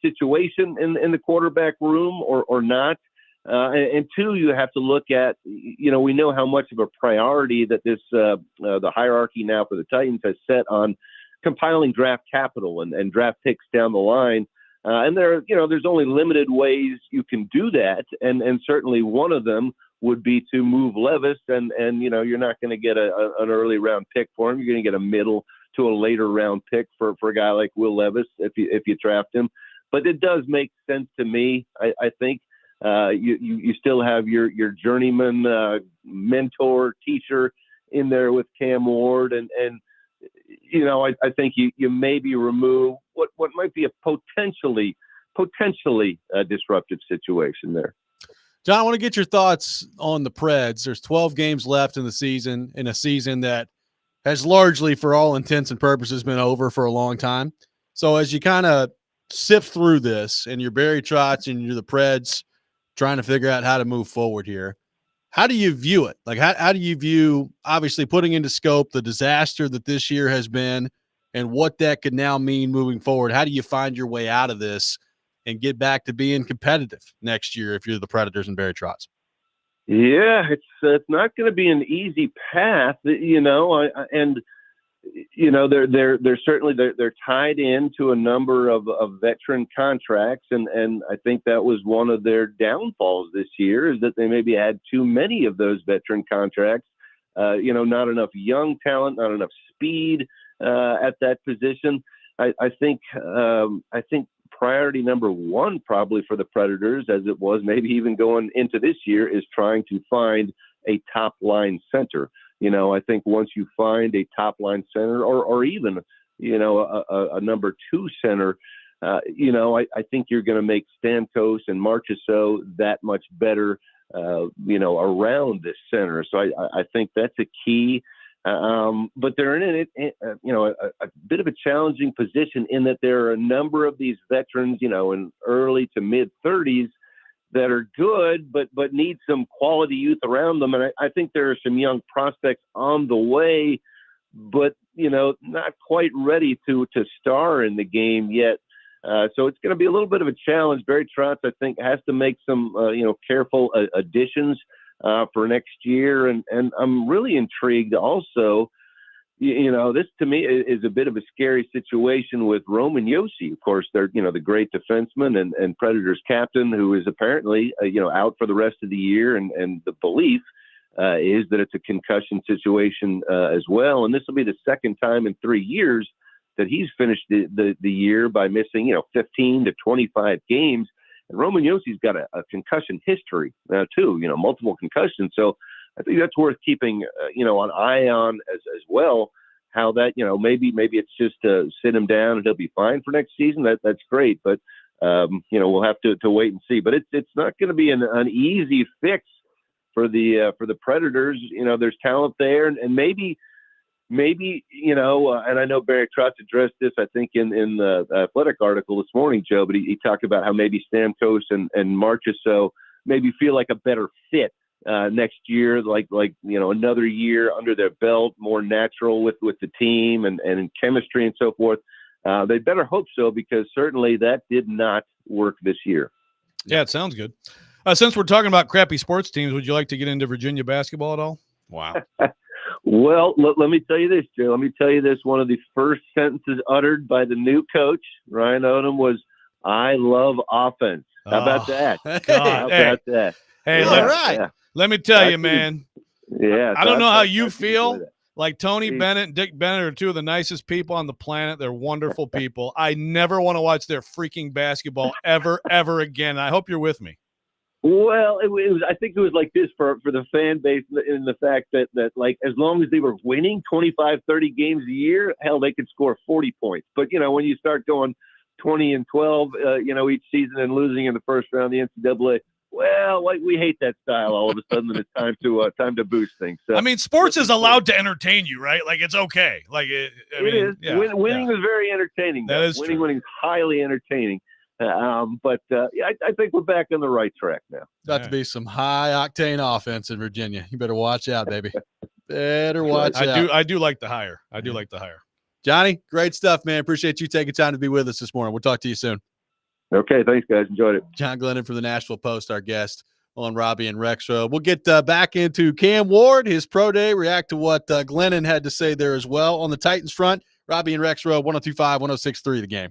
situation in the quarterback room or not. And 2, you have to look at, we know how much of a priority that this the hierarchy now for the Titans has set on compiling draft capital and draft picks down the line. And there's only limited ways you can do that, and certainly one of them would be to move Levis, and you're not going to get an early round pick for him. You're going to get a middle to a later round pick for a guy like Will Levis if you draft him. But it does make sense to me. I think you still have your journeyman mentor teacher in there with Cam Ward, and I think you maybe remove what might be a potentially disruptive situation there. John, I want to get your thoughts on the Preds. There's 12 games left in the season, in a season that has largely, for all intents and purposes, been over for a long time. So as you kind of sift through this, and you're Barry Trotz and you're the Preds trying to figure out how to move forward here, how do you view it? Like, how do you view, obviously, putting into scope the disaster that this year has been and what that could now mean moving forward. How do you find your way out of this and get back to being competitive next year if you're the Predators and Barry Trotz? Yeah, it's not going to be an easy path, and they're certainly they're tied into a number of veteran contracts, and I think that was one of their downfalls this year, is that they maybe had too many of those veteran contracts. Not enough young talent, not enough speed at that position. I think priority number one probably for the Predators, as it was maybe even going into this year, is trying to find a top line center. I think once you find a top line center or even, a number two center, I think you're going to make Stamkos and Marchessault that much better, around this center. So I think that's a key. But they're in a bit of a challenging position in that there are a number of these veterans, in early to mid 30s that are good, but need some quality youth around them. And I think there are some young prospects on the way, but, not quite ready to star in the game yet. So it's going to be a little bit of a challenge. Barry Trotz, I think, has to make some, careful additions for next year. And I'm really intrigued also. This to me is a bit of a scary situation with Roman Josi. Of course, they're, the great defenseman and Predators captain, who is apparently, out for the rest of the year. And the belief is that it's a concussion situation as well. And this will be the second time in 3 years that he's finished the year by missing, 15 to 25 games. And Roman Yosi's got a concussion history too, multiple concussions. So I think that's worth keeping, an eye on as well. How that, maybe it's just to sit him down and he'll be fine for next season. That's great, but we'll have to wait and see. But it's not going to be an easy fix for the Predators. There's talent there, and maybe, and I know Barry Trotz addressed this, I think, in the Athletic article this morning, Joe, but he talked about how maybe Stamkos and Marchessault maybe feel like a better fit next year, like another year under their belt, more natural with the team and in chemistry and so forth. They better hope so, because certainly that did not work this year. Yeah, it sounds good. Since we're talking about crappy sports teams, would you like to get into Virginia basketball at all? Wow. Well, let me tell you this, Joe. Let me tell you this. One of the first sentences uttered by the new coach, Ryan Odom, was, "I love offense." How about that? God, How about that? Hey, let me tell you, man. Yeah. I don't know how you feel. Like Tony Bennett and Dick Bennett are two of the nicest people on the planet. They're wonderful people. I never want to watch their freaking basketball ever again. I hope you're with me. Well, it was. I think it was like this for the fan base, in the fact that like, as long as they were winning 25, 30 games a year, hell, they could score 40 points. But when you start going 20 and 12, each season, and losing in the first round of the NCAA, well, like, we hate that style all of a sudden, and it's time to boost things. So, I mean, sports is allowed to entertain you, right? Like, it's okay. Like it is. Yeah, winning is very entertaining. That is winning. True. Winning is highly entertaining. But I think we're back on the right track now. Got to be some high octane offense in Virginia. You better watch out, baby. Better watch out. I do like the hire. I do like the hire. Johnny, great stuff, man. Appreciate you taking time to be with us this morning. We'll talk to you soon. Okay, thanks, guys. Enjoyed it. John Glennon from the Nashville Post, our guest on Robby and Rexrode. We'll get back into Cam Ward, his pro day, react to what Glennon had to say there as well. On the Titans front, Robby and Rexrode, 102.5, 106.3 The Game.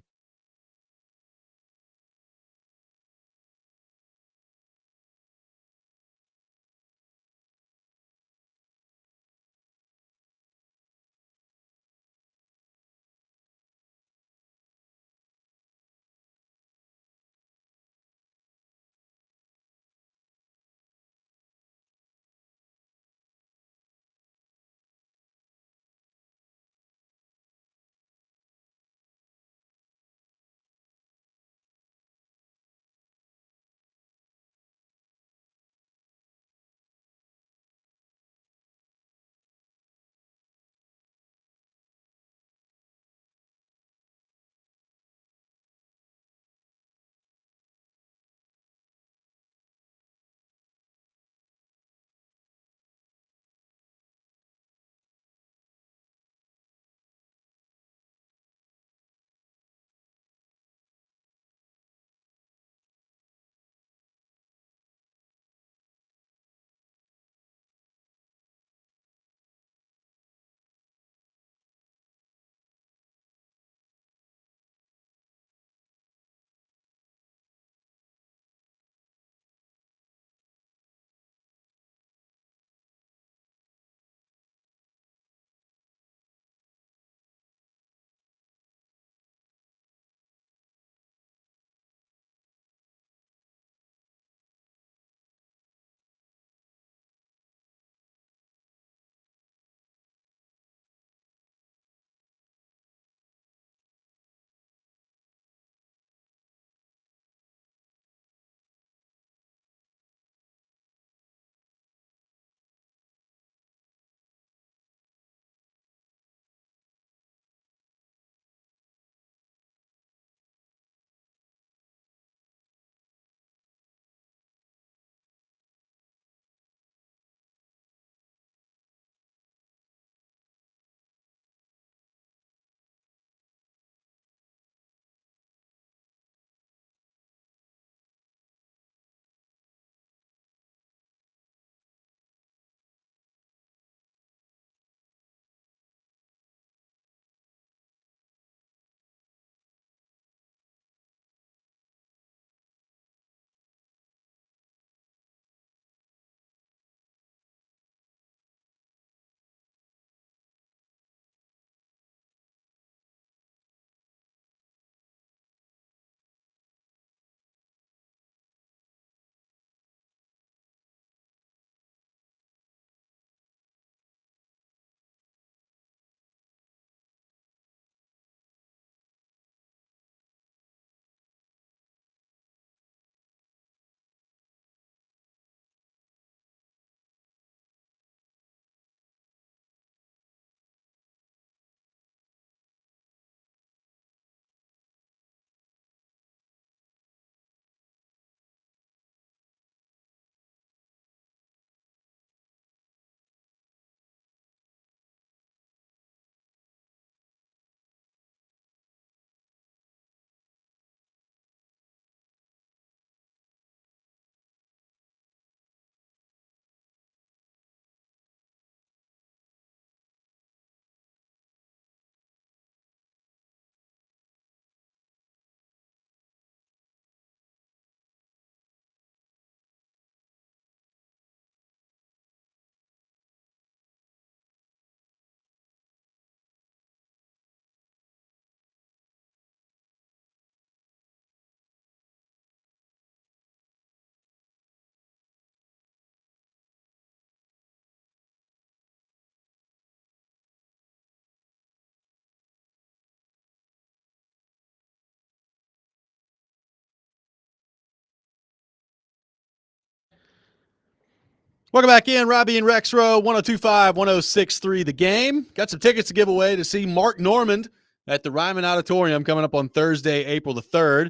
Welcome back in, Robby and Rexrode, 102.5, 106.3 The Game. Got some tickets to give away to see Mark Normand at the Ryman Auditorium coming up on Thursday, April the 3rd.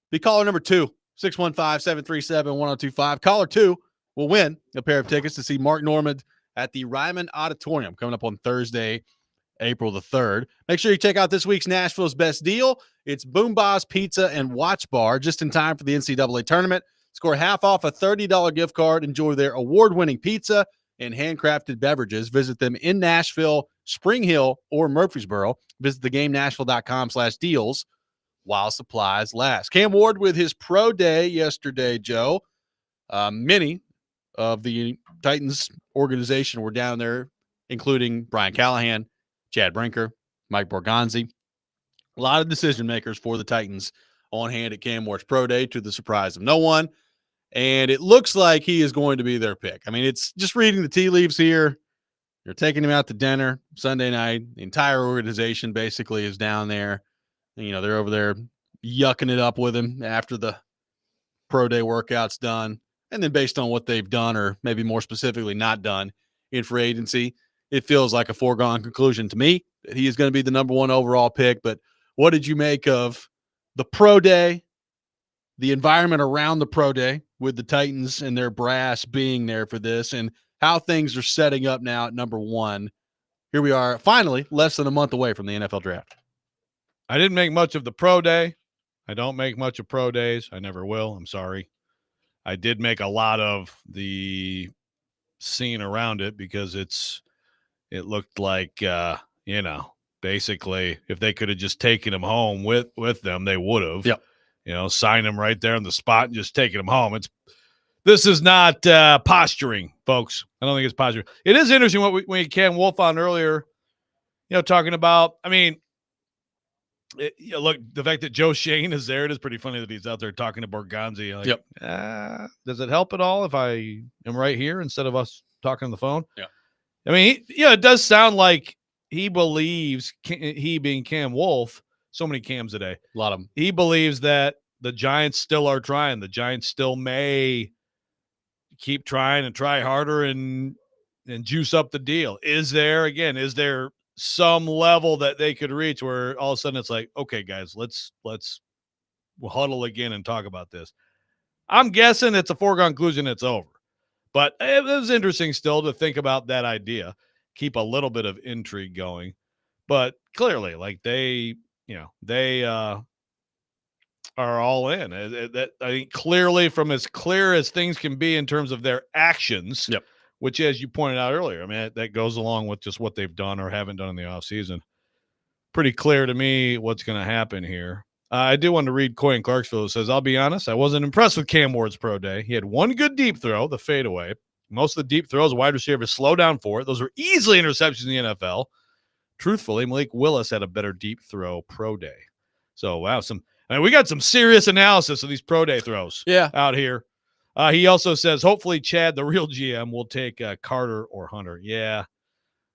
Be caller number 2, 615-737-1025. Caller 2 will win a pair of tickets to see Mark Normand at the Ryman Auditorium coming up on Thursday, April the 3rd. Make sure you check out this week's Nashville's Best Deal. It's Boom Boss Pizza and Watch Bar just in time for the NCAA tournament. Score half off a $30 gift card. Enjoy their award-winning pizza and handcrafted beverages. Visit them in Nashville, Spring Hill, or Murfreesboro. Visit theGameNashville.com/deals while supplies last. Cam Ward with his pro day yesterday, Joe. Many of the Titans organization were down there, including Brian Callahan, Chad Brinker, Mike Borgonzi. A lot of decision makers for the Titans on hand at Cam Ward's pro day, to the surprise of no one. And it looks like he is going to be their pick. I mean, it's just reading the tea leaves here. They're taking him out to dinner Sunday night. The entire organization basically is down there. You know, they're over there yucking it up with him after the pro day workout's done. And then based on what they've done, or maybe more specifically not done in free agency, it feels like a foregone conclusion to me that he is going to be the number 1 overall pick. But what did you make of the pro day, the environment around the pro day with the Titans and their brass being there for this, and how things are setting up now at number 1? Here we are, finally, less than a month away from the NFL draft. I didn't make much of the pro day. I don't make much of pro days. I never will. I'm sorry. I did make a lot of the scene around it because it looked like, basically if they could have just taken him home with them, they would have. Yep. Sign him right there on the spot and just taking him home. This is not posturing, folks. I don't think it's posturing. It is interesting what we had Cam Wolf on earlier, talking about, look, the fact that Joe Shane is there, it is pretty funny that he's out there talking to Borgonzi. Like, yep. Does it help at all if I am right here instead of us talking on the phone? Yeah. It does sound like he believes, he being Cam Wolf, so many Cams a day. A lot of them. He believes that the Giants still are trying. The Giants still may keep trying and try harder and juice up the deal. Is there some level that they could reach where all of a sudden it's like, okay, guys, let's huddle again and talk about this? I'm guessing it's a foregone conclusion. It's over. But it was interesting still to think about that idea, keep a little bit of intrigue going. But clearly, like they are all in. That I think clearly, from as clear as things can be in terms of their actions, yep. Which, as you pointed out earlier, that goes along with just what they've done or haven't done in the offseason. Pretty clear to me what's going to happen here. I do want to read Coy in Clarksville, who says, I'll be honest, I wasn't impressed with Cam Ward's pro day. He had one good deep throw, the fadeaway. Most of the deep throws, wide receivers slow down for it. Those are easily interceptions in the NFL. Truthfully, Malik Willis had a better deep throw pro day. So, wow, we got some serious analysis of these pro day throws out here. He also says, hopefully Chad, the real GM, will take Carter or Hunter. Yeah,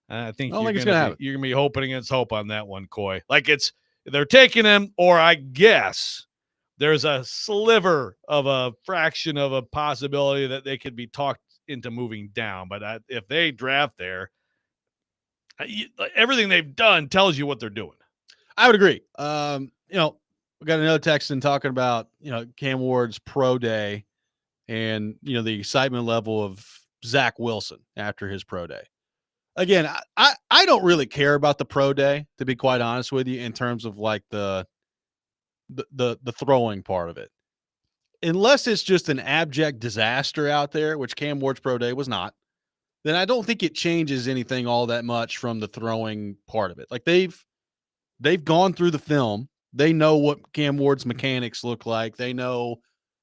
I think you're going to be hoping against hope on that one, Coy. Like they're taking him, or I guess there's a sliver of a fraction of a possibility that they could be talked into moving down. But if they draft there, everything they've done tells you what they're doing. I would agree. We got another texting talking about, Cam Ward's pro day and, the excitement level of Zach Wilson after his pro day. Again, I don't really care about the pro day, to be quite honest with you, in terms of like the throwing part of it. Unless it's just an abject disaster out there, which Cam Ward's pro day was not, then I don't think it changes anything all that much from the throwing part of it. Like they've gone through the film. They know what Cam Ward's mechanics look like. They know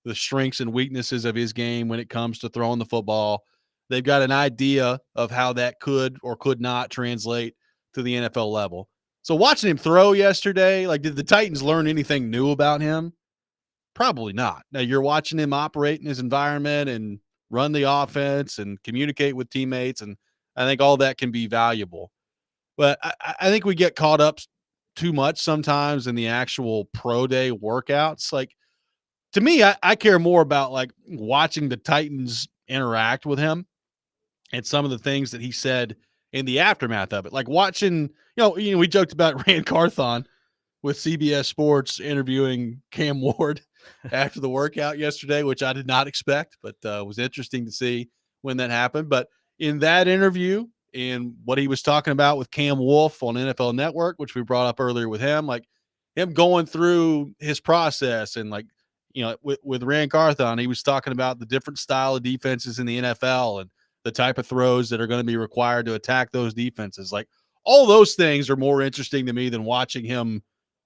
the strengths and weaknesses of his game when it comes to throwing the football. They've got an idea of how that could or could not translate to the NFL level. So watching him throw yesterday, like, did the Titans learn anything new about him? Probably not. Now, you're watching him operate in his environment and run the offense and communicate with teammates, and I think all that can be valuable. But I think we get caught up too much sometimes in the actual pro day workouts. Like, to me, I care more about like watching the Titans interact with him and some of the things that he said in the aftermath of it. Like watching, we joked about Rand Carthon with CBS Sports interviewing Cam Ward after the workout yesterday, which I did not expect, but was interesting to see when that happened. But in that interview and what he was talking about with Cam Wolf on NFL Network, which we brought up earlier with him, like him going through his process and like, with Rand Carthon, he was talking about the different style of defenses in the NFL and the type of throws that are going to be required to attack those defenses. Like all those things are more interesting to me than watching him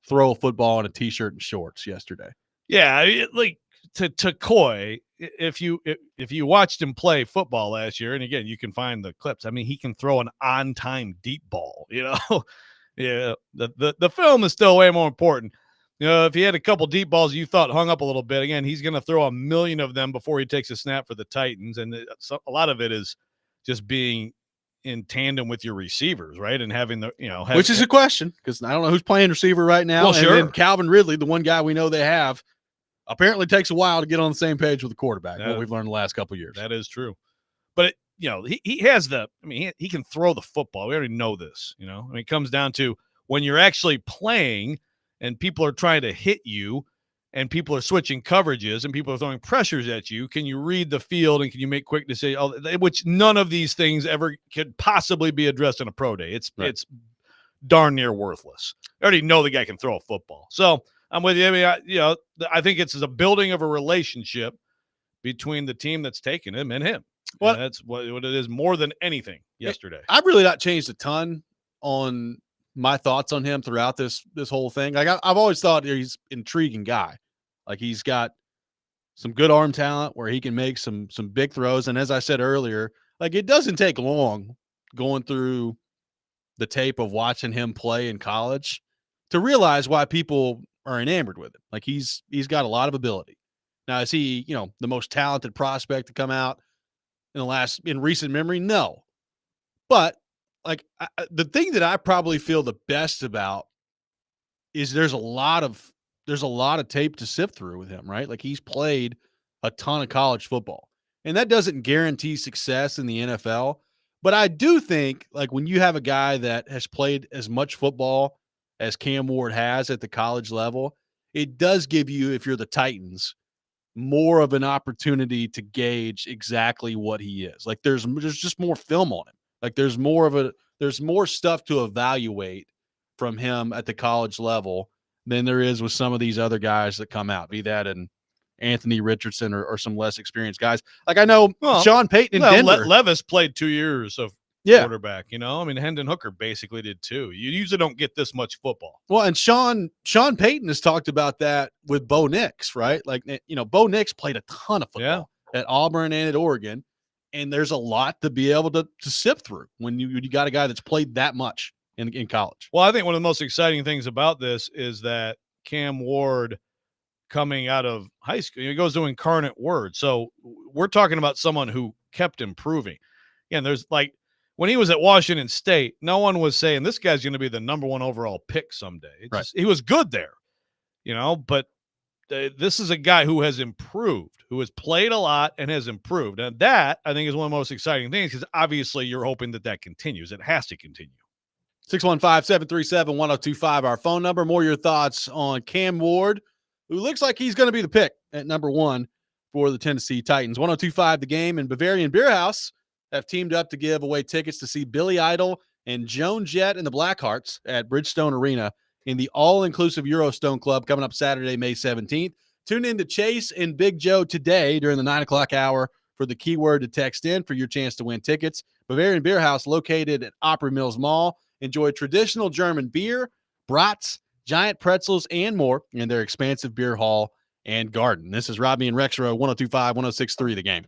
throw a football in a t-shirt and shorts yesterday. Yeah, like to Coy, if you watched him play football last year, and again, you can find the clips. I mean, he can throw an on-time deep ball, Yeah, the film is still way more important. If he had a couple deep balls you thought hung up a little bit, again, he's going to throw a million of them before he takes a snap for the Titans, and a lot of it is just being in tandem with your receivers, right? And having the, which is a question because I don't know who's playing receiver right now. Well, sure. And then Calvin Ridley, the one guy we know they have, apparently takes a while to get on the same page with the quarterback. What we've learned the last couple of years. That is true. But he has he can throw the football. We already know this, it comes down to when you're actually playing and people are trying to hit you and people are switching coverages and people are throwing pressures at you. Can you read the field and can you make quick decisions? Which none of these things ever could possibly be addressed on a pro day. It's darn near worthless. I already know the guy can throw a football. So I'm with you. I mean, I think it's a building of a relationship between the team that's taking him and him. Well, that's what it is more than anything yesterday. I've really not changed a ton on my thoughts on him throughout this whole thing. Like I've always thought he's an intriguing guy. Like he's got some good arm talent where he can make some big throws. And as I said earlier, like it doesn't take long going through the tape of watching him play in college to realize why people are enamored with him. Like he's got a lot of ability. Now, is he, the most talented prospect to come out in recent memory? No. But like the thing that I probably feel the best about is there's a lot of tape to sift through with him, right? Like he's played a ton of college football. And that doesn't guarantee success in the NFL, but I do think like when you have a guy that has played as much football as Cam Ward has at the college level, it does give you, if you're the Titans, more of an opportunity to gauge exactly what he is. Like there's just more film on him. Like there's more stuff to evaluate from him at the college level than there is with some of these other guys that come out, be that in Anthony Richardson or some less experienced guys. Like I know Sean Payton in Denver. Levis played 2 years of quarterback, I mean, Hendon Hooker basically did too. You usually don't get this much football. Well, and Sean Payton has talked about that with Bo Nix, right? Like, Bo Nix played a ton of football at Auburn and at Oregon, and there's a lot to be able to sift through when you got a guy that's played that much in college. Well, I think one of the most exciting things about this is that Cam Ward coming out of high school, he goes to Incarnate Word. So we're talking about someone who kept improving. Again, there's like, when he was at Washington State, no one was saying this guy's going to be the number 1 overall pick someday. He was good there, but this is a guy who has improved, who has played a lot and has improved. And that, I think, is one of the most exciting things because obviously you're hoping that continues. It has to continue. 615-737-1025, our phone number. More your thoughts on Cam Ward, who looks like he's going to be the pick at number 1 for the Tennessee Titans. 1025 The Game and Bavarian Beer House have teamed up to give away tickets to see Billy Idol and Joan Jett and the Blackhearts at Bridgestone Arena in the all-inclusive Eurostone Club coming up Saturday, May 17th. Tune in to Chase and Big Joe today during the 9 o'clock hour for the keyword to text in for your chance to win tickets. Bavarian Beer House, located at Opry Mills Mall. Enjoy traditional German beer, brats, giant pretzels, and more in their expansive beer hall and garden. This is Robby and Rexrode, 1025, 1063 The Game.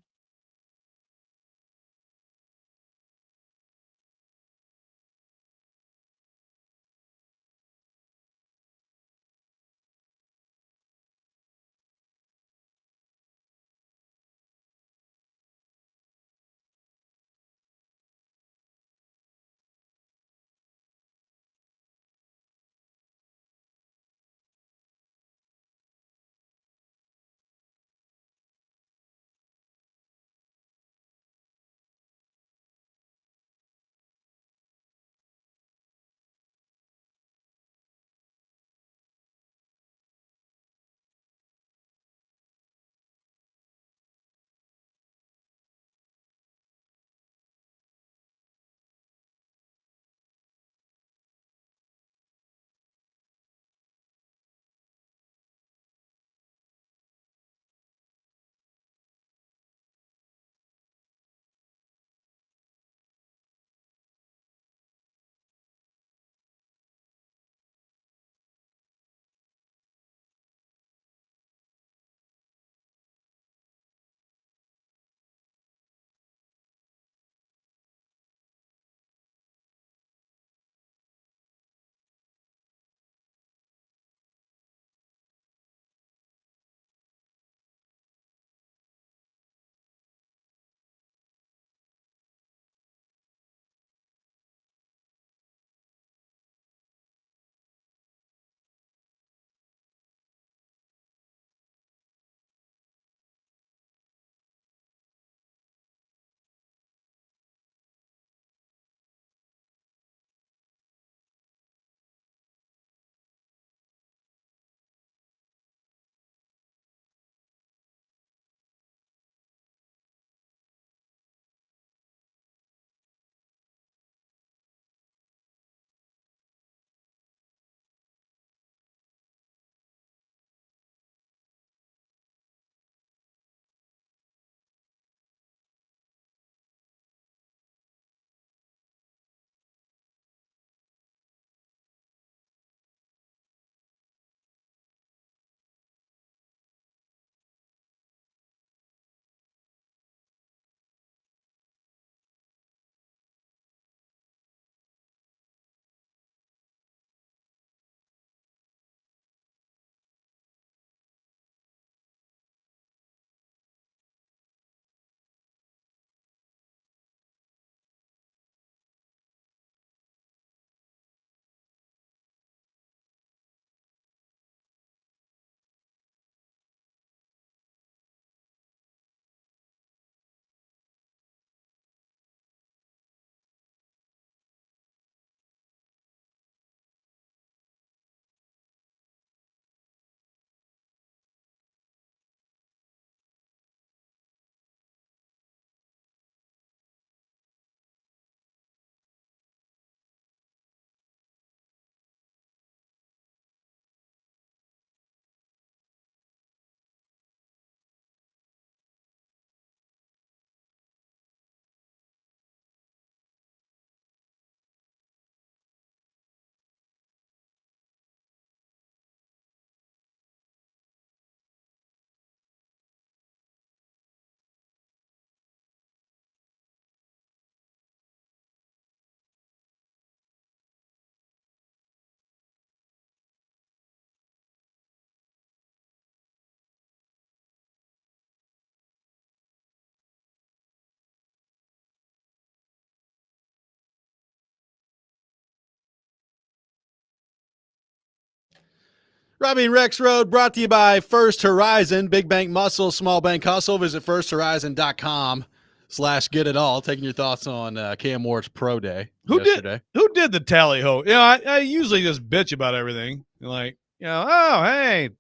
Robby and Rexrode brought to you by First Horizon. Big bank muscle, small bank hustle. Visit firsthorizon.com/get-it-all. Taking your thoughts on Cam Ward's pro day yesterday. Who did the tally ho? I usually just bitch about everything. Like, oh, hey,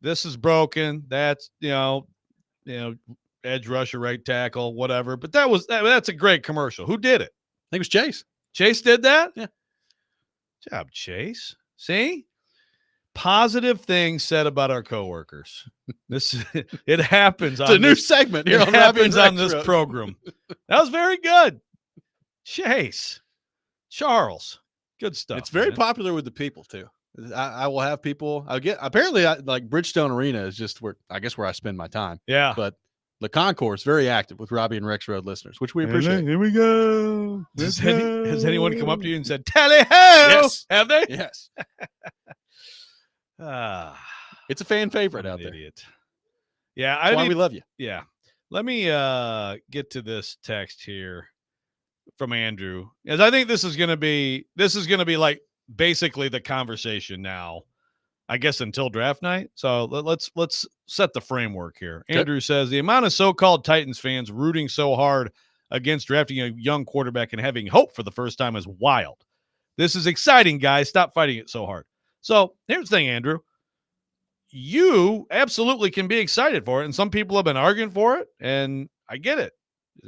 this is broken. That's, edge rusher, right tackle, whatever. But that's a great commercial. Who did it? I think it was Chase. Chase did that? Yeah. Good job, Chase. See? Positive things said about our coworkers. It happens. It's a new segment here. It happens on this program. That was very good. Chase, Charles, good stuff. It's very popular with the people too. I will have people. Apparently, like Bridgestone Arena is just where I spend my time. Yeah, but the concourse very active with Robby and Rexrode listeners, which we appreciate. Here we go. Has anyone come up to you and said "Tally ho"? Yes. Have they? Yes. It's a fan favorite out there. Idiot. Yeah, That's why we love you. Yeah. Let me get to this text here from Andrew, as I think this is going to be like basically the conversation now, I guess, until draft night. So let's set the framework here. Okay. Andrew says the amount of so-called Titans fans rooting so hard against drafting a young quarterback and having hope for the first time is wild. This is exciting, guys. Stop fighting it so hard. So here's the thing, Andrew. You absolutely can be excited for it, and some people have been arguing for it, and I get it.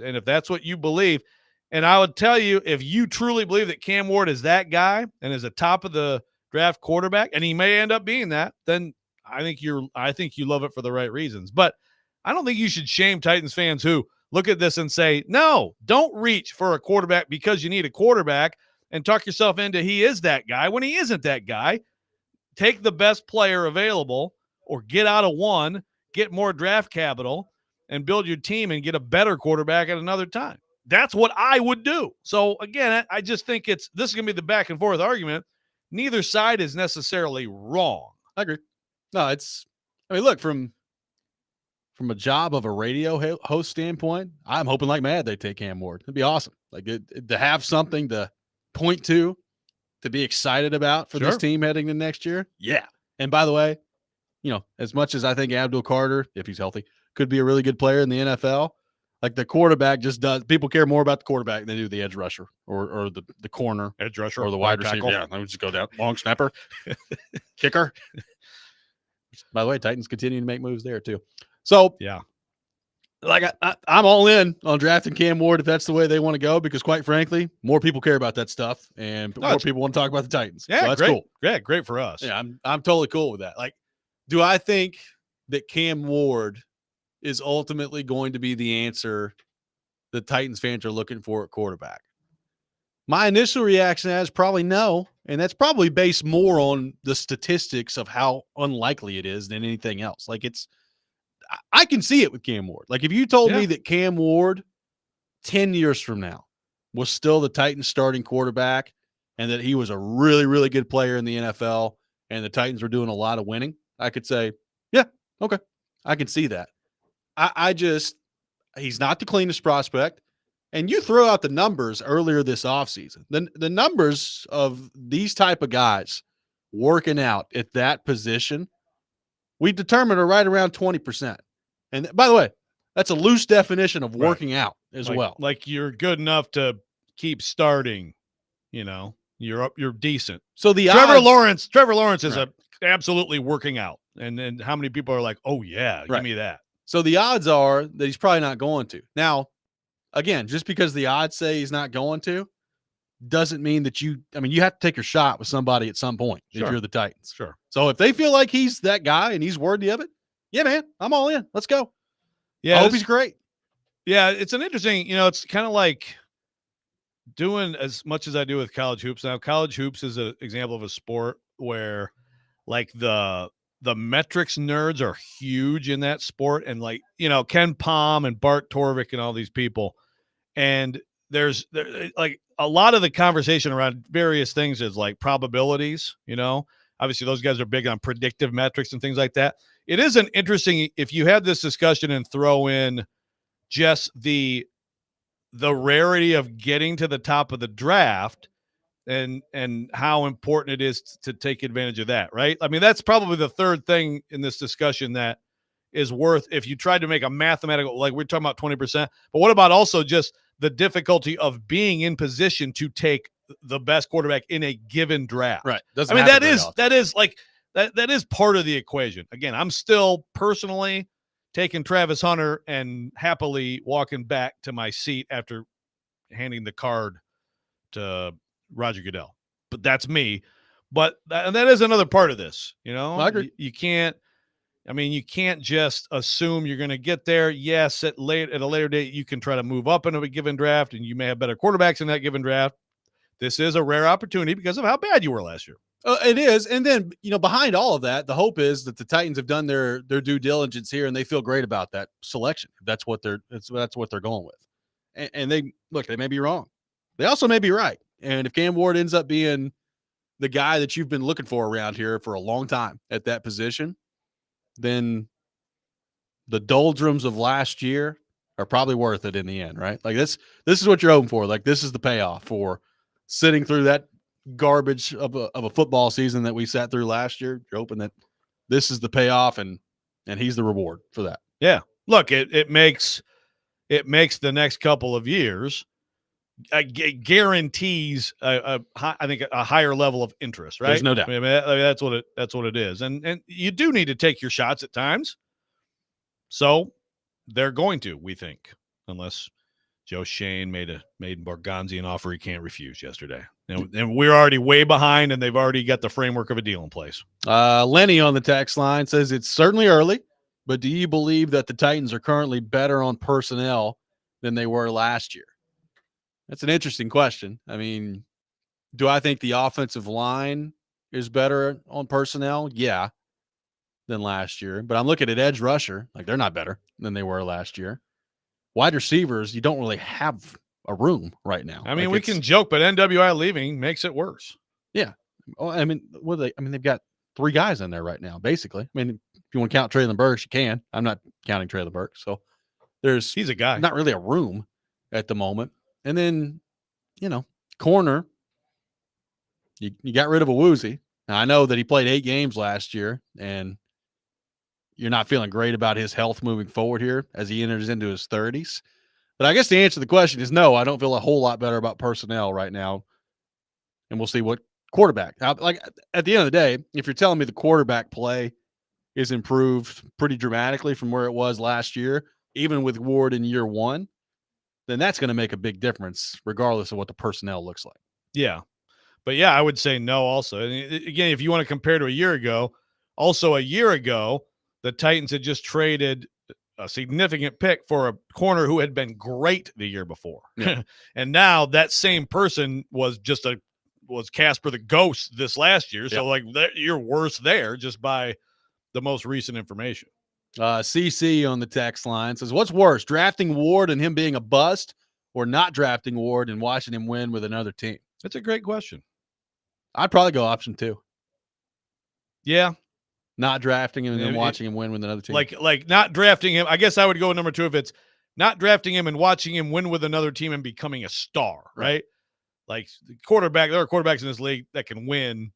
And if that's what you believe, and I would tell you, if you truly believe that Cam Ward is that guy and is a top of the draft quarterback, and he may end up being that, then I think you love it for the right reasons. But I don't think you should shame Titans fans who look at this and say, no, don't reach for a quarterback because you need a quarterback and talk yourself into he is that guy when he isn't that guy. Take the best player available or get out of one, get more draft capital, and build your team and get a better quarterback at another time. That's what I would do. So, again, I just think this is going to be the back and forth argument. Neither side is necessarily wrong. I agree. No, look, from a job of a radio host standpoint, I'm hoping like mad they take Cam Ward. It'd be awesome. Like to have something to point to be excited about for this team heading to next year. Yeah. And by the way, as much as I think Abdul Carter, if he's healthy, could be a really good player in the NFL, like the quarterback people care more about the quarterback than they do the edge rusher or the corner. Edge rusher or the wide receiver. tackle. Yeah, let me just go down. Long snapper. Kicker. By the way, Titans continue to make moves there too. So, yeah. Like I'm all in on drafting Cam Ward if that's the way they want to go, because quite frankly, more people care about that stuff and more people want to talk about the Titans. Yeah, so that's great. cool. Yeah, great for us. Yeah, I'm totally cool with that. Like, do I think that Cam Ward is ultimately going to be the answer the Titans fans are looking for at quarterback? My initial reaction is probably no, and that's probably based more on the statistics of how unlikely it is than anything else. Like I can see it with Cam Ward. Like if you told me that Cam Ward 10 years from now was still the Titans starting quarterback and that he was a really, really good player in the NFL and the Titans were doing a lot of winning, I could say, yeah, okay, I can see that. He's not the cleanest prospect. And you throw out the numbers earlier this offseason. The numbers of these type of guys working out at that position, we determined are right around 20%. And by the way, that's a loose definition of working out as well. Like you're good enough to keep starting, you're decent. So the Trevor odds, Lawrence is absolutely working out. And then how many people are like, oh yeah, give me that. So the odds are that he's probably not going to. Now, again, just because the odds say he's not going to doesn't mean that you have to take your shot with somebody at some point if you're the Titans. Sure. So if they feel like he's that guy and he's worthy of it, yeah, man, I'm all in. Let's go. Yeah. I hope he's great. Yeah. It's an interesting, it's kind of like doing as much as I do with college hoops. Now, college hoops is an example of a sport where like the metrics nerds are huge in that sport. And like, Ken Palm and Bart Torvik and all these people. And there's like a lot of the conversation around various things is like probabilities, obviously those guys are big on predictive metrics and things like that. It is an interesting, if you have this discussion and throw in just the rarity of getting to the top of the draft and how important it is to take advantage of that, right? I mean, that's probably the third thing in this discussion that is worth, if you tried to make a mathematical, like we're talking about 20%, but what about also just the difficulty of being in position to take the best quarterback in a given draft? Right. I mean, that is part of the equation. Again, I'm still personally taking Travis Hunter and happily walking back to my seat after handing the card to Roger Goodell, but that's me. But that is another part of this, I agree. you can't just assume you're going to get there. Yes, at a later date, you can try to move up into a given draft, and you may have better quarterbacks in that given draft. This is a rare opportunity because of how bad you were last year. It is. And then, behind all of that, the hope is that the Titans have done their due diligence here and they feel great about that selection. That's what they're going with. And they may be wrong. They also may be right. And if Cam Ward ends up being the guy that you've been looking for around here for a long time at that position, then the doldrums of last year are probably worth it in the end, right? Like this is what you're hoping for. Like this is the payoff for sitting through that garbage of a football season that we sat through last year. You're hoping that this is the payoff and he's the reward for that. Yeah. Look, it makes the next couple of years guarantees I think a higher level of interest, right? There's no doubt. I mean, that's what it is. And you do need to take your shots at times. So they're going to, we think, unless Joe Shane made Borgonzi an offer he can't refuse yesterday. And we're already way behind, and they've already got the framework of a deal in place. Lenny on the text line says it's certainly early, but do you believe that the Titans are currently better on personnel than they were last year? That's an interesting question. I mean, do I think the offensive line is better on personnel? Yeah, than last year. But I'm looking at edge rusher. Like, they're not better than they were last year. Wide receivers, you don't really have a room right now. I mean, we can joke, but NWI leaving makes it worse. Yeah. Well, I mean, they've got 3 guys in there right now, basically. I mean, if you want to count Traylon Burks, you can. I'm not counting Traylon Burks. So he's a guy. Not really a room at the moment. And then, corner, you got rid of a Woozy. Now, I know that he played 8 games last year, and you're not feeling great about his health moving forward here as he enters into his 30s. But I guess the answer to the question is no, I don't feel a whole lot better about personnel right now. And we'll see what quarterback. Like, at the end of the day, if you're telling me the quarterback play is improved pretty dramatically from where it was last year, even with Ward in year 1, then that's going to make a big difference regardless of what the personnel looks like. Yeah. But yeah, I would say no also. And again, if you want to compare to a year ago, the Titans had just traded a significant pick for a corner who had been great the year before. Yeah. And now that same person was Casper the Ghost this last year. So you're worse there just by the most recent information. CC on the text line says, what's worse, drafting Ward and him being a bust, or not drafting Ward and watching him win with another team? That's a great question. I'd probably go option 2. Yeah. Not drafting him and then watching him win with another team. Like not drafting him. I guess I would go number 2 if it's not drafting him and watching him win with another team and becoming a star, right? Like the quarterback, there are quarterbacks in this league that can win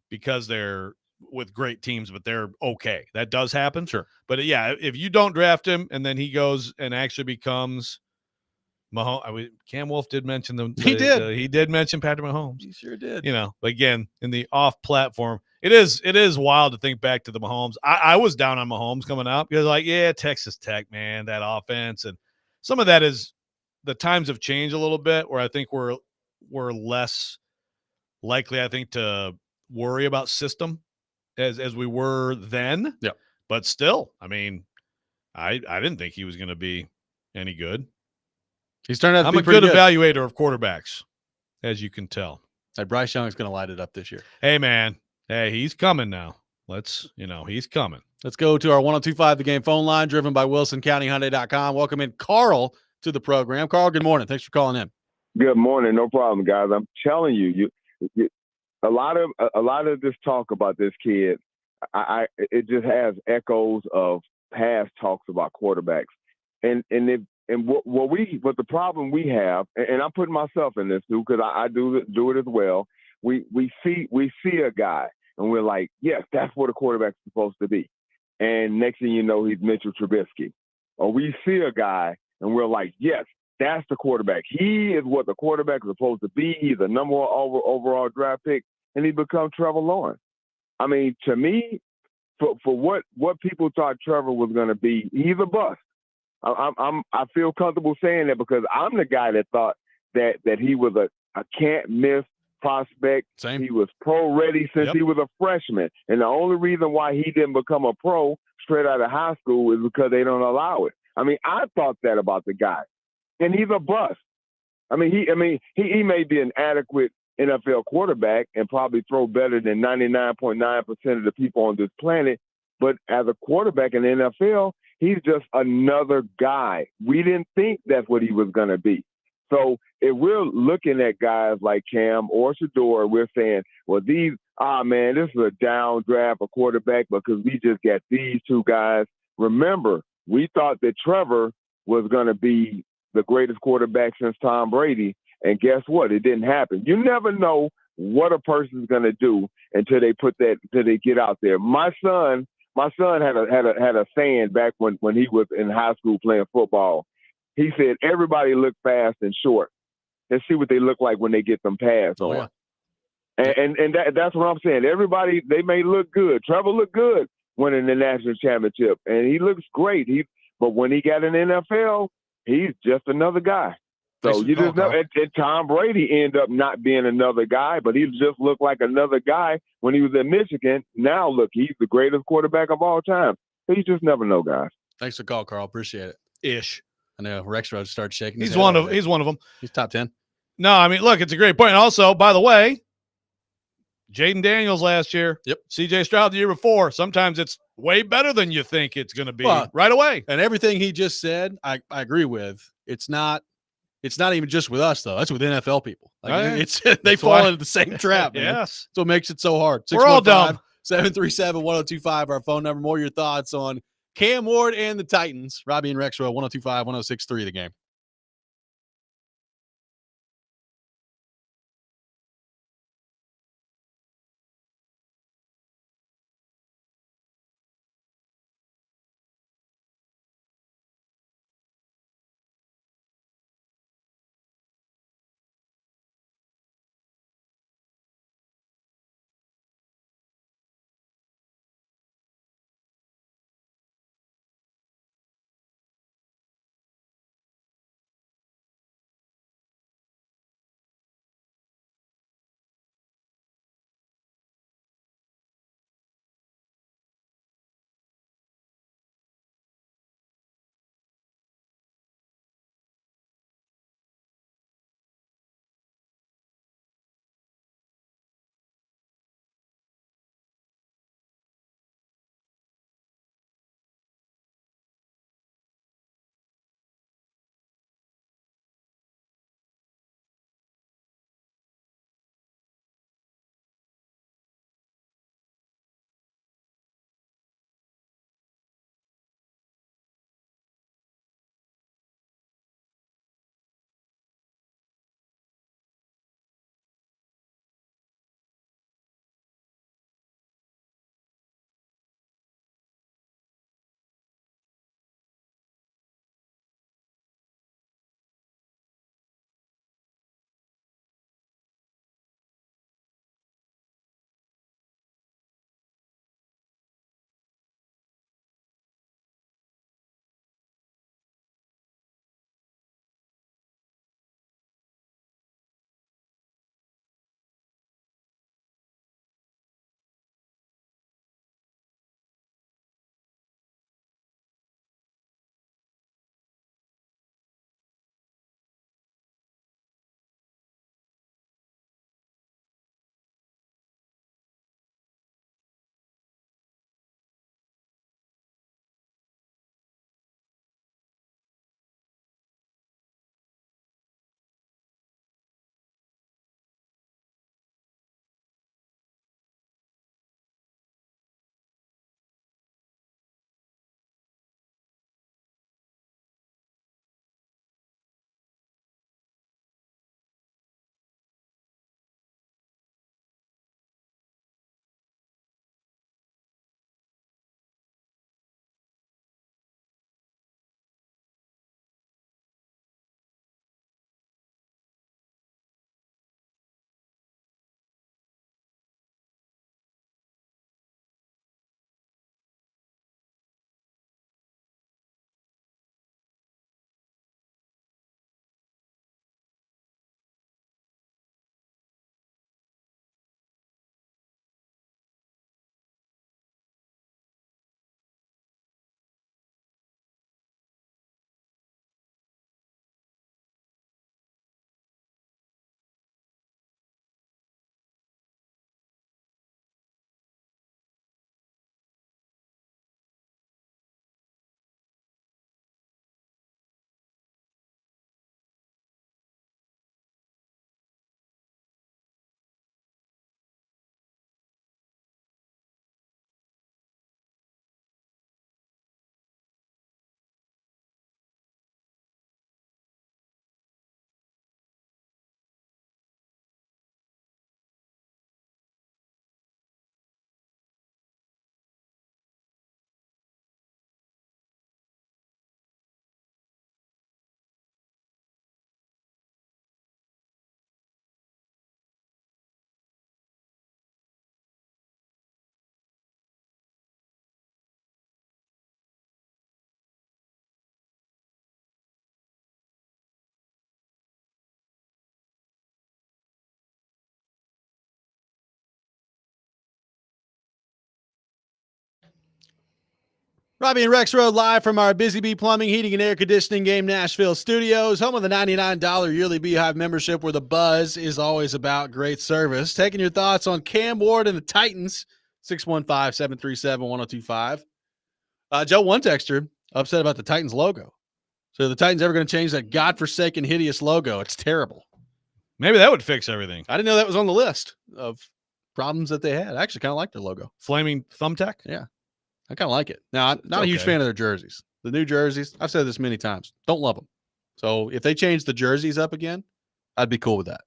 because they're with great teams, but they're okay. That does happen. Sure. But yeah, if you don't draft him and then he goes and actually becomes Mahomes, Cam Wolf did mention he did mention Patrick Mahomes. He sure did. Again, in the off platform, it is wild to think back to the Mahomes. I was down on Mahomes coming out because Texas Tech, man, that offense. And some of that is the times have changed a little bit where I think we're less likely, I think, to worry about system as we were then. Yeah. But still, I mean, I didn't think he was going to be any good. He's turned out to I'm be a pretty good evaluator of quarterbacks, as you can tell. Hey, Bryce Young's going to light it up this year. Hey, man. Hey, he's coming now. He's coming. Let's go to our 102.5 The Game phone line, driven by WilsonCountyHyundai.com. Welcome in Carl to the program. Carl, good morning. Thanks for calling in. Good morning. No problem, guys. I'm telling you, a lot of this talk about this kid, it just has echoes of past talks about quarterbacks. And what the problem we have, and I'm putting myself in this too because I do it as well. We see a guy and we're like, yes, that's what a quarterback's supposed to be. And next thing you know, he's Mitchell Trubisky. Or we see a guy and we're like, yes, that's the quarterback. He is what the quarterback is supposed to be. He's a number one overall draft pick, and he becomes Trevor Lawrence. I mean, to me, for what people thought Trevor was going to be, he's a bust. I feel comfortable saying that because I'm the guy that thought that he was a can't miss prospect. Same. He was pro ready since he was a freshman, and the only reason why he didn't become a pro straight out of high school is because they don't allow it. I mean, I thought that about the guy, and he's a bust. I mean, he may be an adequate NFL quarterback and probably throw better than 99.9% of the people on this planet, but as a quarterback in the NFL, he's just another guy. We didn't think that's what he was going to be. So if we're looking at guys like Cam or Shador, we're saying, well, this is a down draft, a quarterback, because we just got these two guys. Remember, we thought that Trevor was going to be the greatest quarterback since Tom Brady, and guess what? It didn't happen. You never know what a person's going to do until they get out there. My son had a saying back when he was in high school playing football. He said, everybody look fast and short. Let's see what they look like when they get them pads on. Yeah. And that's what I'm saying. Everybody, they may look good. Trevor looked good winning the national championship, and he looks great. But when he got in the NFL, he's just another guy. So you just know, and Tom Brady ended up not being another guy, but he just looked like another guy when he was in Michigan. Now, look, he's the greatest quarterback of all time. So you just never know, guys. Thanks for the call, Carl. Appreciate it. Ish. I know Rexrode started shaking. He's one of them. He's top 10. No, I mean, look, it's a great point. And also, by the way, Jaden Daniels last year. Yep. CJ Stroud the year before. Sometimes it's way better than you think it's going to be right away. And everything he just said, I agree with. It's not even just with us though. That's with NFL people. Like they fall into the same trap. Man. Yes. So it makes it so hard. We're all dumb. 737-1025. Our phone number. More of your thoughts on Cam Ward and the Titans. Robby and Rexrode 1025-1063 The Game. Robby and Rexrode live from our Busy Bee Plumbing, Heating, and Air Conditioning Game Nashville studios, home of the $99 yearly Beehive membership where the buzz is always about great service. Taking your thoughts on Cam Ward and the Titans, 615-737-1025. Joe, one texter, upset about the Titans logo. So the Titans ever going to change that godforsaken, hideous logo? It's terrible. Maybe that would fix everything. I didn't know that was on the list of problems that they had. I actually kind of like their logo. Flaming thumbtack? Yeah. I kind of like it. Now, I'm not a huge fan of their jerseys. The new jerseys, I've said this many times, don't love them. So if they change the jerseys up again, I'd be cool with that.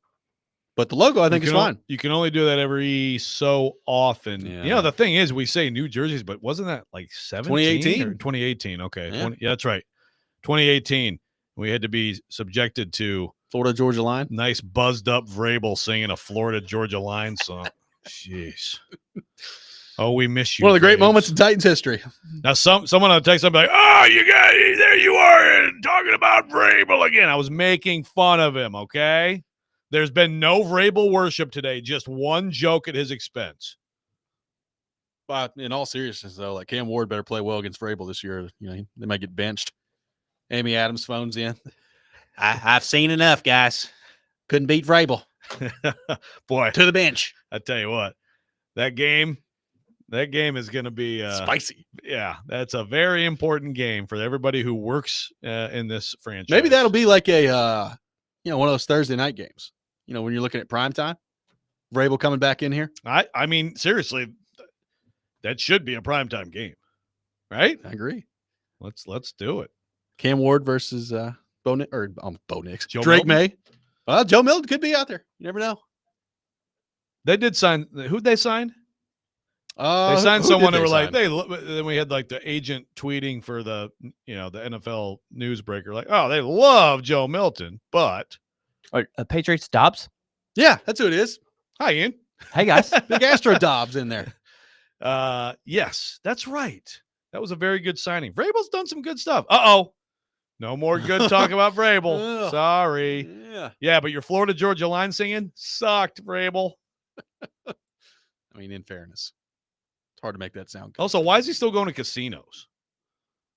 But the logo, I think, is fine. You can only do that every so often. Yeah. You know, the thing is, we say new jerseys, but wasn't that like 2018? 2018, okay. Yeah. Yeah, that's right. 2018, we had to be subjected to Florida Georgia Line. Nice buzzed up Vrabel singing a Florida Georgia Line song. Jeez. Oh, we miss you. One of the great Braves. moments in Titans history. Now, someone on text, I'm like, oh, you got there you are talking about Vrabel again. I was making fun of him, okay? There's been no Vrabel worship today, just one joke at his expense. But in all seriousness, though, like Cam Ward better play well against Vrabel this year. You know, they might get benched. Amy Adams phones in. I've seen enough, guys. Couldn't beat Vrabel. Boy, to the bench. I tell you what, that game is going to be spicy. Yeah, that's a very important game for everybody who works in this franchise. Maybe that'll be like a, one of those Thursday night games. You know, when you're looking at prime time, Vrabel coming back in here. I mean, seriously, that should be a primetime game, right? I agree. Let's do it. Cam Ward versus Bo Nix. Joe Drake Milton? May. Well, Joe Milton could be out there. You never know. They did sign. Who'd they sign? They signed someone who were like, then we had like the agent tweeting for the NFL newsbreaker, like, oh, they love Joe Milton, but Patriots Dobbs. Yeah, that's who it is. Hi, Ian. Hey guys. Big Astro Dobbs in there. Yes, that's right. That was a very good signing. Vrabel's done some good stuff. Uh-oh. No more good talk about Vrabel. Sorry. Yeah, but your Florida Georgia Line singing sucked, Vrabel. I mean, in fairness, it's hard to make that sound good. Also, why is he still going to casinos?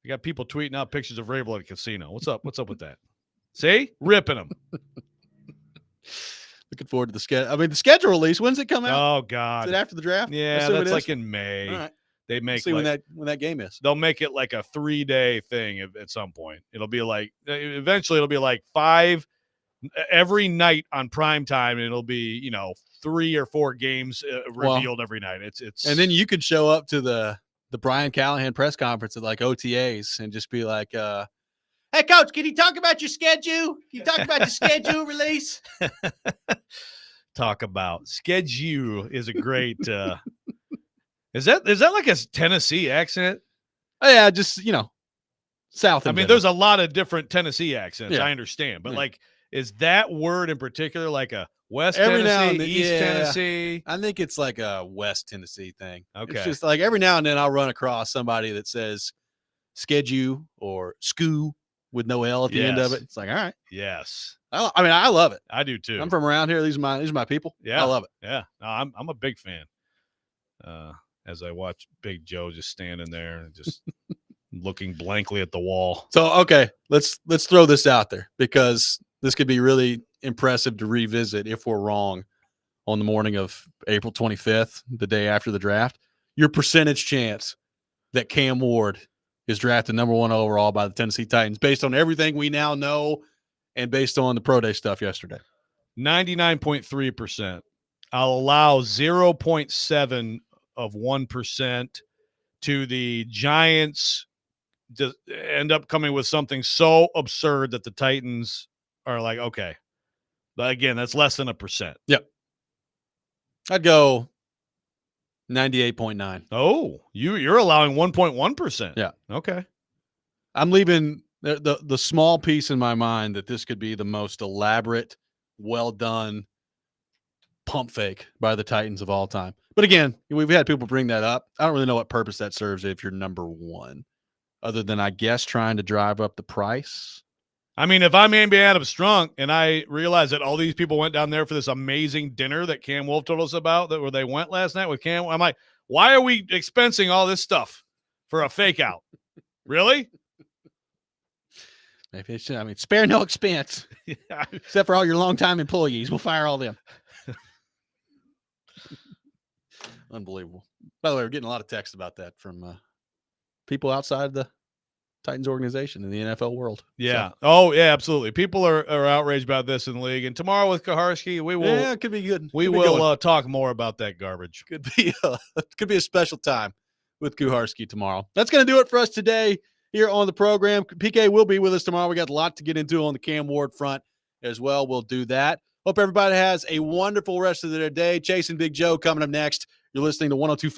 You got people tweeting out pictures of Vrabel at a casino. What's up? What's up with that? See? Ripping him. Looking forward to the schedule. I mean, the schedule release. When's it come out? Oh, God. Is it after the draft? Yeah, that's like in May. All right. They make see when that game is. They'll make it like a 3-day thing at some point. It'll be like eventually it'll be like 5 every night on prime time, and it'll be 3 or 4 games revealed every night. It's and then you could show up to the Brian Callahan press conference at like OTAs and just be like, "Hey, coach, can you talk about your schedule? Can you talk about your schedule release?" Talk about schedule is a great. Is that like a Tennessee accent? Oh yeah, just south. I mean, there's a lot of different Tennessee accents. Yeah. I understand, but like, is that word in particular like a West every now Tennessee, and then, East Tennessee? I think it's like a West Tennessee thing. Okay, it's just like every now and then I'll run across somebody that says schedule or skoo with no L at the end of it. It's like, all right, yes. I mean, I love it. I do too. I'm from around here. These are my people. Yeah, I love it. Yeah, no, I'm a big fan. As I watch Big Joe just standing there and just looking blankly at the wall. So, okay, let's throw this out there because this could be really impressive to revisit if we're wrong on the morning of April 25th, the day after the draft. Your percentage chance that Cam Ward is drafted number 1 overall by the Tennessee Titans based on everything we now know and based on the pro day stuff yesterday. 99.3%. I'll allow 0.7 of 1% to the Giants to end up coming with something so absurd that the Titans are like, okay. But again, that's less than 1%. Yep. I'd go 98.9. Oh, you're allowing 1.1%. Yeah. Okay. I'm leaving the small piece in my mind that this could be the most elaborate, well done pump fake by the Titans of all time. But again, we've had people bring that up. I don't really know what purpose that serves if you're number 1, other than I guess trying to drive up the price. I mean, if I'm Andy Adams Strunk and I realize that all these people went down there for this amazing dinner that Cam Wolf told us about, where they went last night with Cam, I'm like, why are we expensing all this stuff for a fake out? Really? Maybe it should, I mean, spare no expense, except for all your longtime employees. We'll fire all them. Unbelievable. By the way, we're getting a lot of text about that from people outside the Titans organization in the NFL world. Yeah. So, Oh, yeah, absolutely. People are outraged about this in the league. And tomorrow with Kaharski, we will. yeah, it could be good. We Could be will talk more about that garbage. Could be a special time with Kuharski tomorrow. That's going to do it for us today here on the program. PK will be with us tomorrow. We got a lot to get into on the Cam Ward front as well. We'll do that. Hope everybody has a wonderful rest of their day. Chase and Big Joe coming up next. You're listening to 102.5.